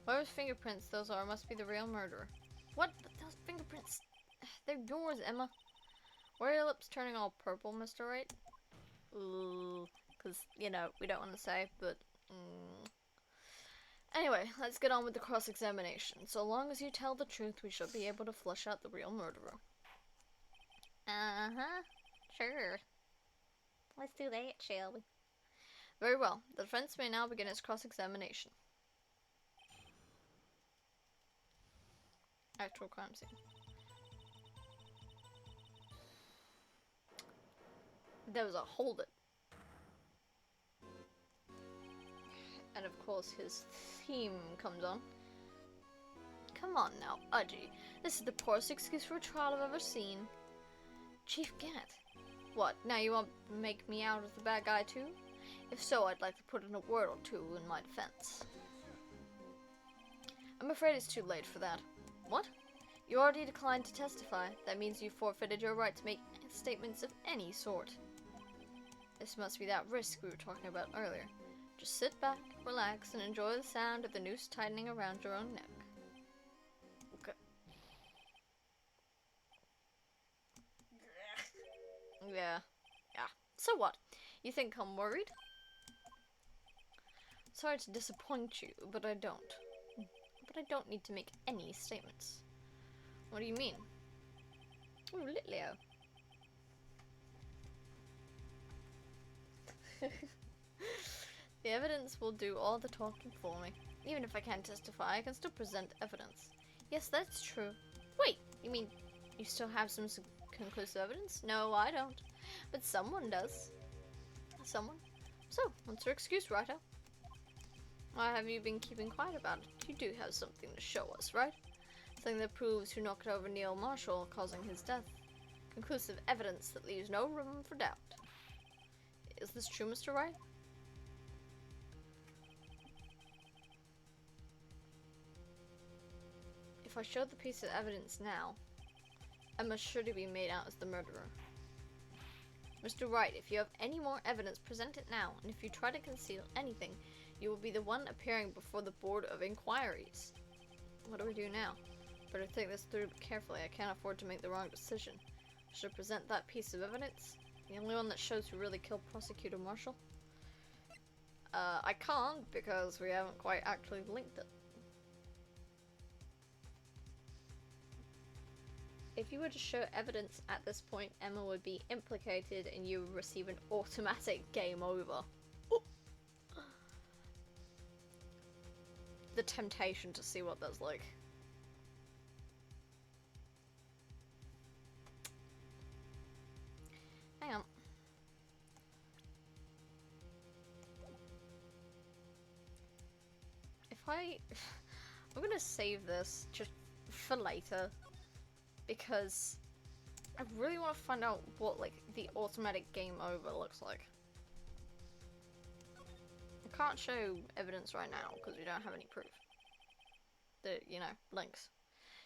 Whoever's fingerprints those are must be the real murderer. What? But those fingerprints, they're yours, Emma. Why are your lips turning all purple, Mr. Wright? Ooh. Because, you know, we don't want to say, but... Anyway, let's get on with the cross-examination. So long as you tell the truth, we should be able to flush out the real murderer. Uh-huh. Sure. Let's do that, shall we? Very well. The defense may now begin its cross-examination. Actual crime scene. There was a hold it. And of course his theme comes on. Come on now, Udgy. This is the poorest excuse for a trial I've ever seen. Chief Gant. What, now you want to make me out as the bad guy too? If so, I'd like to put in a word or two in my defense. I'm afraid it's too late for that. What? You already declined to testify. That means you forfeited your right to make statements of any sort. This must be that risk we were talking about earlier. Just sit back, relax, and enjoy the sound of the noose tightening around your own neck. Okay. Yeah. So what? You think I'm worried? Sorry to disappoint you, but I don't. But I don't need to make any statements. What do you mean? Ooh, Litleo. The evidence will do all the talking for me. Even if I can't testify, I can still present evidence. Yes, that's true. Wait, you mean you still have some conclusive evidence? No, I don't. But someone does. someone. So, what's your excuse, Righto? Why have you been keeping quiet about it? You do have something to show us, right? Something that proves who knocked over Neil Marshall, causing his death. Conclusive evidence that leaves no room for doubt. Is this true, Mr. Wright? If I showed the piece of evidence now, Emma's sure to be made out as the murderer. Mr. Wright, if you have any more evidence, present it now, and if you try to conceal anything, you will be the one appearing before the Board of Inquiries. What do we do now? Better think this through carefully. I can't afford to make the wrong decision. Should I present that piece of evidence? The only one that shows who really killed Prosecutor Marshall? I can't, because we haven't quite actually linked it. If you were to show evidence at this point, Emma would be implicated and you would receive an automatic game over. Ooh. The temptation to see what that's like. Hang on. I'm gonna save this just for later. Because I really want to find out what, like, the automatic game over looks like. I can't show evidence right now because we don't have any proof. Links.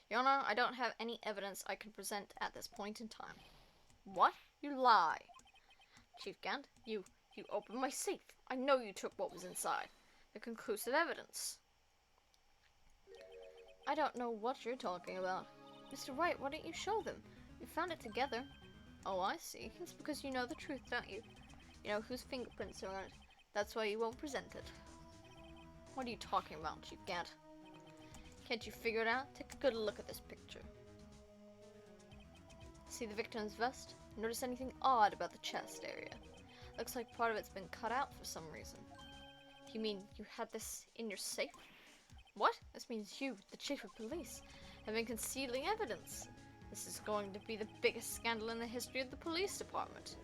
Your Honor, I don't have any evidence I can present at this point in time. What? You lie. Chief Gant, you opened my safe. I know you took what was inside. The conclusive evidence. I don't know what you're talking about. Mr. Wright, why don't you show them? We found it together. Oh, I see. It's because you know the truth, don't you? You know whose fingerprints are on it. That's why you won't present it. What are you talking about, Chief Gant? Can't you figure it out? Take a good look at this picture. See the victim's vest? Notice anything odd about the chest area? Looks like part of it's been cut out for some reason. You mean you had this in your safe? What? This means you, the chief of police, have been concealing evidence. This is going to be the biggest scandal in the history of the police department.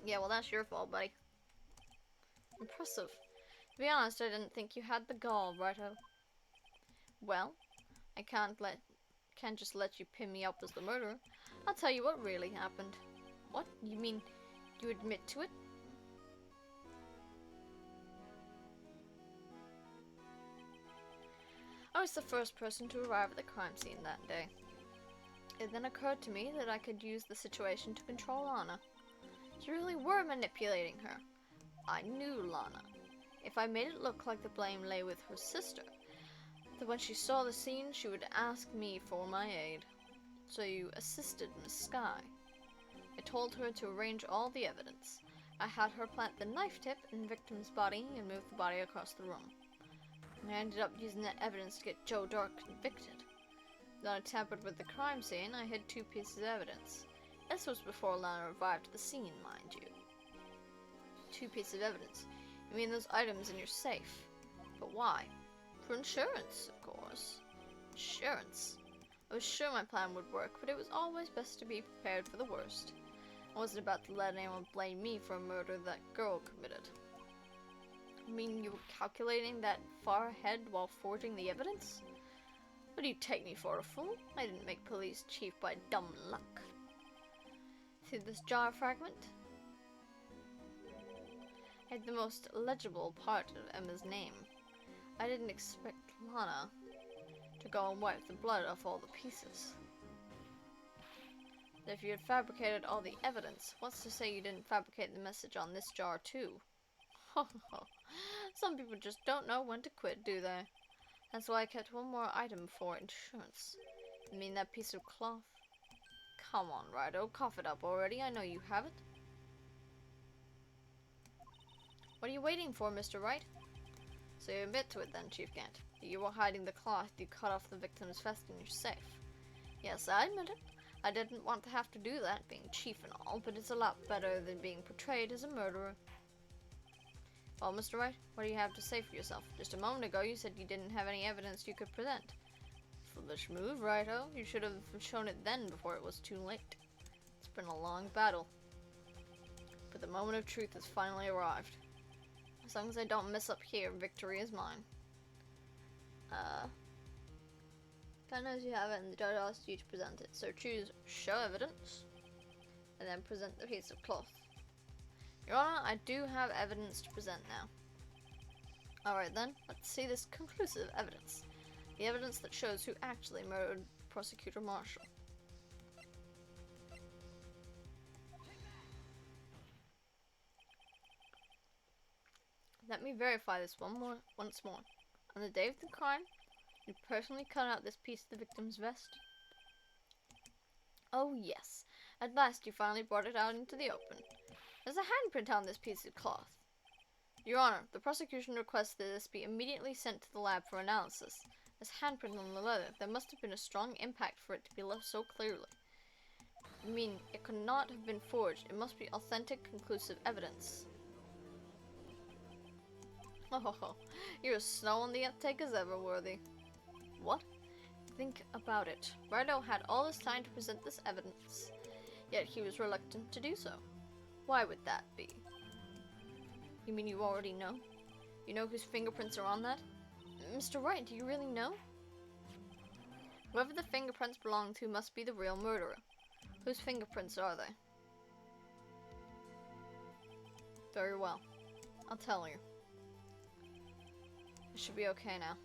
Yeah, well, that's your fault, buddy. Impressive. To be honest, I didn't think you had the gall, Righto. Well, I can't just let you pin me up as the murderer. I'll tell you what really happened. What? You mean you admit to it? I was the first person to arrive at the crime scene that day. It then occurred to me that I could use the situation to control Lana. You really were manipulating her. I knew Lana. If I made it look like the blame lay with her sister, that when she saw the scene, she would ask me for my aid. So you assisted Miss Skye. I told her to arrange all the evidence. I had her plant the knife tip in the victim's body and move the body across the room. I ended up using that evidence to get Joe Dark convicted. Then I tampered with the crime scene. I hid 2 pieces of evidence. This was before Lana arrived at the scene, mind you. 2 pieces of evidence. You mean those items in your safe? But why? For insurance, of course. Insurance. I was sure my plan would work, but it was always best to be prepared for the worst. I wasn't about to let anyone blame me for a murder that girl committed. You mean you were calculating that far ahead while forging the evidence? What do you take me for, a fool? I didn't make police chief by dumb luck. See this jar fragment? I had the most legible part of Emma's name. I didn't expect Lana to go and wipe the blood off all the pieces. If you had fabricated all the evidence, what's to say you didn't fabricate the message on this jar too? Some people just don't know when to quit, do they? That's why I kept one more item for insurance. You mean that piece of cloth? Come on, Rido, cough it up already. I know you have it. What are you waiting for, Mr. Wright? So you admit to it then, Chief Gant. You were hiding the cloth you cut off the victim's vest in your safe. Yes, I admit it. I didn't want to have to do that, being chief and all, but it's a lot better than being portrayed as a murderer. Well, Mr. Wright, what do you have to say for yourself? Just a moment ago you said you didn't have any evidence you could present. Foolish move, Righto. You should have shown it then before it was too late. It's been a long battle. But the moment of truth has finally arrived. As long as I don't mess up here, victory is mine. God knows you have it, and the judge asks you to present it. So choose show evidence, and then present the piece of cloth. Your Honor, I do have evidence to present now. Alright then, let's see this conclusive evidence. The evidence that shows who actually murdered Prosecutor Marshall. Let me verify this once more. On the day of the crime, you personally cut out this piece of the victim's vest? Oh yes, at last you finally brought it out into the open. There's a handprint on this piece of cloth. Your Honor, the prosecution requests that this be immediately sent to the lab for analysis. This handprint on the leather, there must have been a strong impact for it to be left so clearly. I mean, it could not have been forged. It must be authentic, conclusive evidence. Oh, you're as slow on the uptake as ever, Worthy. What? Think about it. Rido had all this time to present this evidence, yet he was reluctant to do so. Why would that be? You mean you already know? You know whose fingerprints are on that? Mr. Wright, do you really know? Whoever the fingerprints belong to must be the real murderer. Whose fingerprints are they? Very well. I'll tell you. It should be okay now.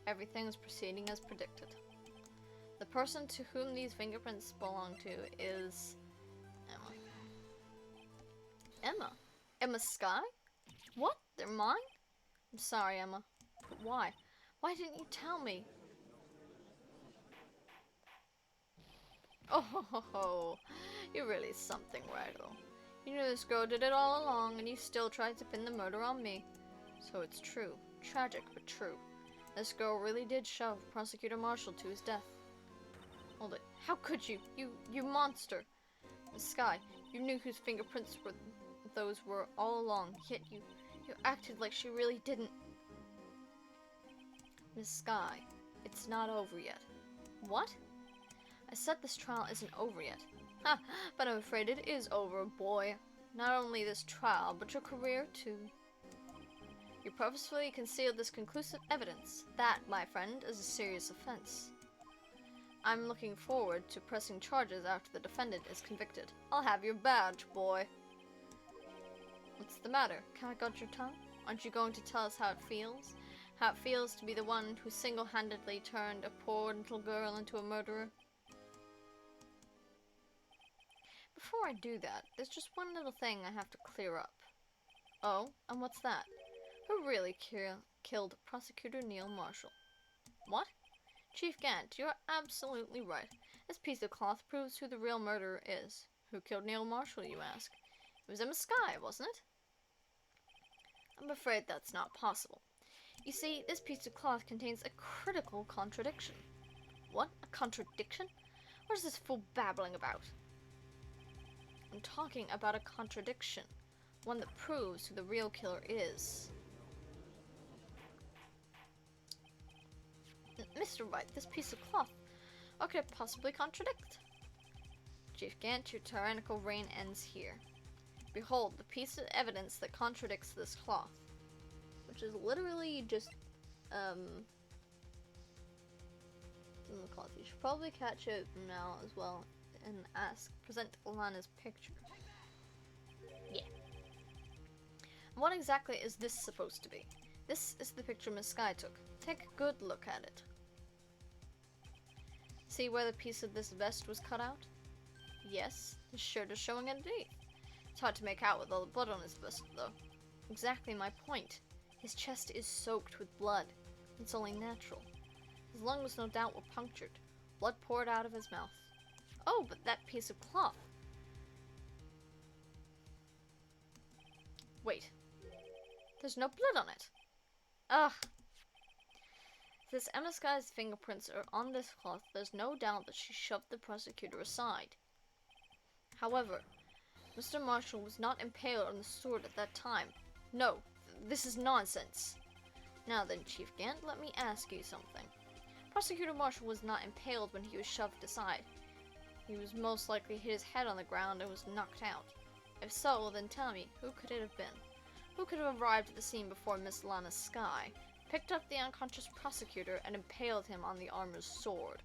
Everything is proceeding as predicted. The person to whom these fingerprints belong to is Emma. Emma? Emma Skye? What? They're mine? I'm sorry, Emma. But why? Why didn't you tell me? Oh, you're really something, Rido. You knew this girl did it all along, and you still tried to pin the murder on me. So it's true. Tragic, but true. This girl really did shove Prosecutor Marshall to his death. Hold it. How could you? You monster! Miss Skye, you knew whose fingerprints those were all along, yet you acted like she really didn't. Miss Skye, it's not over yet. What? I said this trial isn't over yet. Ha! But I'm afraid it is over, boy. Not only this trial, but your career too. You purposefully concealed this conclusive evidence. That, my friend, is a serious offense. I'm looking forward to pressing charges after the defendant is convicted. I'll have your badge, boy. What's the matter? Can't I got your tongue? Aren't you going to tell us how it feels? How it feels to be the one who single-handedly turned a poor little girl into a murderer? Before I do that, there's just one little thing I have to clear up. Oh, and what's that? Who really killed Prosecutor Neil Marshall? What? Chief Gant, you're absolutely right. This piece of cloth proves who the real murderer is. Who killed Neil Marshall, you ask? It was Emma Skye, wasn't it? I'm afraid that's not possible. You see, this piece of cloth contains a critical contradiction. What? A contradiction? What is this fool babbling about? I'm talking about a contradiction. One that proves who the real killer is. Mr. Wright, this piece of cloth, what could it possibly contradict? Chief Gant, your tyrannical reign ends here. Behold, the piece of evidence that contradicts this cloth. Which is literally just, in the cloth. You should probably catch it now as well and present Alana's picture. Yeah. What exactly is this supposed to be? This is the picture Miss Skye took. Take a good look at it. See where the piece of this vest was cut out? Yes, his shirt is showing underneath. It's hard to make out with all the blood on his vest, though. Exactly my point. His chest is soaked with blood. It's only natural. His lungs no doubt were punctured. Blood poured out of his mouth. Oh, but that piece of cloth. Wait. There's no blood on it. Ugh. Since Emma Skye's fingerprints are on this cloth, there's no doubt that she shoved the prosecutor aside. However, Mr. Marshall was not impaled on the sword at that time. No, this is nonsense. Now then, Chief Gant, let me ask you something. Prosecutor Marshall was not impaled when he was shoved aside. He was most likely hit his head on the ground and was knocked out. If so, then tell me, who could it have been? Who could have arrived at the scene before Miss Lana's Sky, picked up the unconscious prosecutor, and impaled him on the armor's sword?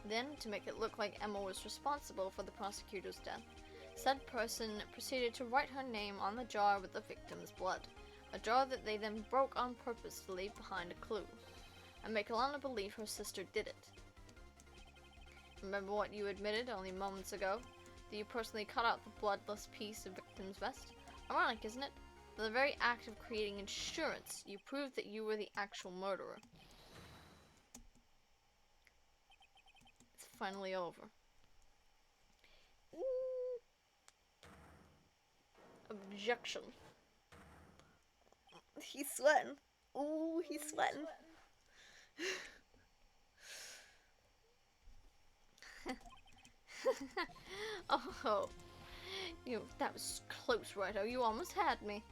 Then, to make it look like Emma was responsible for the prosecutor's death, said person proceeded to write her name on the jar with the victim's blood, a jar that they then broke on purpose to leave behind a clue, and make Alana believe her sister did it. Remember what you admitted only moments ago? That you personally cut out the bloodless piece of victim's vest? Ironic, isn't it? For the very act of creating insurance, you proved that you were the actual murderer. It's finally over. Objection. He's sweating. Ooh, he's sweating. Oh, that was close, Righto. You almost had me.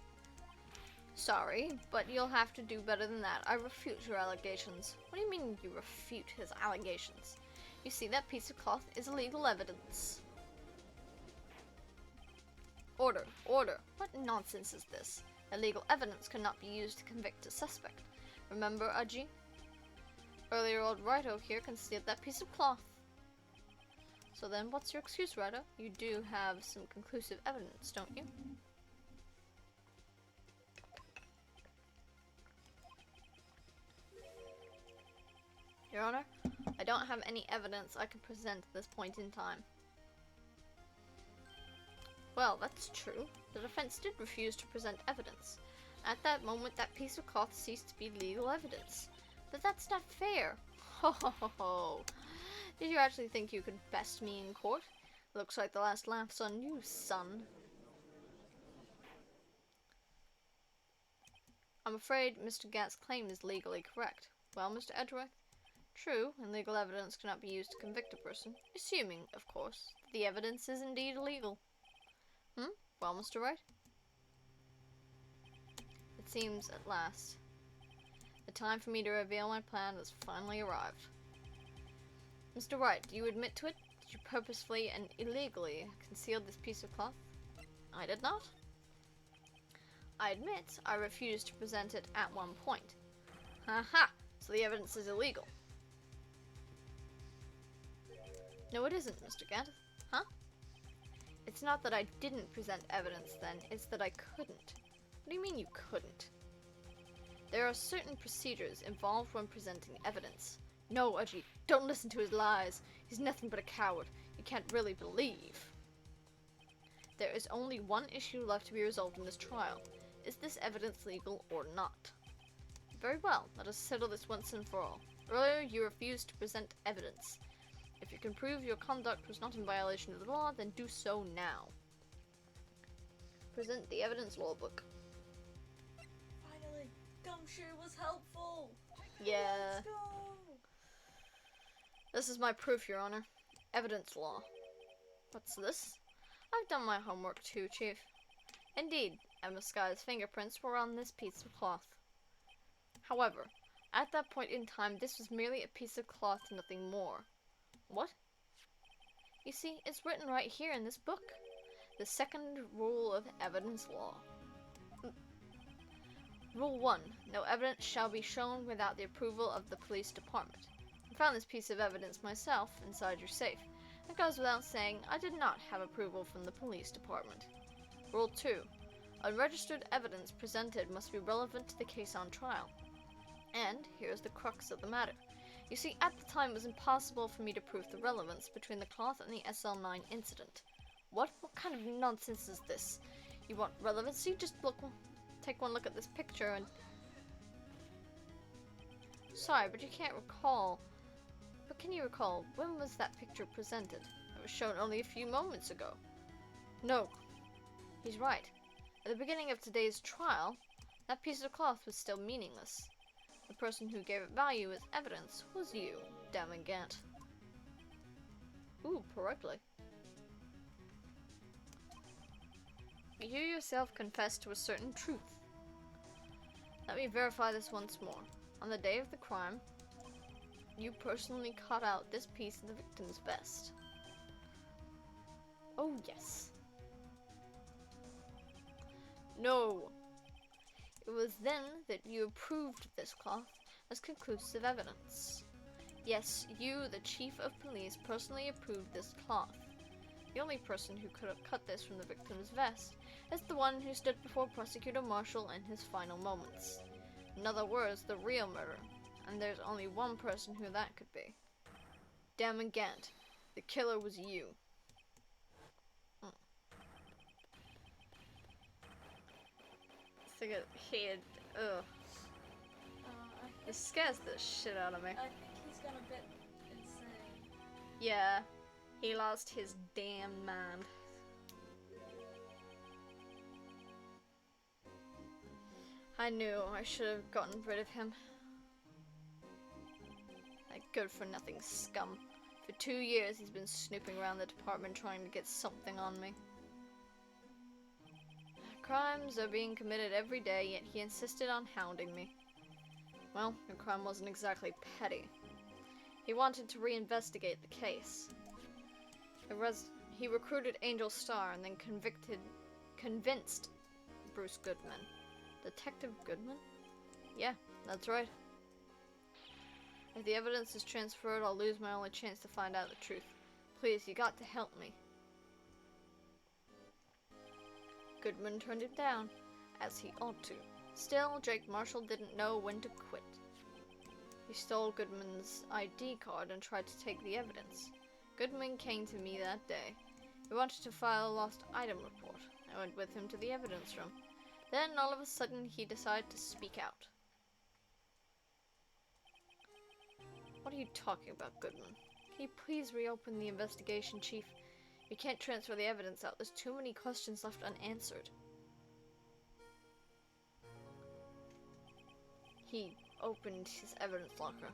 Sorry, but you'll have to do better than that. I refute your allegations. What do you mean you refute his allegations? You see, that piece of cloth is illegal evidence. Order, order. What nonsense is this? Illegal evidence cannot be used to convict a suspect. Remember, Aji? Earlier old Righto here concealed that piece of cloth. So then, what's your excuse, Righto? You do have some conclusive evidence, don't you? Your Honor, I don't have any evidence I can present at this point in time. Well, that's true. The defense did refuse to present evidence. At that moment, that piece of cloth ceased to be legal evidence. But that's not fair. Ho ho ho ho. Did you actually think you could best me in court? Looks like the last laugh's on you, son. I'm afraid Mr. Gatt's claim is legally correct. Well, Mr. Edgeworth? True, and legal evidence cannot be used to convict a person, assuming, of course, that the evidence is indeed illegal. Well, Mr. Wright? It seems, at last, the time for me to reveal my plan has finally arrived. Mr. Wright, do you admit to it? Did you purposefully and illegally conceal this piece of cloth? I did not. I admit I refused to present it at one point. Ha! So the evidence is illegal. No, it isn't, Mr. Gatt. Huh? It's not that I didn't present evidence then, it's that I couldn't. What do you mean you couldn't? There are certain procedures involved when presenting evidence. No, Aji, don't listen to his lies. He's nothing but a coward. You can't really believe. There is only one issue left to be resolved in this trial. Is this evidence legal or not? Very well, let us settle this once and for all. Earlier, you refused to present evidence. If you can prove your conduct was not in violation of the law, then do so now. Present the evidence law book. Finally, Gumshoe was helpful. Yeah. Let's go. This is my proof, Your Honor. Evidence law. What's this? I've done my homework too, Chief. Indeed, Emma Sky's fingerprints were on this piece of cloth. However, at that point in time, this was merely a piece of cloth, nothing more. What? You see, it's written right here in this book. The second rule of evidence law. Rule 1. No evidence shall be shown without the approval of the police department. I found this piece of evidence myself inside your safe. It goes without saying I did not have approval from the police department. Rule 2. Unregistered evidence presented must be relevant to the case on trial. And here's the crux of the matter. You see, at the time it was impossible for me to prove the relevance between the cloth and the SL9 incident. What kind of nonsense is this? You want relevancy? Just take one look at this picture and... Sorry, but you can't recall. But can you recall, when was that picture presented? It was shown only a few moments ago. No. He's right. At the beginning of today's trial, that piece of cloth was still meaningless. The person who gave it value as evidence was you, damn Gant. Ooh, correctly. You yourself confessed to a certain truth. Let me verify this once more. On the day of the crime, you personally cut out this piece of the victim's vest. Oh, yes. No. It was then that you approved this cloth as conclusive evidence. Yes, you, the chief of police, personally approved this cloth. The only person who could have cut this from the victim's vest is the one who stood before Prosecutor Marshall in his final moments. In other words, the real murderer. And there's only one person who that could be. Damn and Gant, the killer was you. It's like a head. Ugh. This scares the shit out of me. I think he's gone a bit insane. Yeah, he lost his damn mind. I knew I should have gotten rid of him. That good-for-nothing scum. For 2 years he's been snooping around the department trying to get something on me. Crimes are being committed every day, yet he insisted on hounding me. Well, the crime wasn't exactly petty. He wanted to reinvestigate the case. He recruited Angel Starr and then convinced Bruce Goodman. Detective Goodman? Yeah, that's right. If the evidence is transferred, I'll lose my only chance to find out the truth. Please, you got to help me. Goodman turned it down, as he ought to. Still, Jake Marshall didn't know when to quit. He stole Goodman's ID card and tried to take the evidence. Goodman came to me that day. He wanted to file a lost item report. I went with him to the evidence room. Then, all of a sudden, he decided to speak out. What are you talking about, Goodman? Can you please reopen the investigation, Chief? You can't transfer the evidence out. There's too many questions left unanswered. He opened his evidence locker,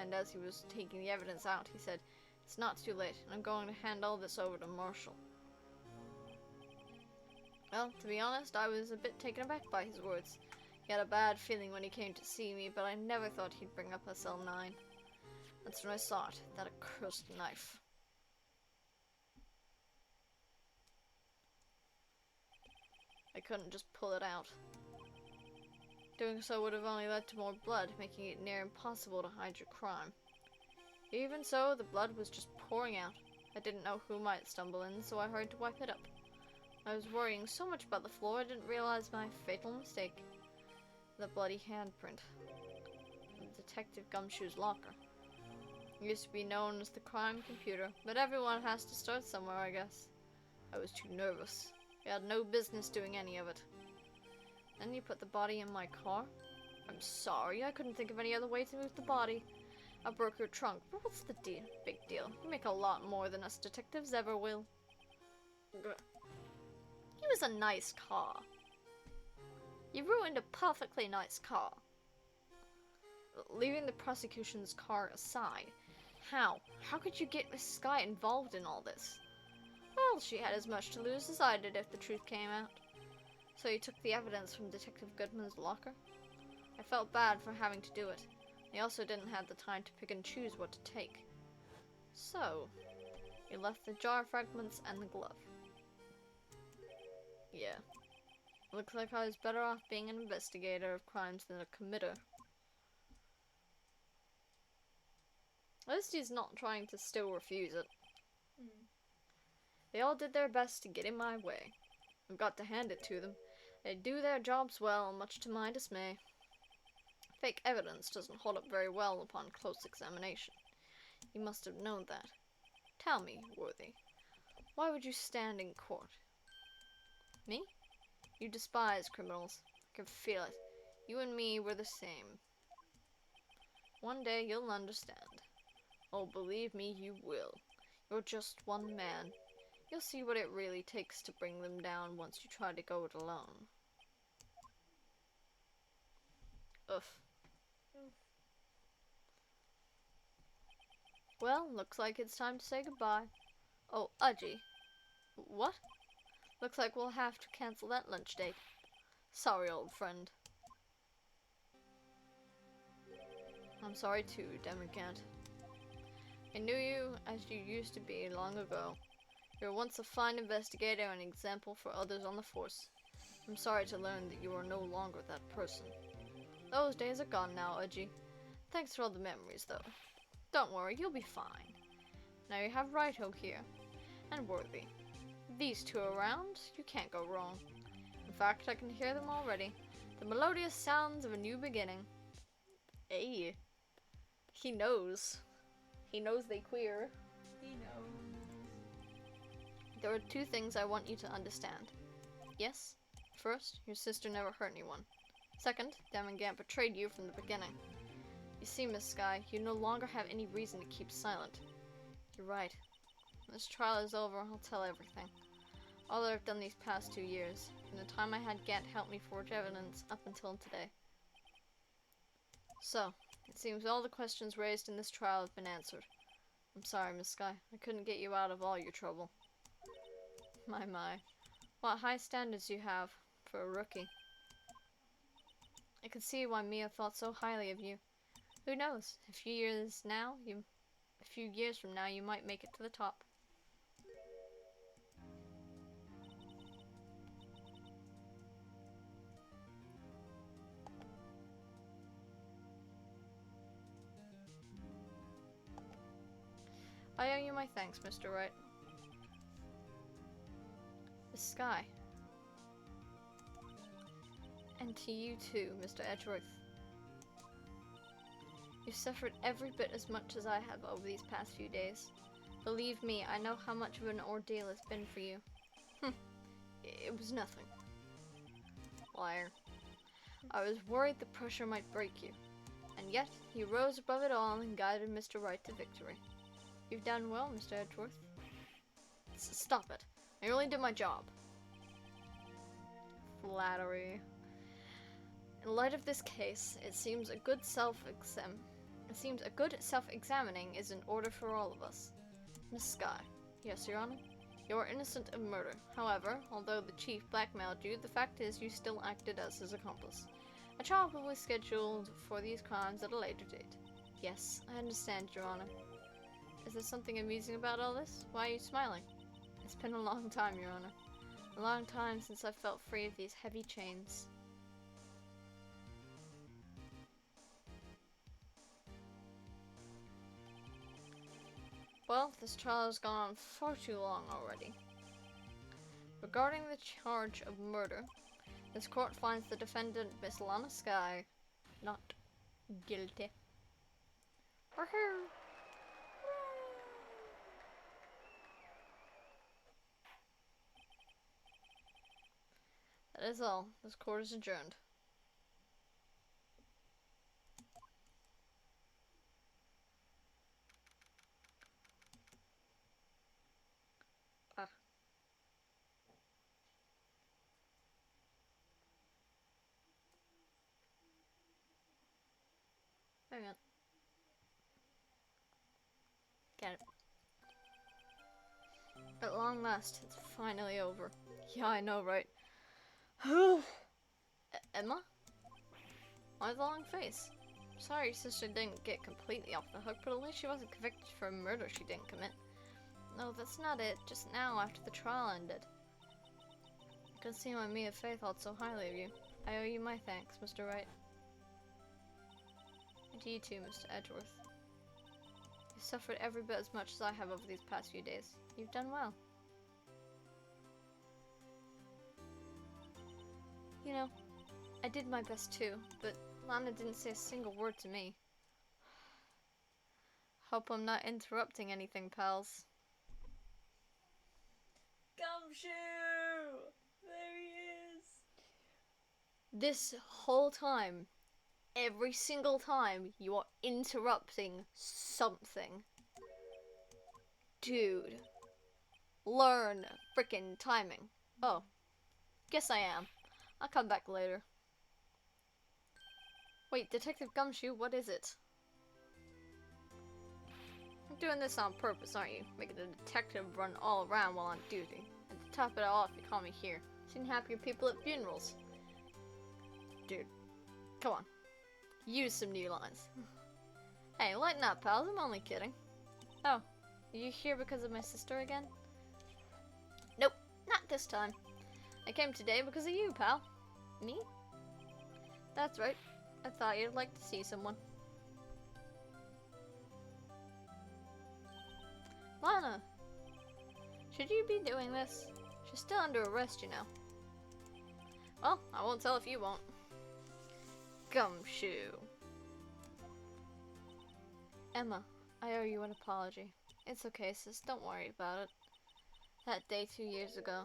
and as he was taking the evidence out, he said, "It's not too late, and I'm going to hand all this over to Marshall." Well, to be honest, I was a bit taken aback by his words. He had a bad feeling when he came to see me, but I never thought he'd bring up SL9. That's when I saw it, that accursed knife. I couldn't just pull it out. Doing so would have only led to more blood, making it near impossible to hide your crime. Even so, the blood was just pouring out. I didn't know who might stumble in, so I hurried to wipe it up. I was worrying so much about the floor, I didn't realize my fatal mistake. The bloody handprint. Detective Gumshoe's locker. It used to be known as the crime computer, but everyone has to start somewhere, I guess. I was too nervous. I had no business doing any of it. Then you put the body in my car? I'm sorry, I couldn't think of any other way to move the body. I broke your trunk, but what's the big deal? You make a lot more than us detectives ever will. It was a nice car. You ruined a perfectly nice car. Leaving the prosecution's car aside, how could you get Miss Sky involved in all this? Well, she had as much to lose as I did if the truth came out. So you took the evidence from Detective Goodman's locker? I felt bad for having to do it. I also didn't have the time to pick and choose what to take. So, you left the jar fragments and the glove. Yeah. Looks like I was better off being an investigator of crimes than a committer. At least he's not trying to still refuse it. They all did their best to get in my way. I've got to hand it to them. They do their jobs well, much to my dismay. Fake evidence doesn't hold up very well upon close examination. You must have known that. Tell me, Worthy, why would you stand in court? Me? You despise criminals. I can feel it. You and me were the same. One day you'll understand. Oh, believe me, you will. You're just one man. You'll see what it really takes to bring them down once you try to go it alone. Ugh. Well, looks like it's time to say goodbye. Oh, Udgy. What? Looks like we'll have to cancel that lunch date. Sorry, old friend. I'm sorry too, Demigant. I knew you as you used to be long ago. You were once a fine investigator and an example for others on the force. I'm sorry to learn that you are no longer that person. Those days are gone now, Udgy. Thanks for all the memories, though. Don't worry, you'll be fine. Now you have Righto here, and Worthy. These two around, you can't go wrong. In fact, I can hear them already. The melodious sounds of a new beginning. Hey. He knows. He knows they queer. He knows. There are two things I want you to understand. Yes? First, your sister never hurt anyone. Second, Damangant betrayed you from the beginning. You see, Miss Sky, you no longer have any reason to keep silent. You're right. When this trial is over, I'll tell everything. All that I've done these past 2 years, from the time I had Gant help me forge evidence up until today. So, it seems all the questions raised in this trial have been answered. I'm sorry, Miss Sky. I couldn't get you out of all your trouble. My. What high standards you have for a rookie. I can see why Mia thought so highly of you. Who knows? A few years from now, you might make it to the top. I owe you my thanks, Mr. Wright. The sky. And to you too, Mr. Edgeworth. You've suffered every bit as much as I have over these past few days. Believe me, I know how much of an ordeal it's been for you. It was nothing. Liar. I was worried the pressure might break you. And yet, you rose above it all and guided Mr. Wright to victory. You've done well, Mr. Edgeworth. Stop it. I only did my job. Flattery. In light of this case, it seems a good self-examining is in order for all of us. Miss Sky. Yes, Your Honor? You are innocent of murder. However, although the chief blackmailed you, the fact is you still acted as his accomplice. A trial will be scheduled for these crimes at a later date. Yes, I understand, Your Honor. Is there something amusing about all this? Why are you smiling? It's been a long time, Your Honor. A long time since I felt free of these heavy chains. Well, this trial has gone on far too long already. Regarding the charge of murder, this court finds the defendant, Miss Lana Sky, not guilty. Woohoo! That is all. This court is adjourned. Hang on. Get it. At long last, it's finally over. Yeah, I know, right? Emma? Why the long face? Sorry your sister didn't get completely off the hook, but at least she wasn't convicted for a murder she didn't commit. No, that's not it. Just now, after the trial ended. I could see why Mia Faye thought so highly of you. I owe you my thanks, Mr. Wright. And to you too, Mr. Edgeworth. You've suffered every bit as much as I have over these past few days. You've done well. You know, I did my best too, but Lana didn't say a single word to me. Hope I'm not interrupting anything, pals. Gumshoe! There he is! This whole time, every single time, you are interrupting something. Dude. Learn frickin' timing. Oh. Guess I am. I'll come back later. Wait, Detective Gumshoe, what is it? You're doing this on purpose, aren't you? Making the detective run all around while on duty. And to top it all off, you call me here. Seen happier people at funerals. Dude, come on. Use some new lines. Hey, lighten up, pals. I'm only kidding. Oh, are you here because of my sister again? this time. I came today because of you, pal. Me? That's right. I thought you'd like to see someone. Lana! Should you be doing this? She's still under arrest, you know. Well, I won't tell if you won't. Gumshoe. Emma, I owe you an apology. It's okay, sis. Don't worry about it. That day 2 years ago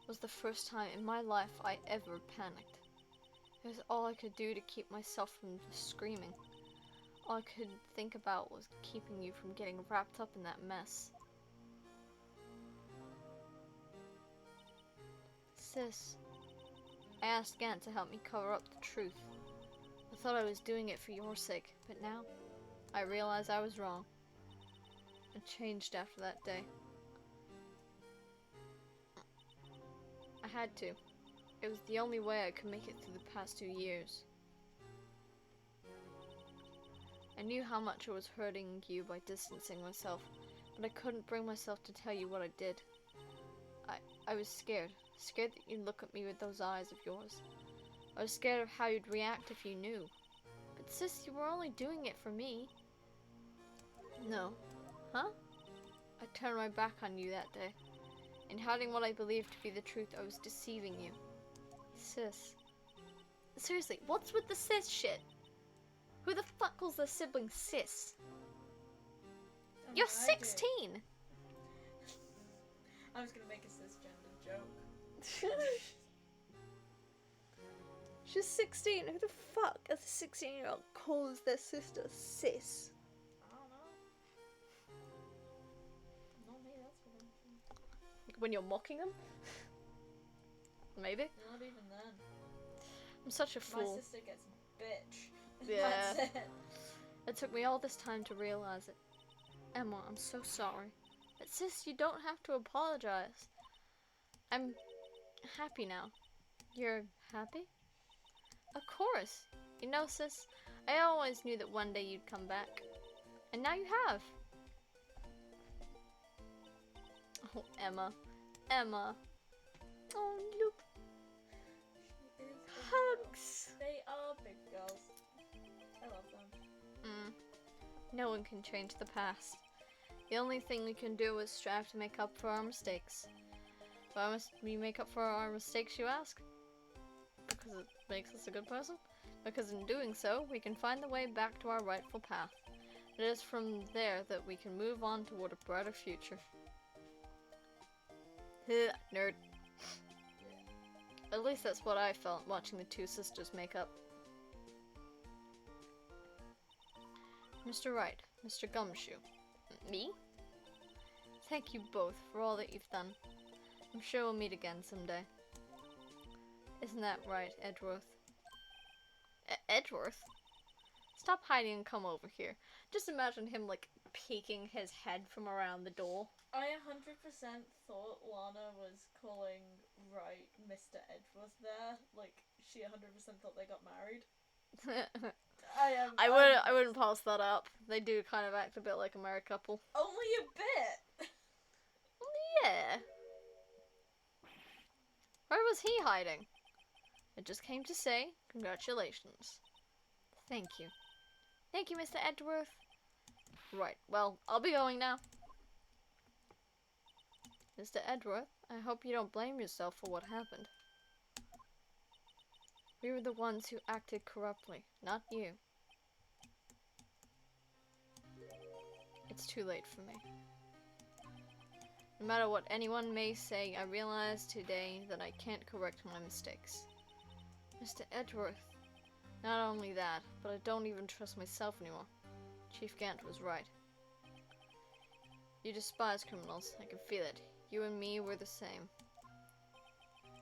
was the first time in my life I ever panicked. It was all I could do to keep myself from screaming. All I could think about was keeping you from getting wrapped up in that mess. Sis, I asked Gant to help me cover up the truth. I thought I was doing it for your sake, but now I realize I was wrong. I changed after that day. I had to. It was the only way I could make it through the past 2 years. I knew how much I was hurting you by distancing myself, but I couldn't bring myself to tell you what I did. I was scared. Scared that you'd look at me with those eyes of yours. I was scared of how you'd react if you knew. But sis, you were only doing it for me. No. Huh? I turned my back on you that day. In hiding what I believed to be the truth, I was deceiving you. Sis. Seriously, what's with the sis shit? Who the fuck calls their sibling sis? You're 16! I was gonna make a cisgender joke. She's 16. Who the fuck as a 16-year-old calls their sister sis? I don't know. Not me, that's what I'm thinking. When you're mocking them? Maybe? Not even then. I'm such a fool. My sister gets bitch. Yeah. That's it. It took me all this time to realize it. Emma, I'm so sorry. But sis, you don't have to apologize. I'm happy now. You're happy? Of course. You know, sis, I always knew that one day you'd come back. And now you have. Oh, Emma. Emma. Oh, look. She is big Hugs. girls. They are big girls. I love them. No one can change the past. The only thing we can do is strive to make up for our mistakes. Why must we make up for our mistakes, you ask? Because it makes us a good person? Because in doing so, we can find the way back to our rightful path. It is from there that we can move on toward a brighter future. Nerd. At least that's what I felt watching the two sisters make up. Mr. Wright, Mr. Gumshoe. Me? Thank you both for all that you've done. I'm sure we'll meet again someday. Isn't that right, Edgeworth? Edgeworth? Stop hiding and come over here. Just imagine him, like, peeking his head from around the door. I 100% thought Lana was calling Wright Mr. Edgeworth there. Like, she 100% thought they got married. I wouldn't pass that up. They do kind of act a bit like a married couple. Only a bit! Yeah. Where was he hiding? I just came to say congratulations. Thank you. Thank you, Mr. Edgeworth. Right, well, I'll be going now. Mr. Edgeworth, I hope you don't blame yourself for what happened. We were the ones who acted corruptly, not you. It's too late for me. No matter what anyone may say, I realize today that I can't correct my mistakes. Mr. Edgeworth, not only that, but I don't even trust myself anymore. Chief Gant was right. You despise criminals, I can feel it. You and me were the same.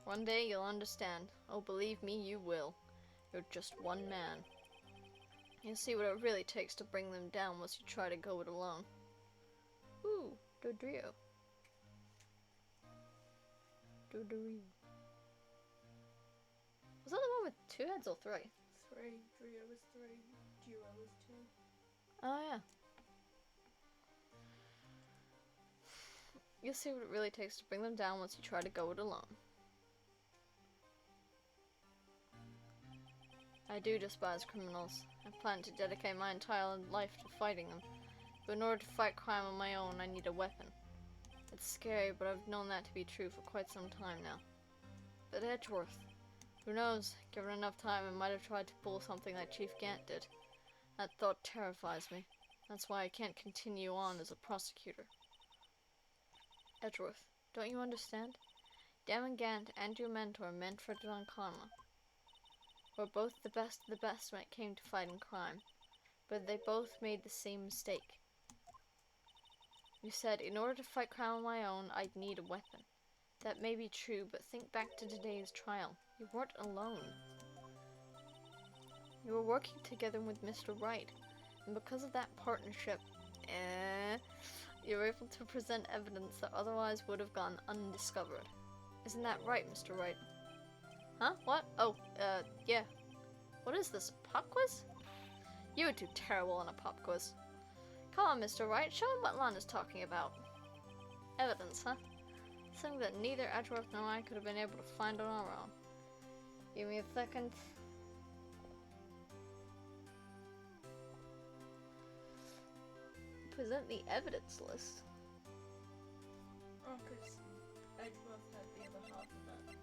One day you'll understand. Oh, believe me, you will. You're just one man. You'll see what it really takes to bring them down once you try to go it alone. Ooh, Dodrio. Dodrio. Was that the one with 2 heads or 3? 3. Trio was 3. Duo was 2. Oh yeah. You'll see what it really takes to bring them down once you try to go it alone. I do despise criminals. I plan to dedicate my entire life to fighting them. But in order to fight crime on my own, I need a weapon. It's scary, but I've known that to be true for quite some time now. But Edgeworth, who knows, given enough time I might have tried to pull something like Chief Gant did. That thought terrifies me. That's why I can't continue on as a prosecutor. Edgeworth, don't you understand? Damon Gant and your mentor, Manfred von Karma, were both the best of the best when it came to fighting crime, but they both made the same mistake. You said, in order to fight crime on my own, I'd need a weapon. That may be true, but think back to today's trial. You weren't alone. You were working together with Mr. Wright, and because of that partnership, you were able to present evidence that otherwise would have gone undiscovered. Isn't that right, Mr. Wright? Huh? What? Oh, yeah. What is this, a pop quiz? You would do terrible on a pop quiz. Come on, Mr. Wright, show him what Lana's talking about. Evidence, huh? Something that neither Edgeworth nor I could have been able to find on our own. Give me a second. Present the evidence list. Oh, because Edgeworth had the other half of that.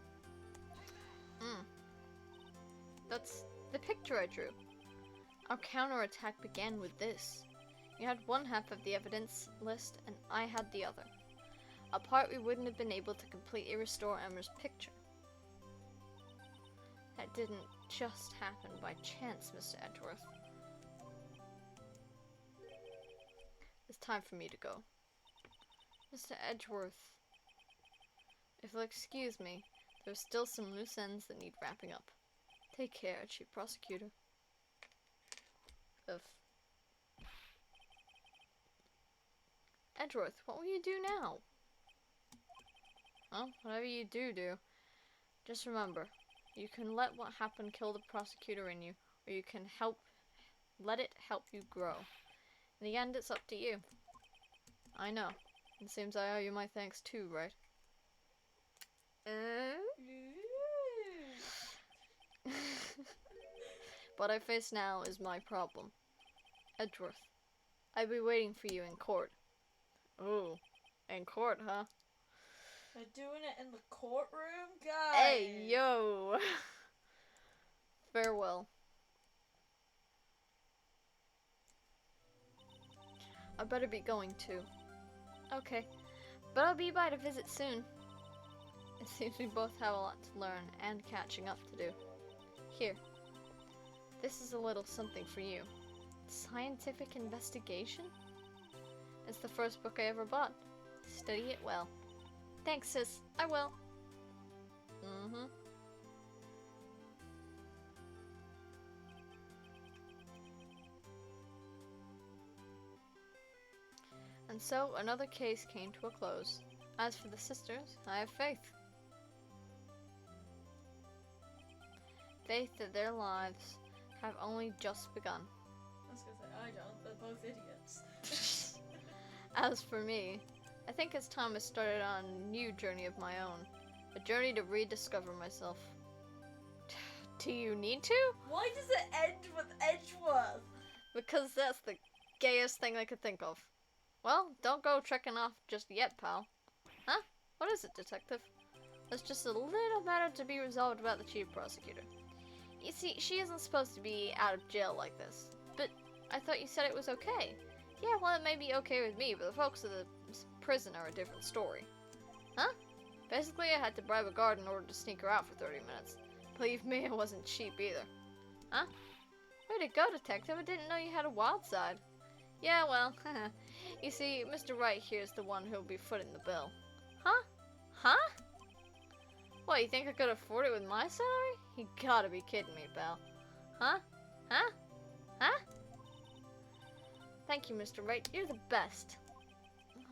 That's the picture I drew. Our counterattack began with this. You had one half of the evidence list, and I had the other. Apart, we wouldn't have been able to completely restore Emma's picture. That didn't just happen by chance, Mr. Edgeworth. It's time for me to go. Mr. Edgeworth, if you'll excuse me, there's still some loose ends that need wrapping up. Take care, Chief Prosecutor. Edgeworth, what will you do now? Well, whatever you do, just remember, you can let what happened kill the prosecutor in you, or you can let it help you grow. In the end, it's up to you. I know. It seems I owe you my thanks too, right? What I face now is my problem. Edgeworth, I'll be waiting for you in court. Ooh, in court, huh? They're doing it in the courtroom, guys. Hey, yo! Farewell. I better be going too. Okay, but I'll be by to visit soon. It seems we both have a lot to learn and catching up to do. Here, this is a little something for you. Scientific investigation? It's the first book I ever bought. Study it well. Thanks, sis. I will. And so, another case came to a close. As for the sisters, I have faith. Faith that their lives have only just begun. I was gonna say, I don't. They're both idiots. As for me, I think it's time I started on a new journey of my own. A journey to rediscover myself. Do you need to? Why does it end with Edgeworth? Because that's the gayest thing I could think of. Well, don't go trekking off just yet, pal. Huh? What is it, detective? There's just a little matter to be resolved about the chief prosecutor. You see, she isn't supposed to be out of jail like this. But I thought you said it was okay. Yeah, well, it may be okay with me, but the folks at the prison are a different story. Huh? Basically, I had to bribe a guard in order to sneak her out for 30 minutes. Believe me, it wasn't cheap either. Huh? Way to go, detective. I didn't know you had a wild side. Yeah, well, you see, Mr. Wright here's the one who'll be footing the bill. Huh? Huh? What, you think I could afford it with my salary? You gotta be kidding me, pal. Huh? Huh? Huh? Thank you, Mr. Wright. You're the best.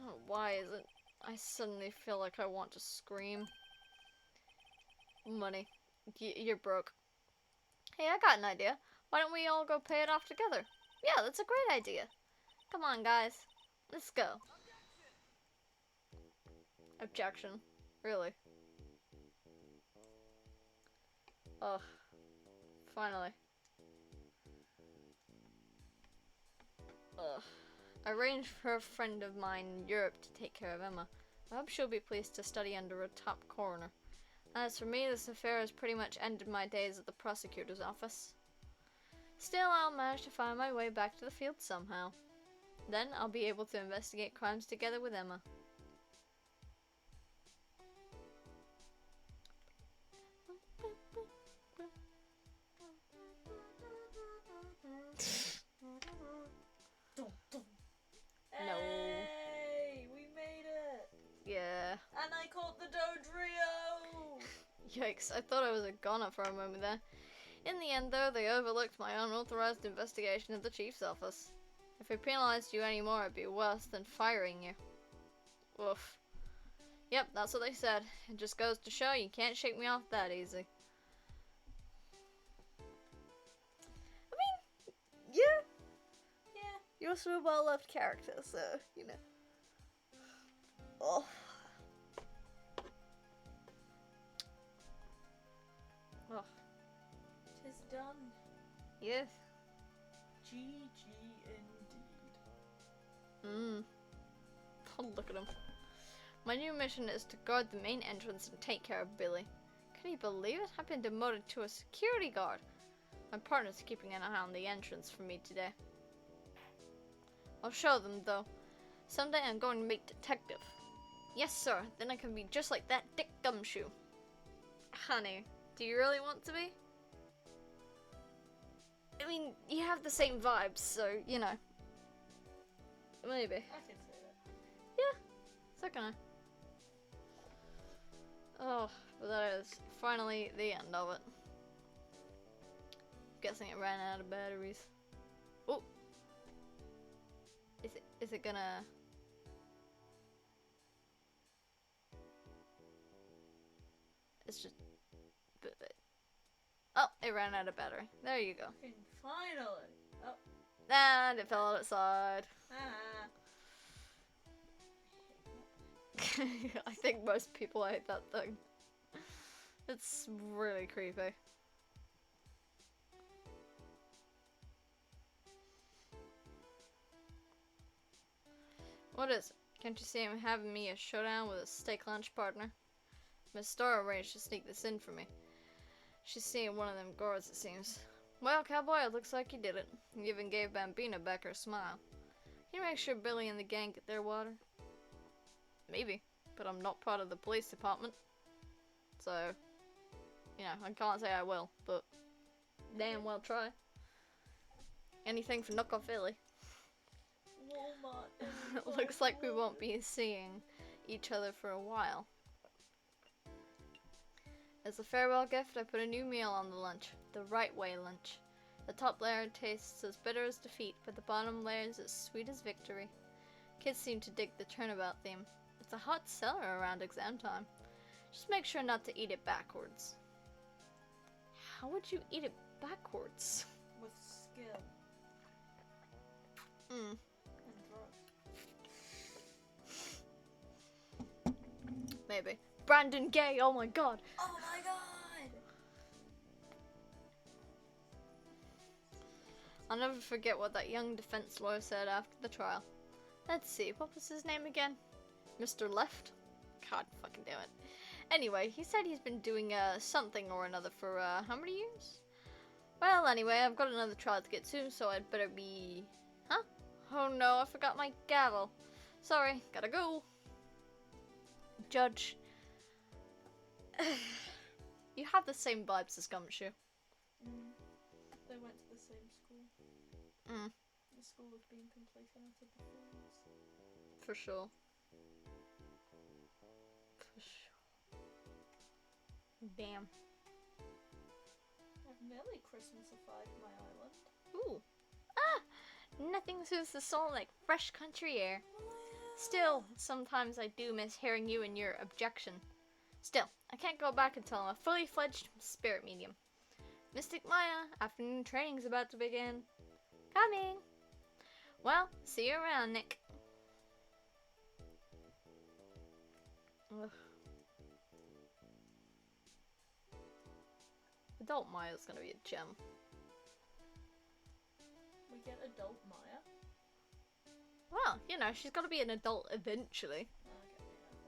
Oh, why is it I suddenly feel like I want to scream? Money. You're broke. Hey, I got an idea. Why don't we all go pay it off together? Yeah, that's a great idea. Come on, guys. Let's go. Objection. Really? Ugh. Finally. Ugh. I arranged for a friend of mine in Europe to take care of Emma. I hope she'll be pleased to study under a top coroner. As for me, this affair has pretty much ended my days at the prosecutor's office. Still, I'll manage to find my way back to the field somehow. Then I'll be able to investigate crimes together with Emma. No. Hey, we made it! Yeah. And I caught the Dodrio! Yikes, I thought I was a goner for a moment there. In the end, though, they overlooked my unauthorized investigation of the chief's office. If I penalized you anymore, it'd be worse than firing you. Woof. Yep, that's what they said. It just goes to show you can't shake me off that easy. I mean, yeah. Yeah. You're also a well-loved character, so, you know. Oh. Oh. Tis done. Yes. GG indeed. Oh, look at him. My new mission is to guard the main entrance and take care of Billy. Can you believe it? I've been demoted to a security guard. My partner's keeping an eye on the entrance for me today. I'll show them, though. Someday I'm going to make detective. Yes, sir. Then I can be just like that Dick Gumshoe. Honey, do you really want to be? I mean, you have the same vibes, so, you know. Maybe. I can say that. Yeah, so can I. Oh, but that is finally the end of it. Guessing it ran out of batteries. Oh! Is it gonna... It's just... Oh, it ran out of battery. There you go. Finally! Oh. And it fell outside. Ah. I think most people hate that thing. It's really creepy. What is it? Can't you see I'm having me a showdown with a steak lunch partner? Miss Star arranged to sneak this in for me. She's seeing one of them guards, it seems. Well, cowboy, it looks like you did it. You even gave Bambina back her smile. Can you make sure Billy and the gang get their water? Maybe, but I'm not part of the police department. So, you know, I can't say I will, but damn well try. Anything for knock off Billy. Walmart. Looks like we won't be seeing each other for a while. As a farewell gift, I put a new meal on the lunch. The right way lunch. The top layer tastes as bitter as defeat, but the bottom layer is as sweet as victory. Kids seem to dig the turnabout theme. It's a hot seller around exam time. Just make sure not to eat it backwards. How would you eat it backwards? With skill. Hmm. And drugs. Maybe. Brandon Gay, oh my god! Oh my god! I'll never forget what that young defense lawyer said after the trial. Let's see, what was his name again? Mr. Left? God fucking damn it. Anyway, he said he's been doing something or another for how many years? Well, anyway, I've got another trial to get to, so I'd better be... Huh? Oh no, I forgot my gavel. Sorry, gotta go. Judge. You have the same vibes as Gumshoe. They went to the same school. The school of being complete and utter buffoons. For sure. For sure. Damn. I've nearly Christmasified my island. Ooh. Ah! Nothing soothes the soul like fresh country air. Still, sometimes I do miss hearing you and your objection. Still, I can't go back until I'm a fully fledged spirit medium. Mystic Maya, afternoon training's about to begin. Coming! Well, see you around, Nick. Ugh. Adult Maya's gonna be a gem. We get adult Maya. Well, you know, she's gotta be an adult eventually. Okay,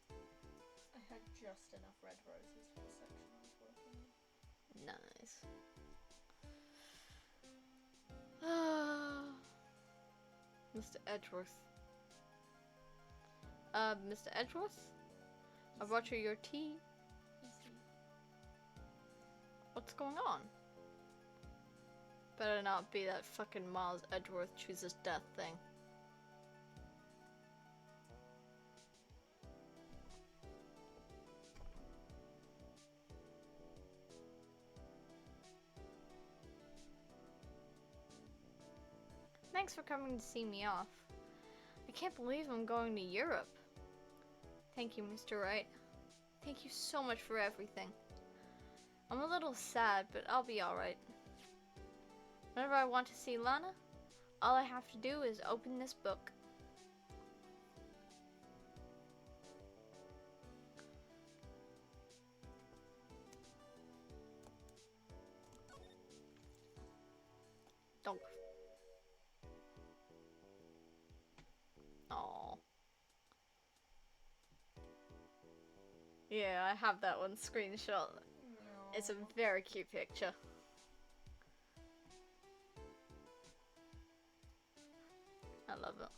yeah, I had just enough red roses for the section I was working on. Nice. Mr. Edgeworth. Mr. Edgeworth? I brought you your tea. Easy. What's going on? Better not be that fucking Miles Edgeworth chooses death thing. Thanks for coming to see me off. I can't believe I'm going to Europe. Thank you, Mr. Wright. Thank you so much for everything. I'm a little sad, but I'll be alright. Whenever I want to see Lana, all I have to do is open this book. Donk. Aww. Yeah, I have that one screenshot. It's a very cute picture. I love it.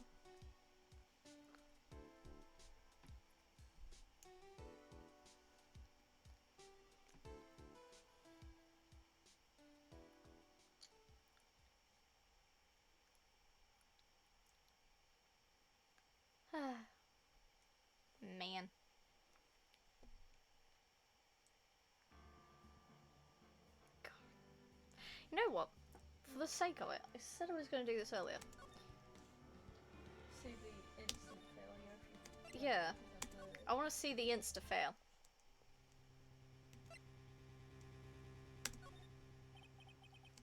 Man. God. You know what? For the sake of it, I said I was going to do this earlier. See the instant failure if you Yeah. I want to see the insta-fail.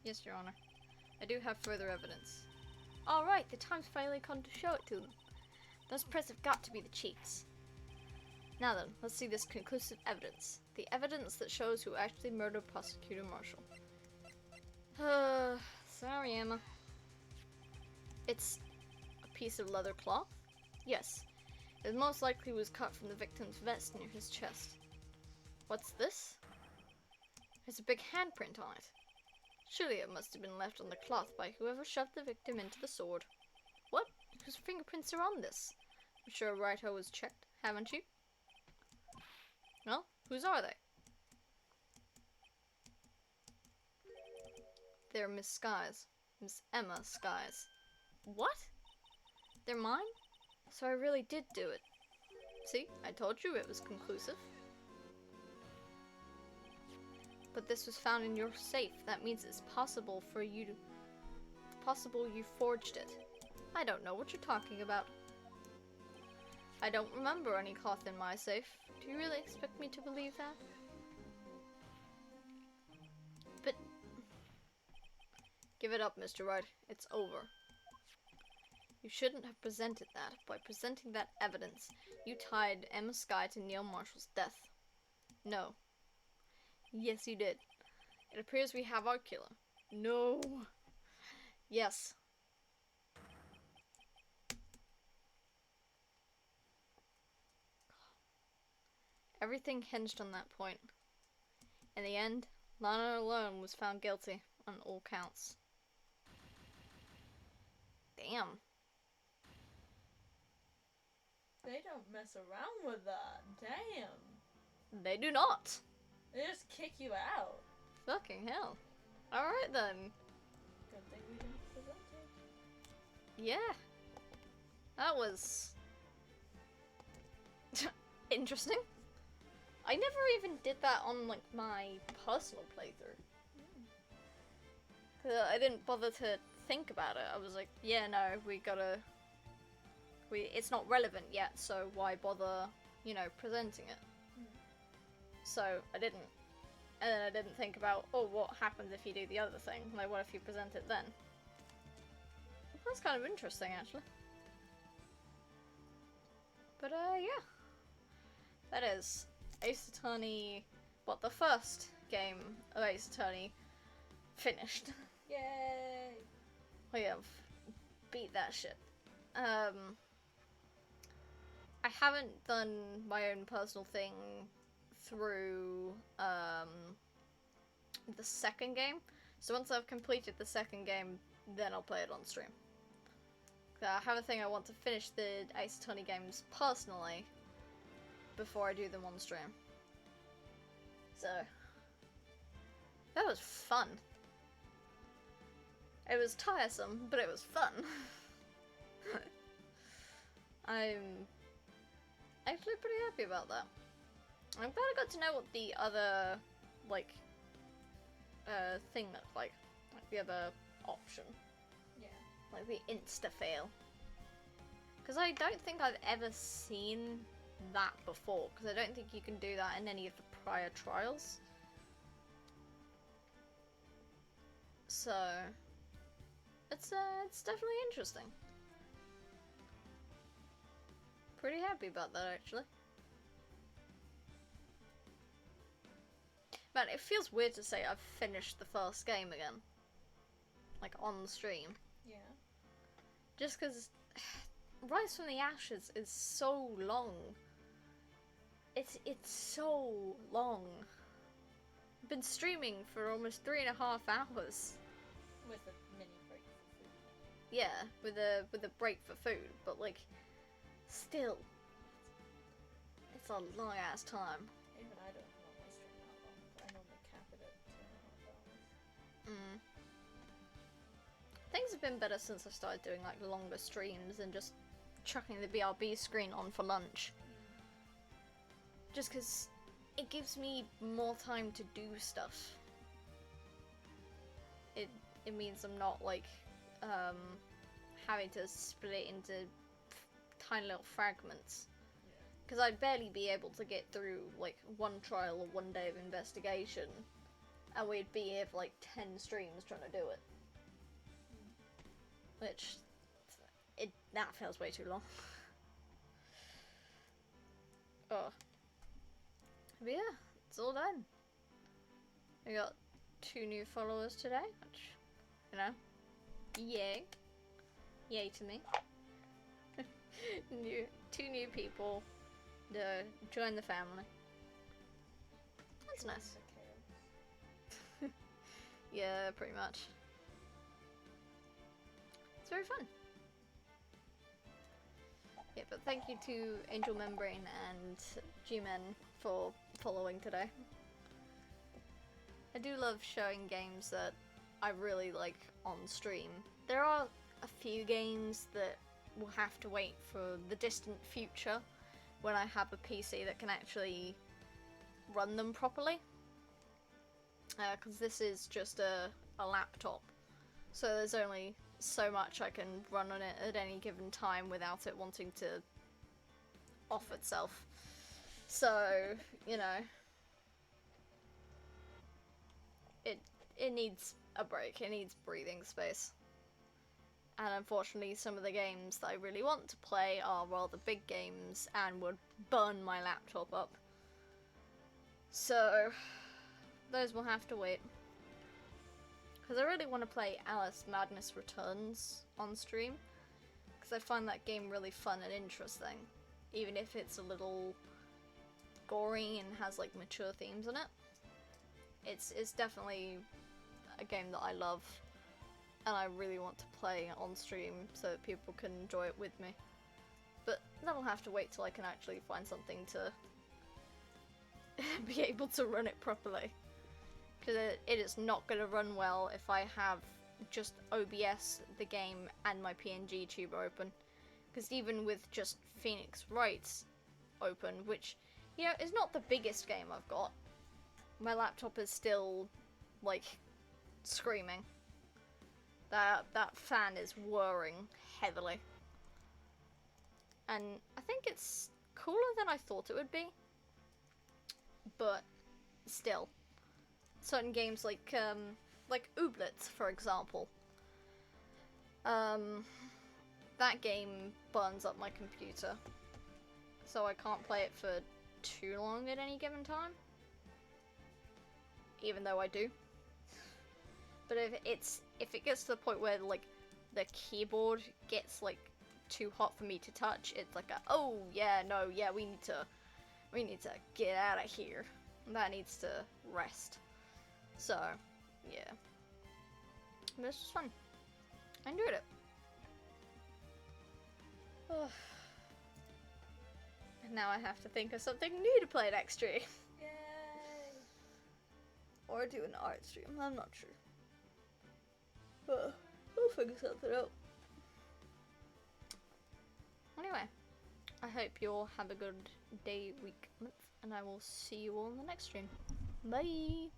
Yes, Your Honor. I do have further evidence. Alright, the time's finally come to show it to them. Those prints have got to be the chiefs. Now then, let's see this conclusive evidence. The evidence that shows who actually murdered Prosecutor Marshall. Sorry, Emma. It's a piece of leather cloth? Yes. It most likely was cut from the victim's vest near his chest. What's this? There's a big handprint on it. Surely it must have been left on the cloth by whoever shoved the victim into the sword. What? Whose fingerprints are on this? I'm sure Righto was checked, haven't you? Well, whose are they? They're Miss Sky's. Miss Emma Sky's. What? They're mine? So I really did do it. See, I told you it was conclusive. But this was found in your safe. That means it's possible for you to... It's possible you forged it. I don't know what you're talking about. I don't remember any cloth in my safe. Do you really expect me to believe that? But... Give it up, Mr. Wright. It's over. You shouldn't have presented that. By presenting that evidence, you tied Emma Sky to Neil Marshall's death. No. Yes, you did. It appears we have our killer. No. Yes. Everything hinged on that point. In the end, Lana alone was found guilty on all counts. Damn. They don't mess around with that. Damn. They do not. They just kick you out. Fucking hell. Alright then. Good thing we didn't present it. Yeah. That was... interesting. I never even did that on, like, my personal playthrough. I didn't bother to think about it. I was like, yeah, no, we gotta... It's not relevant yet, so why bother, you know, presenting it? So, I didn't. And then I didn't think about, oh, what happens if you do the other thing? Like, what if you present it then? That's kind of interesting, actually. But yeah. That is Ace Attorney, well, the first game of Ace Attorney finished. Yay! We have beat that shit. I haven't done my own personal thing through the second game. So once I've completed the second game, then I'll play it on stream. I have a thing, I want to finish the Ace Attorney games personally before I do them on stream. So that was fun. It was tiresome, but it was fun. I'm actually pretty happy about that. I'm glad I got to know what the other, like, thing looked like the other option. Yeah. Like the insta-fail. Because I don't think I've ever seen that before, because I don't think you can do that in any of the prior trials. So it's definitely interesting. Pretty happy about that, actually. Man, it feels weird to say I've finished the first game again. Like, on the stream. Yeah. Just because Rise from the Ashes is so long. It's so long. I've been streaming for almost 3.5 hours. With a mini break for food. Yeah, with a break for food, but like, still, it's a long ass time. Even I don't normally stream that long, but I normally cap it at 2.5 hours. Things have been better since I started doing like longer streams and just chucking the BRB screen on for lunch. Just because it gives me more time to do stuff. It means I'm not like having to split it into tiny little fragments. Because I'd barely be able to get through like one trial or one day of investigation, and we'd be here for like 10 streams trying to do it. Which, that feels way too long. Oh. But yeah, it's all done. We got 2 new followers today, which, you know, yay. Yay to me. 2 new people to join the family. That's nice. Yeah, pretty much. It's very fun. Yeah, but thank you to Angel Membrane and G-Men for following today. I do love showing games that I really like on stream. There are a few games that will have to wait for the distant future when I have a PC that can actually run them properly. Because this is just a laptop. So there's only so much I can run on it at any given time without it wanting to off itself. So, you know, it needs a break, it needs breathing space. And unfortunately some of the games that I really want to play are rather big games and would burn my laptop up. So, those will have to wait. Because I really want to play Alice Madness Returns on stream, because I find that game really fun and interesting, even if it's a little gory and has like mature themes in it. It's definitely a game that I love, and I really want to play on stream so that people can enjoy it with me. But that'll have to wait till I can actually find something to be able to run it properly. Because it is not going to run well if I have just OBS, the game, and my PNG tuber open. Because even with just Phoenix Wright open, which, you know, is not the biggest game I've got, my laptop is still, like, screaming. That fan is whirring heavily. And I think it's cooler than I thought it would be. But still. Certain games like Ooblets, for example. That game burns up my computer so I can't play it for too long at any given time. Even though I do. But if it gets to the point where like the keyboard gets like too hot for me to touch, it's like a, oh yeah, no, yeah, we need to get out of here. That needs to rest. So, yeah. But this was fun. I enjoyed it. And now I have to think of something new to play next stream. Yay! Or do an art stream, I'm not sure. We'll figure something out. Anyway, I hope you all have a good day, week, month, and I will see you all in the next stream. Bye!